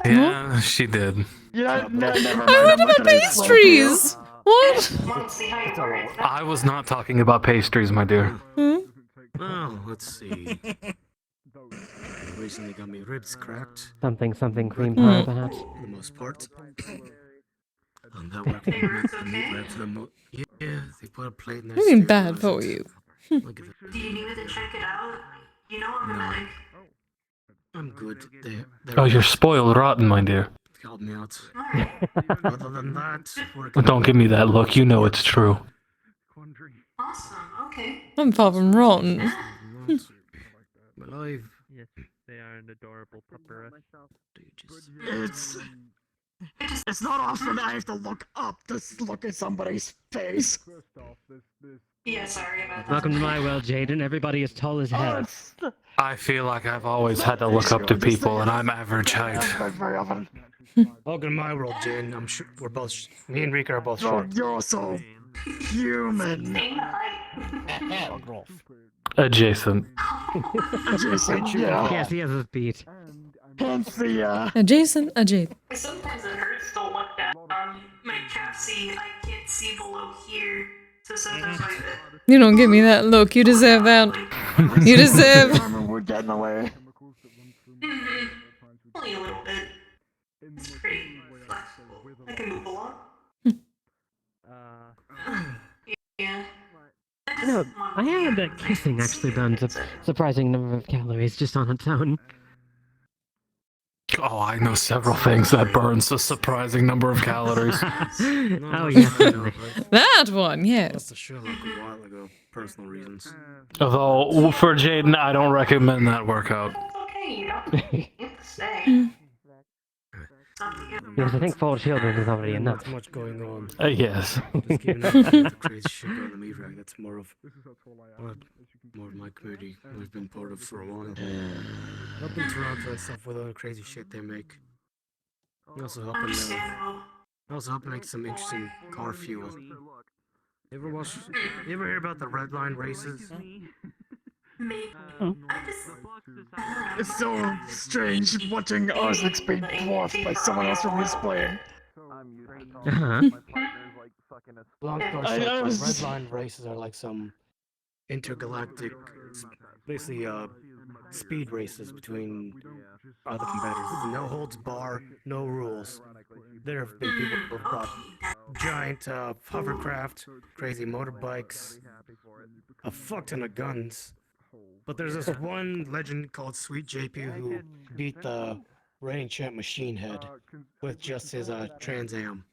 Yeah, she did. Yeah, never mind. I I'm went not about gonna explain to you. pastries! What? I was not talking about pastries, my dear. Oh, let's see. Recently got me ribs cracked. Something cream pie, perhaps. For the most part. And that worked. The meat right for the yeah, they put a plate in there. I mean, bad for you. Look at that. Do you need me to check it out? You know I'm gonna like. I'm good. Oh, you're spoiled rotten, my dear. Help me out. Other than that, Don't give me that look. You know it's true. Awesome. Okay. I'm far from rotten. Alive. Yes, they are an adorable pupper. It's not often I have to look up to look at somebody's face. Yeah, sorry about that. Welcome to my world, Jaden. Everybody is tall as hell. I feel like I've always had to look up to people, and I'm average height. Very often. Welcome to my world, Jane. I'm sure we're both. Me and Rika are both Oh, short. you're so human. Adjacent. Adjacent, yeah. Yes, he has his beat. Hence the, Adjacent, adjacent. Sometimes it hurts to look down. My capsy, I can't see below here. So sometimes I. You don't give me that look. You deserve that. You deserve. We're getting away. Only a little bit. It's pretty flexible. I can move a lot. Yeah. No, I heard that kissing actually burns a surprising number of calories just on its own. Oh, I know several things that burns a surprising number of calories. Oh, yes, certainly. That one, yes. That's the show like a while ago. Personal reasons. Although, for Jaden, I don't recommend that workout. Okay, you don't have to stay. Yes, I think 4 children is already enough. Not much going on. Yes. Just keeping up with the crazy shit going on the meat rack. That's more of my community. I've been part of for a while. Up in Toronto and stuff with all the crazy shit they make. I also help make some interesting car fuel. You ever hear about the red line races? Maybe. It's so strange watching Arzik being dwarfed by someone else from his playing. Long story short, red line races are like some intergalactic, basically speed races between other competitors. No holds bar, no rules. There have been people who've brought giant hovercraft, crazy motorbikes, a fuck ton of guns. But there's this one legend called Sweet JP who beat the reigning champ Machine Head with just his Trans Am.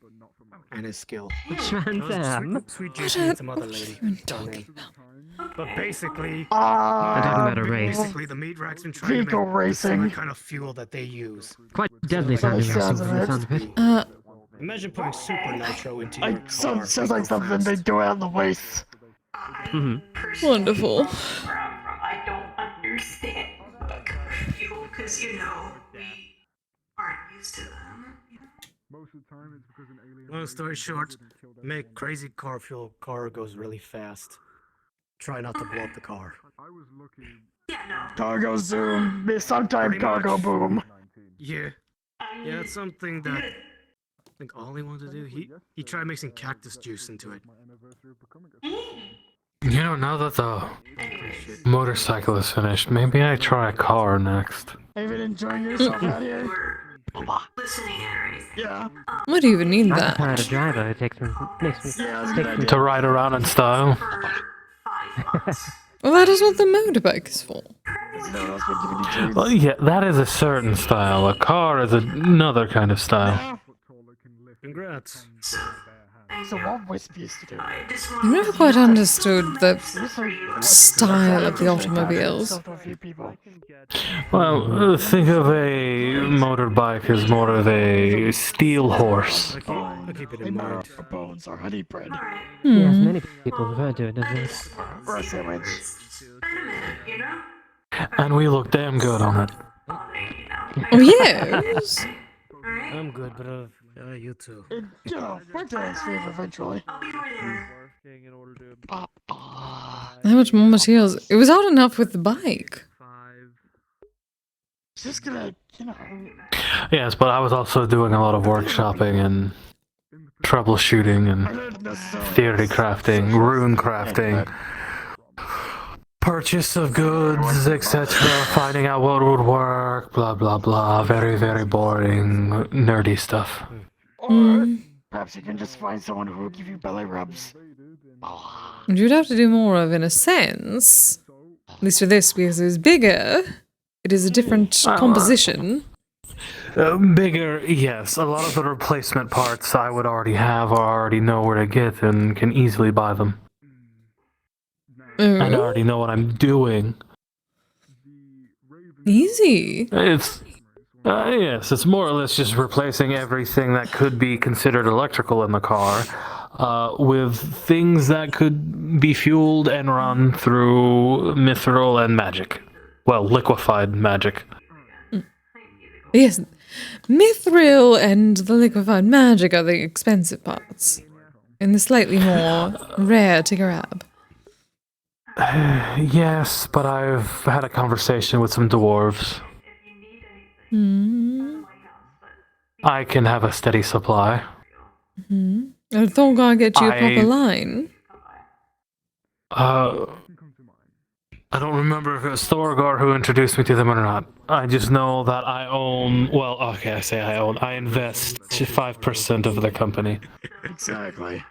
and his skill. Trans Am. Sweet What Juicy are- and some other what are lady. you Don't talking name. But basically, I'm talking about a race. basically the meat rack's been trying to Vehicle make the racing. same kind of fuel that they use. Quite deadly By the sounding sounds from of the it. sound of it. Imagine putting super nitro into your Like, car. sounds like something they do out in the wastes. Wonderful. I don't understand fuel because you know we aren't used to them. Most of the time, it's because an alien. Long story short, make crazy car fuel. Car goes really fast. Try not to blow up the car. I was lucky. Yeah, no. Cargo zoom, sometime Pretty cargo much. boom. Yeah. Yeah, it's something that I think Ollie wanted to do. He tried mixing cactus juice into it. You know, now that the motorcycle is finished, maybe I try a car next. Have you been enjoying yourself out here? Listening in or anything. Yeah. Why do you even need I'm that? tired of driver. It takes me. Makes me. To ride around in style. Well, that is what the motorbike is for. Well, yeah, that is a certain style. A car is another kind of style. Congrats. So what Wisp used to do? I've never quite understood the style of the automobiles. Well, think of a motorbike as more of a steel horse. I'll keep it in mind. Bones are honey bread. Yes, many people refer to it as this. Or a sandwich. You know? And we look damn good on it. Oh, yes. I'm good, but you too. You know, we're to stream eventually. How much more materials? It was hard enough with the bike. Just gonna, you know. Yes, but I was also doing a lot of workshopping and troubleshooting and theory crafting, rune crafting, purchase of goods, etc., finding out what would work, blah blah blah. Very, very boring, nerdy stuff. Or perhaps you can just find someone who will give you belly rubs. You'd have to do more of, in a sense. At least for this, because it was bigger. It is a different composition. Bigger, yes. A lot of the replacement parts I would already have or already know where to get and can easily buy them. And I already know what I'm doing. Easy. It's yes, it's more or less just replacing everything that could be considered electrical in the car with things that could be fueled and run through mithril and magic. Well, liquefied magic. Yes, mithril and the liquefied magic are the expensive parts, and the slightly more rare to grab. Yes, but I've had a conversation with some dwarves. I can have a steady supply. I thought I'd get you a proper line. I don't remember if it was Thorgar who introduced me to them or not. I just know that I own, well, okay, I say I own, I invest 5% of the company. Exactly.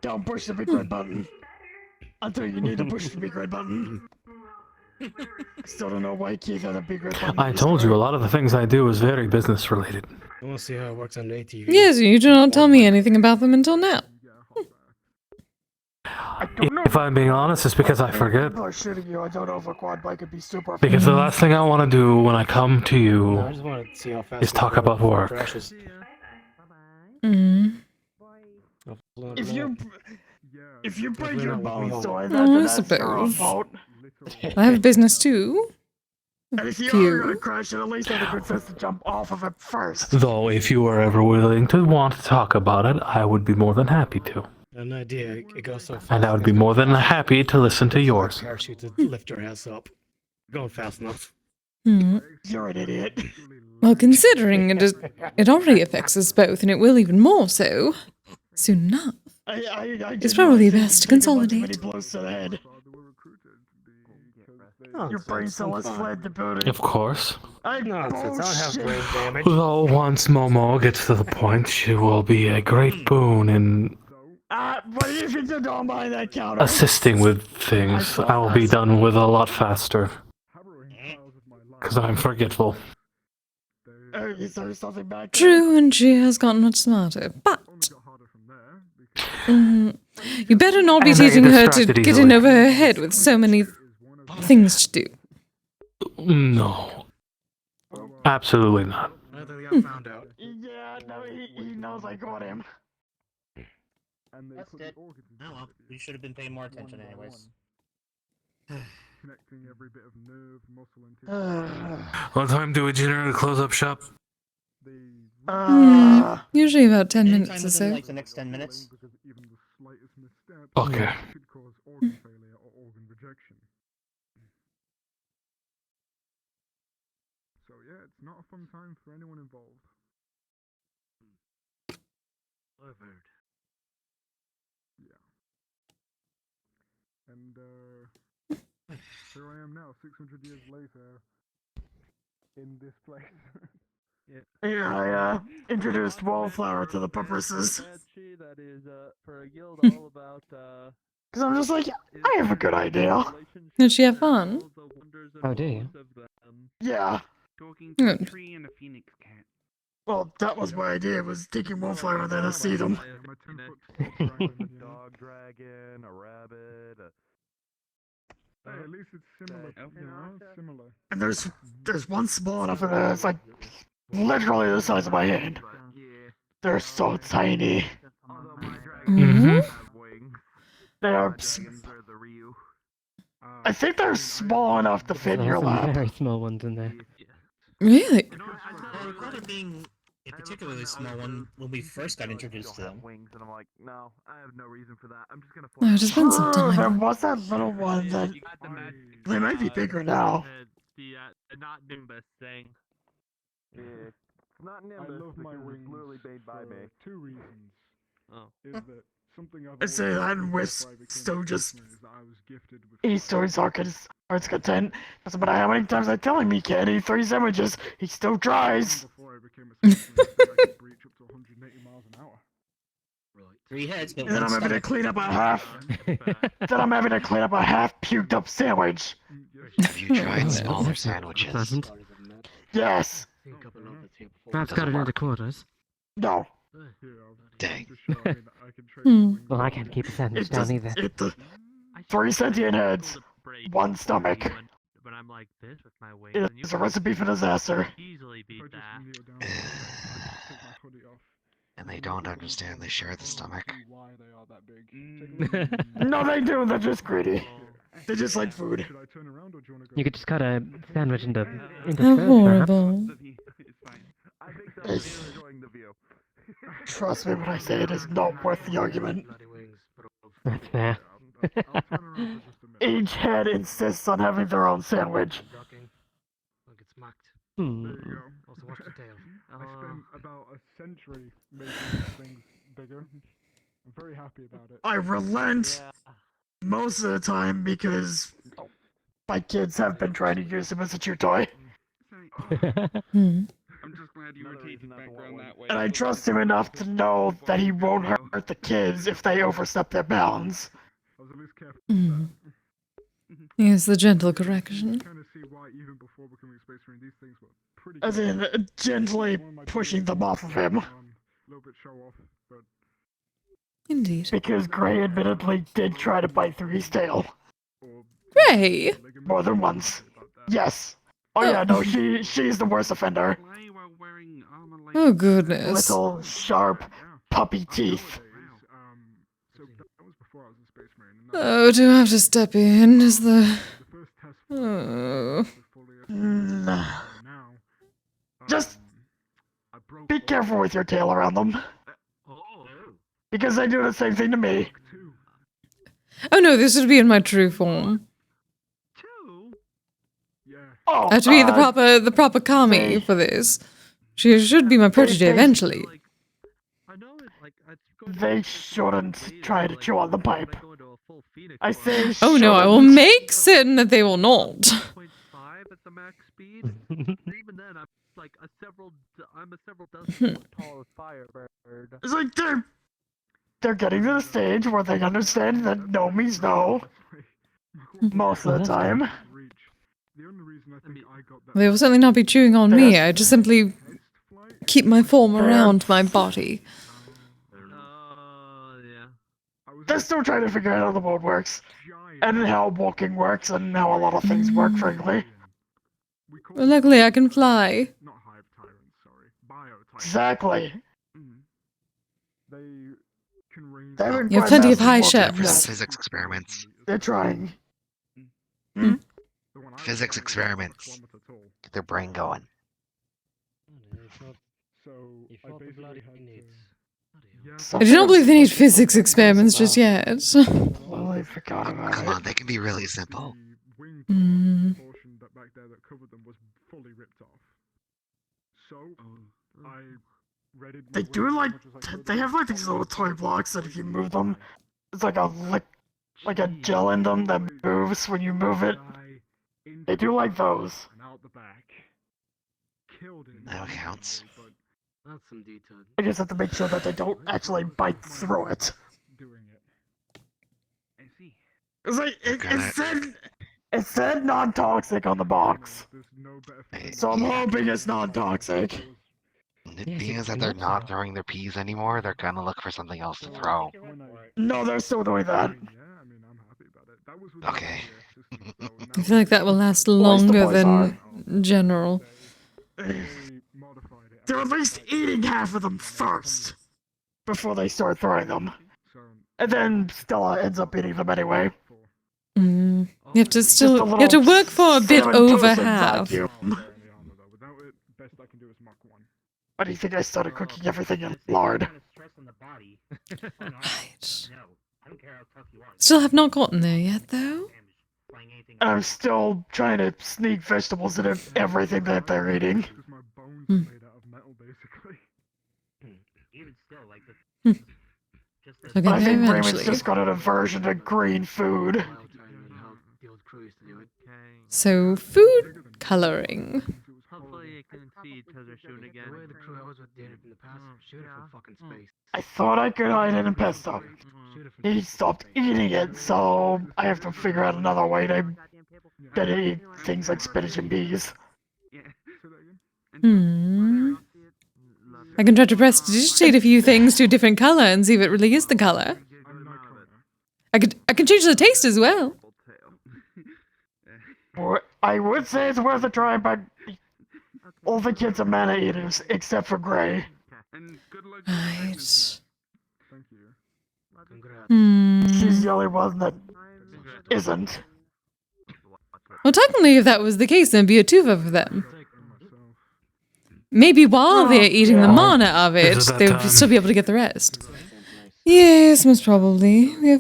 Don't push the big red button. Until you need to push the big red button. I still don't know why Keith had a big red button. I told you, a lot of the things I do is very business related. I want to see how it works on ATV. Yes, you do not tell me anything about them until now. If I'm being honest, it's because I forget. People are shooting you. I don't know if a quad bike could be super. Because the last thing I want to do when I come to you I just want to see how fast is talk about work. crashes. If you break your bones, so Oh, I that's your own suppose. fault. I have business too. And if you Few. are gonna crash it, at least have a good sense to jump off of it first. Though, if you were ever willing to want to talk about it, I would be more than happy to. An idea, it goes so fast. And I would be more than happy to listen to yours. Parachute to lift your ass up. Going fast enough. You're an idiot. Well, considering it already affects us both, and it will even more so soon enough. It's probably best to consolidate. Blows to the head. Your brain cell has fled the building. Of course. Nonsense, I don't have brain damage. Though once Momo gets to the point, she will be a great boon in But if you don't mind that counter. assisting with things. I will be done with a lot faster. Because I'm forgetful. Is there something back there? True, and she has gotten much smarter, but You better not be And I get teaching her to distracted get easily. in over her head with so many things to do. No. Absolutely not. found out. Yeah, no, he knows I got him. That's it. Oh well, we should have been paying more attention anyways. Connecting every bit of nerve, muscle, and tissue. What time do we generally close up shop? Usually about 10 Anytime minutes or within so. like the next 10 minutes. Okay. Could cause organ failure or organ rejection. So yeah, it's not a fun time for anyone involved. Yeah. And here I am now, 600 years later, in this place. Yeah, I introduced Wallflower to the pupperses. That is for a guild all about Because I'm just like, I have a good idea. Did she have fun? Oh, do you? Yeah. Talking to a Good. tree and a phoenix cat. Well, that was my idea, was taking Wallflower there to see them. Dog dragon, a rabbit, Hey, at least it's similar, you know, similar. And there's one small enough in there, it's like literally the size of my hand. They're so tiny. They are. I think they're small enough to fit in your There's some lap. very small ones in there. Really? I recall it being a particularly small one when we first got introduced to them. Wings, and I'm like, no, I have no reason for that. I'm just gonna No, it's been some True, there time. was that little one that they might be bigger now. The not Nimbus thing. Yeah, it's not Nimbus. I love my wings. Literally made by me. 2 reasons. Oh. Is that something I've I say always that done and before Wisp I became still a just spaceman is that I was gifted with eats towards Heart's content. Doesn't matter how many times I tell him he can't eat 3 sandwiches, he still tries. Before I became a spaceman, I think I could breach up to 180 miles an hour. 3 heads, but And then one I'm having to stomach. clean up a half. Then I'm having to clean up a half puked up sandwich. Have you tried smaller sandwiches? Pleasant. Yes. Perhaps cut it into quarters. No. Dang. Well, I can't keep a sandwich down either. 3 sentient heads, 1 stomach. When I'm like this with my wings, It and you is a recipe for disaster. easily beat that. And they don't understand they share the stomach. No, they do. They're just greedy. They just like food. You could just cut a sandwich into How thirds, horrible. Trust me when I say it is not worth the argument. That's fair. Each head insists on having their own sandwich. There you go. I spent about a century making these things bigger. I'm very happy about it. I relent most of the time because my kids have been trying to use him as a chew toy. I'm just glad you were taking background that way. And I trust him enough to know that he won't hurt the kids if they overstep their bounds. I was at least careful. Yes, the gentle correction. Kind of see why even before becoming a space marine, these things were pretty. As in, gently pushing them off of him. A little bit show off, but Indeed. Because Gray admittedly did try to bite through his tail. Gray? More than once. Yes. Oh yeah, no, she's the worst offender. Oh goodness. Little, sharp, puppy teeth. Oh, do I have to step in? Is the... Oh. Just be careful with your tail around them. Because they do the same thing to me. Oh no, this would be in my true form. Oh, I have to be the proper Kami for this. She should be my protege eventually. They shouldn't try to chew on the pipe. I say Oh no, I will make certain that they will not. Even then, I'm like a several dozen foot tall firebird. It's like they're getting to the stage where they understand that no means no. Most of the time. They will certainly not be chewing on me. I just simply keep my form around my body. they're still trying to figure out how the world works, and how walking works, and how a lot of things work, frankly. Well, luckily, I can fly. Exactly. They can range. They haven't You have quite plenty of mastered high walking ships. yet. Physics experiments. They're trying. Physics experiments. Get their brain going. I do not believe they need physics experiments just yet. Well, I forgot about Come on, they can be really simple. Portion that back there that covered them was fully ripped off. So I read it. They do like they have like these little toy blocks that if you move them, it's like like a gel in them that moves when you move it. They do like those. That counts. That's some detail. I just have to make sure that they don't actually bite through it. It's like it said non-toxic on the box, so I'm hoping it's non-toxic. Being is that they're not throwing their peas anymore, they're gonna look for something else to throw. No, they're still doing that. Okay. I feel like that will last longer than general. They're at least eating half of them first, before they start throwing them. And then Stella ends up eating them anyway. You have to you have to work for a bit over half. Why do you think I started cooking everything in lard? Right. Still have not gotten there yet, though. I'm still trying to sneak vegetables into everything that they're eating. I'll get I there think Raymond's eventually. just got an aversion to green food. So, food coloring. Hopefully you can see each other soon again. The crew I was with did in the past, beautiful fucking space. I thought I could hide it in pesto. He stopped eating it, so I have to figure out another way to better eat things like spinach and peas. I can try to prestidigitate a few things to a different color and see if it really is the color. I can change the taste as well. I would say it's worth a try, but all the kids are mana eaters except for Gray. Right. She's the only one that isn't. Well, technically, if that was the case, then it'd be a tuva for them. Maybe while they're eating the mana of it, they would still be able to get the rest. Yes, most probably. We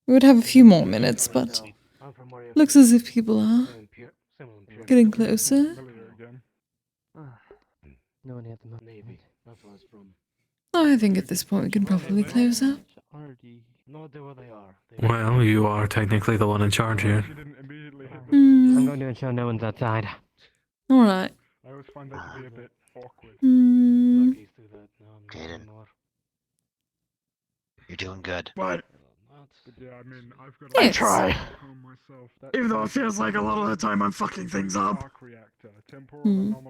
would have a few more minutes, but looks as if people are getting closer. No one at the Navy. That's where it's from. I think at this point we can probably close up. No idea where they are. Well, you are technically the one in charge here. I'm going to ensure no one's outside. Alright. I always find that to be a bit awkward. Jaden. You're doing good. What? Yeah, I mean, I've got I try. Even though it feels like a lot of the time I'm fucking things up.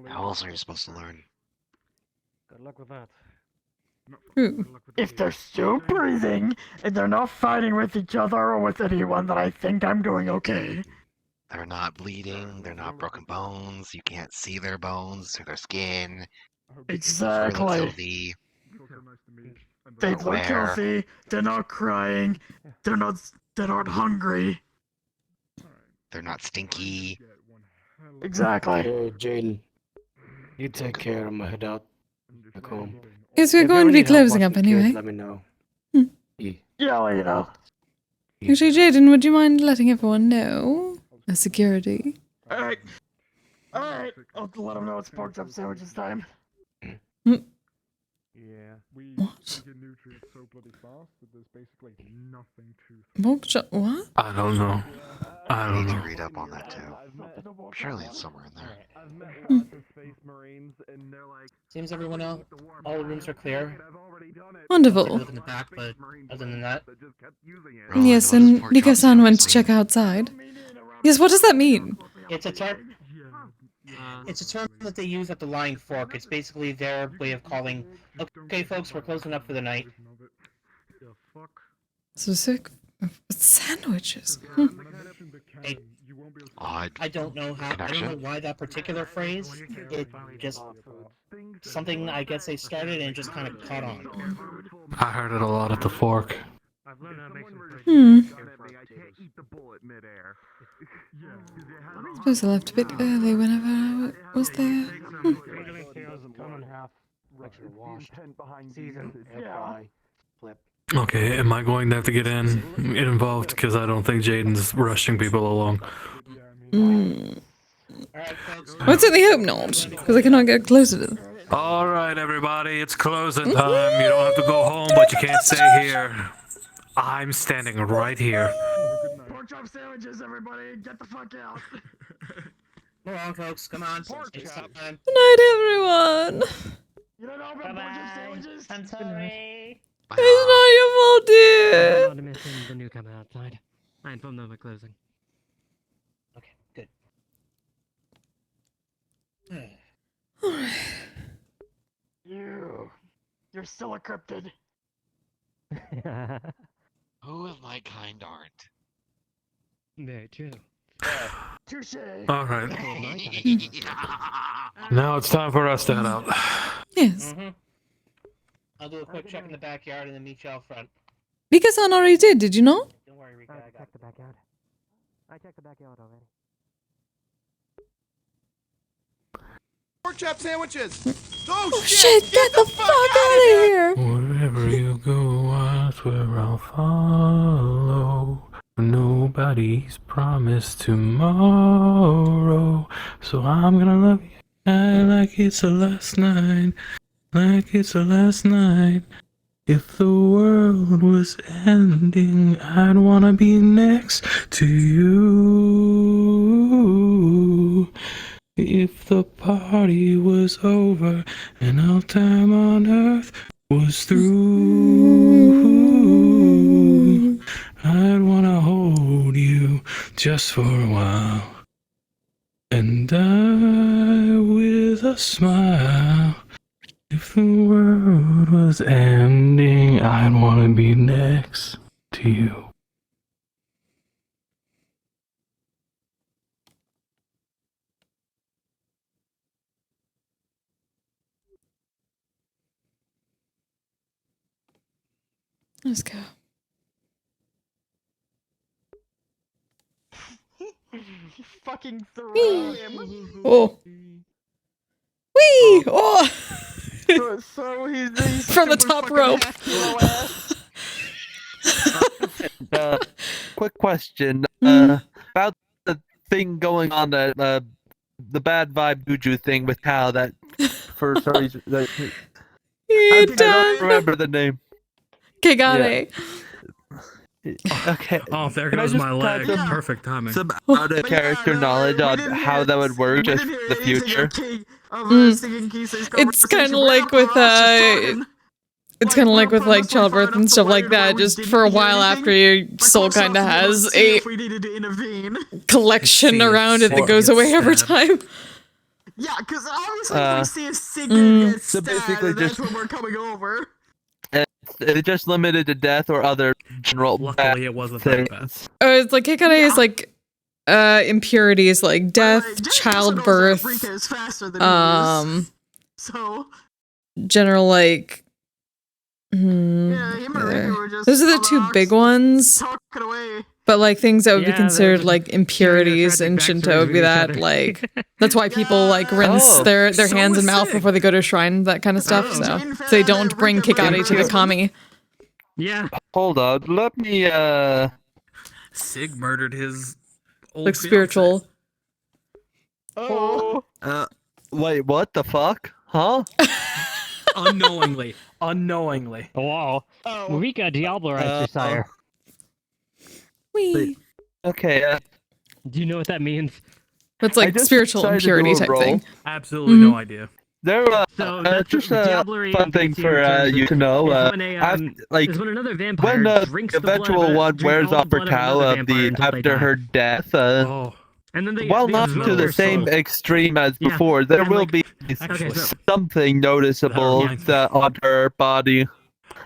How else are you supposed to learn? Good luck with that. If they're still breathing, and they're not fighting with each other or with anyone, then I think I'm doing okay. They're not bleeding, they're not broken bones, you can't see their bones through their skin. Exactly. They look Aware. healthy, they're not crying, they're not hungry. They're not stinky. Exactly. Hey, Jaden, you take care. I'm gonna head out back home. Yes, we're going to be closing up anyway. Let me know. Yeah, I'll let you know. Actually, Jaden, would you mind letting everyone know? A security. Alright. Alright. I'll let them know it's pork chop sandwiches time. Yeah. What? Get nutrients so bloody fast that there's basically nothing to. Pork chop? What? I don't know. I don't need to know. read up on that too. Surely it's somewhere in there. I've met lots of space marines, and they're like, Seems everyone else, all the rooms are clear. Wonderful. Look in the back, but other than that, Yes, and Mika-san went to check outside. Yes, what does that mean? it's a term. It's a term that they use at the Lying Fork. It's basically their way of calling, okay, folks, we're closing up for the night. Specific sandwiches. I don't know how. I don't know why that particular phrase. It just something I guess they started and it just kind of caught on. I heard it a lot at the fork. Hmm. I suppose I left a bit early whenever I was there. Hmm. Okay, am I going to have to get involved? Because I don't think Jaden's rushing people along. I would certainly hope not, because I cannot get closer to them. All right, everybody, it's closing time. You don't have to go home, but you can't stay here. I'm standing right here. Pork chop sandwiches, everybody! Get the fuck out! Come on, folks. Come on. It's time. Good night, everyone. You don't know about pork chop sandwiches? I'm sorry. It's not your fault, dear. I'm missing the newcomer outside. I informed them of closing. Okay, good. You're still a cryptid. Who of my kind aren't? Very true. Touche. All right. Now it's time for us to head out. Yes. I'll do a quick check in the backyard and then meet you out front. Rika-san already did you not? Don't worry, Rika. I got the backyard. I checked the backyard already. Pork chop sandwiches! Oh shit, get the fuck out of here! Wherever you go, I swear I'll follow. Nobody's promised tomorrow, so I'm gonna love you like it's the last night, like it's the last night. If the world was ending, I'd wanna be next to you. If the party was over and all time on earth was through, I'd wanna hold you just for a while and die with a smile. If the world was ending, I'd wanna be next to you. Let's go. You fucking threw him. Oh. Whee! Oh! So he's from the top rope. Quick question about the thing going on, the bad vibe juju thing with Cal. That for some reason, I don't remember the name. Kigane. Okay. Oh, there Can I goes just my leg. touch on Perfect timing. some out of character knowledge on how that would work just for the future. It's kind of like with it's kind of like with like childbirth and stuff like that. Just for a while after your soul kind of has a collection around it that goes away over time. Yeah, because obviously if we see a Sigurd gets So basically that's just- when we're coming over. It's just limited to death or other general. Luckily, it wasn't that bad. It's like Kigane is like impurities like death, childbirth, Rika is faster than he is. So general like those are the two big ones. But like things that would be Yeah, considered they're like impurities in Shinto would be that like that's why people like rinse their hands and mouth before they go to a shrine, that kind of stuff. So they don't bring Kigane to the kami. Yeah. Hold on, let me Sig murdered his old Like spiritual. Oh. Wait, what the fuck? Huh? unknowingly. Wow. Oh. Rika Diablo right, your sire. Wee. Okay. Do you know what that means? It's like spiritual impurity type thing. Absolutely no idea. There, just a fun thing for you to know. Like is when another vampire when the drinks the blood eventual of one drinks wears all off the her blood of cow another vampire until they after die. her death, And then they while not smell to the their same soul. extreme as Yeah, before, there and, will like, be okay, so- something noticeable reminds me. on her body,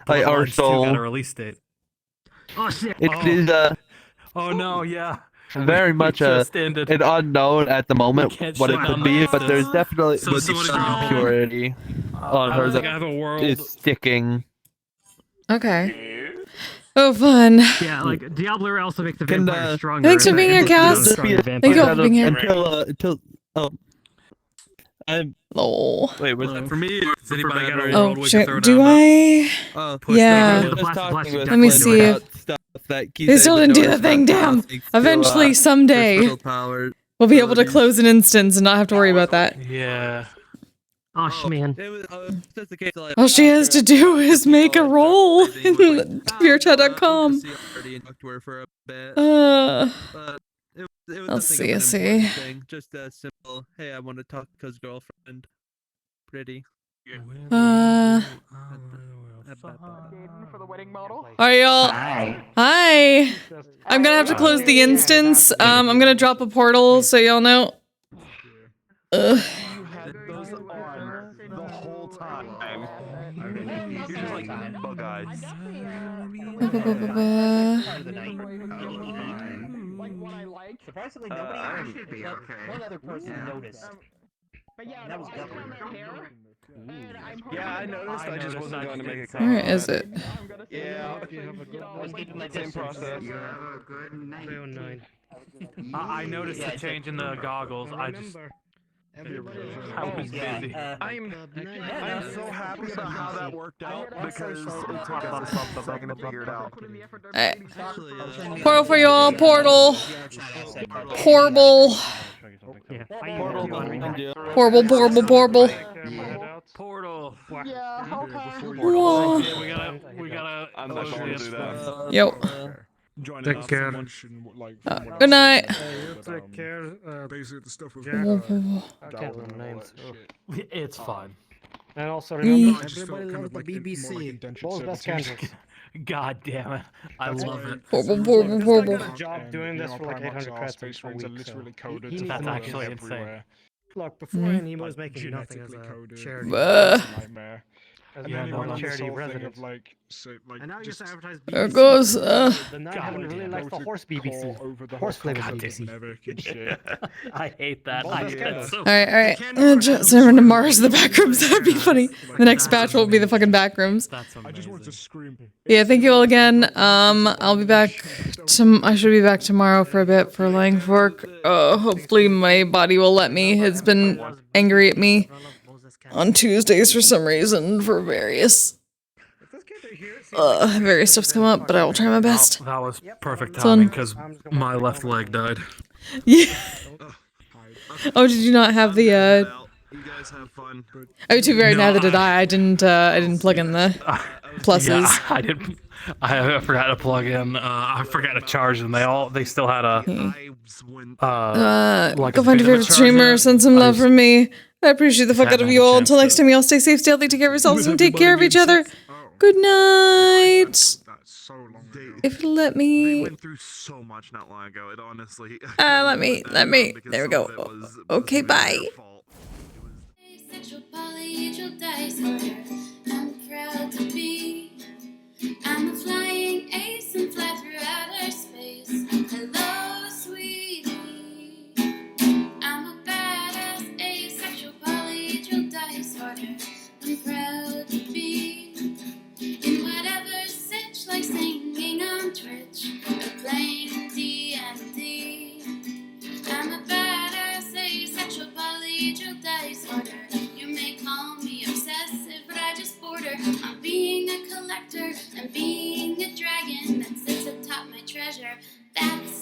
like our Bloodlines 2 got a soul. release date. Oh shit! It is Oh no, yeah. very much an unknown at the moment can't what it shut could down be, the but there's instance. definitely So somebody some purity on I her don't think I that have a world. is sticking. Okay. Oh, fun. Yeah, like Diablo also makes the Can, vampire stronger. Thanks for and being it's here, not a Cass. stronger Thank you all vampire. for being here. Until Lol. wait, was that For me, does anybody got a world Oh we can shit. throw Do down I? Yeah. Let me see if they still didn't do the thing. Damn. Eventually, someday, we'll be able to close an instance and not have to worry about that. Yeah. Oh, man. All she has to do is make a roll in VRChat.com. Let's see. Just a simple, hey, I want to talk to his girlfriend. Pretty. Are y'all? Hi. I'm gonna have to close the instance. I'm gonna drop a portal so y'all know. Ugh. The whole time. You're just like bug eyes. Surprisingly, nobody actually. One other person noticed. But yeah, that was Yeah, I noticed. I just wasn't going to make a Where comment. is it? Yeah. Same process. I noticed the change in the goggles. I was busy. I'm so happy about how that worked out because it took us a second to figure it out. Portal for y'all. Portal. Portal. Portal. Portal. Whoa. We gotta. I'm not going to do that. Yo. Take care. Good night. Take care. Basically, the stuff with It's fun. And also remember, everybody loves the BBC. World's best candidates. God damn it. I love it. Horrible. This guy got a job doing this for like 800 credits a week. Literally coded. He needs That's the money. actually insane. Look, beforehand he was making nothing as a charity. Nightmare. As a And then member when of this charity whole thing resident. of like, and now you just advertise BBC. There goes. The non-heaven really likes the horse BBC. Horse flavored BBC. I hate that. I hate that so All right. Send to Mars the back rooms. That'd be funny. The next batch will be the fucking back rooms. I just wanted to scream. Yeah, thank you all again. I'll be back. I should be back tomorrow for a bit for Lang Fork. Hopefully my body will let me. It's been angry at me on Tuesdays for some reason for various stuff's come up, but I will try my best. That was perfect It's on. timing because my left leg died. Yeah. Oh, did you not have the? You guys have fun. Oh, too very. Neither did I. I didn't plug in the pluses. Yeah, I didn't. I forgot to plug in. I forgot to charge them. They still had a. Like go a find bit your of a favorite streamer. charger. Send some love from me. I appreciate the fuck out of you all. Until chance next time, y'all stay safe, stay healthy, take care of yourselves, and take care of each other. Good night. If you let They me. went through so much not long ago. It honestly. Let me. There we go. Okay, bye. Asexual polyhedral disorder. I'm proud to be. I'm a flying ace and fly through outer space. Hello, sweetie. I'm a badass asexual polyhedral disorder. I'm proud to be in whatever sitch, like singing on Twitch or playing D&D. I'm a badass asexual polyhedral disorder. You may call me obsessive, but I just border. I'm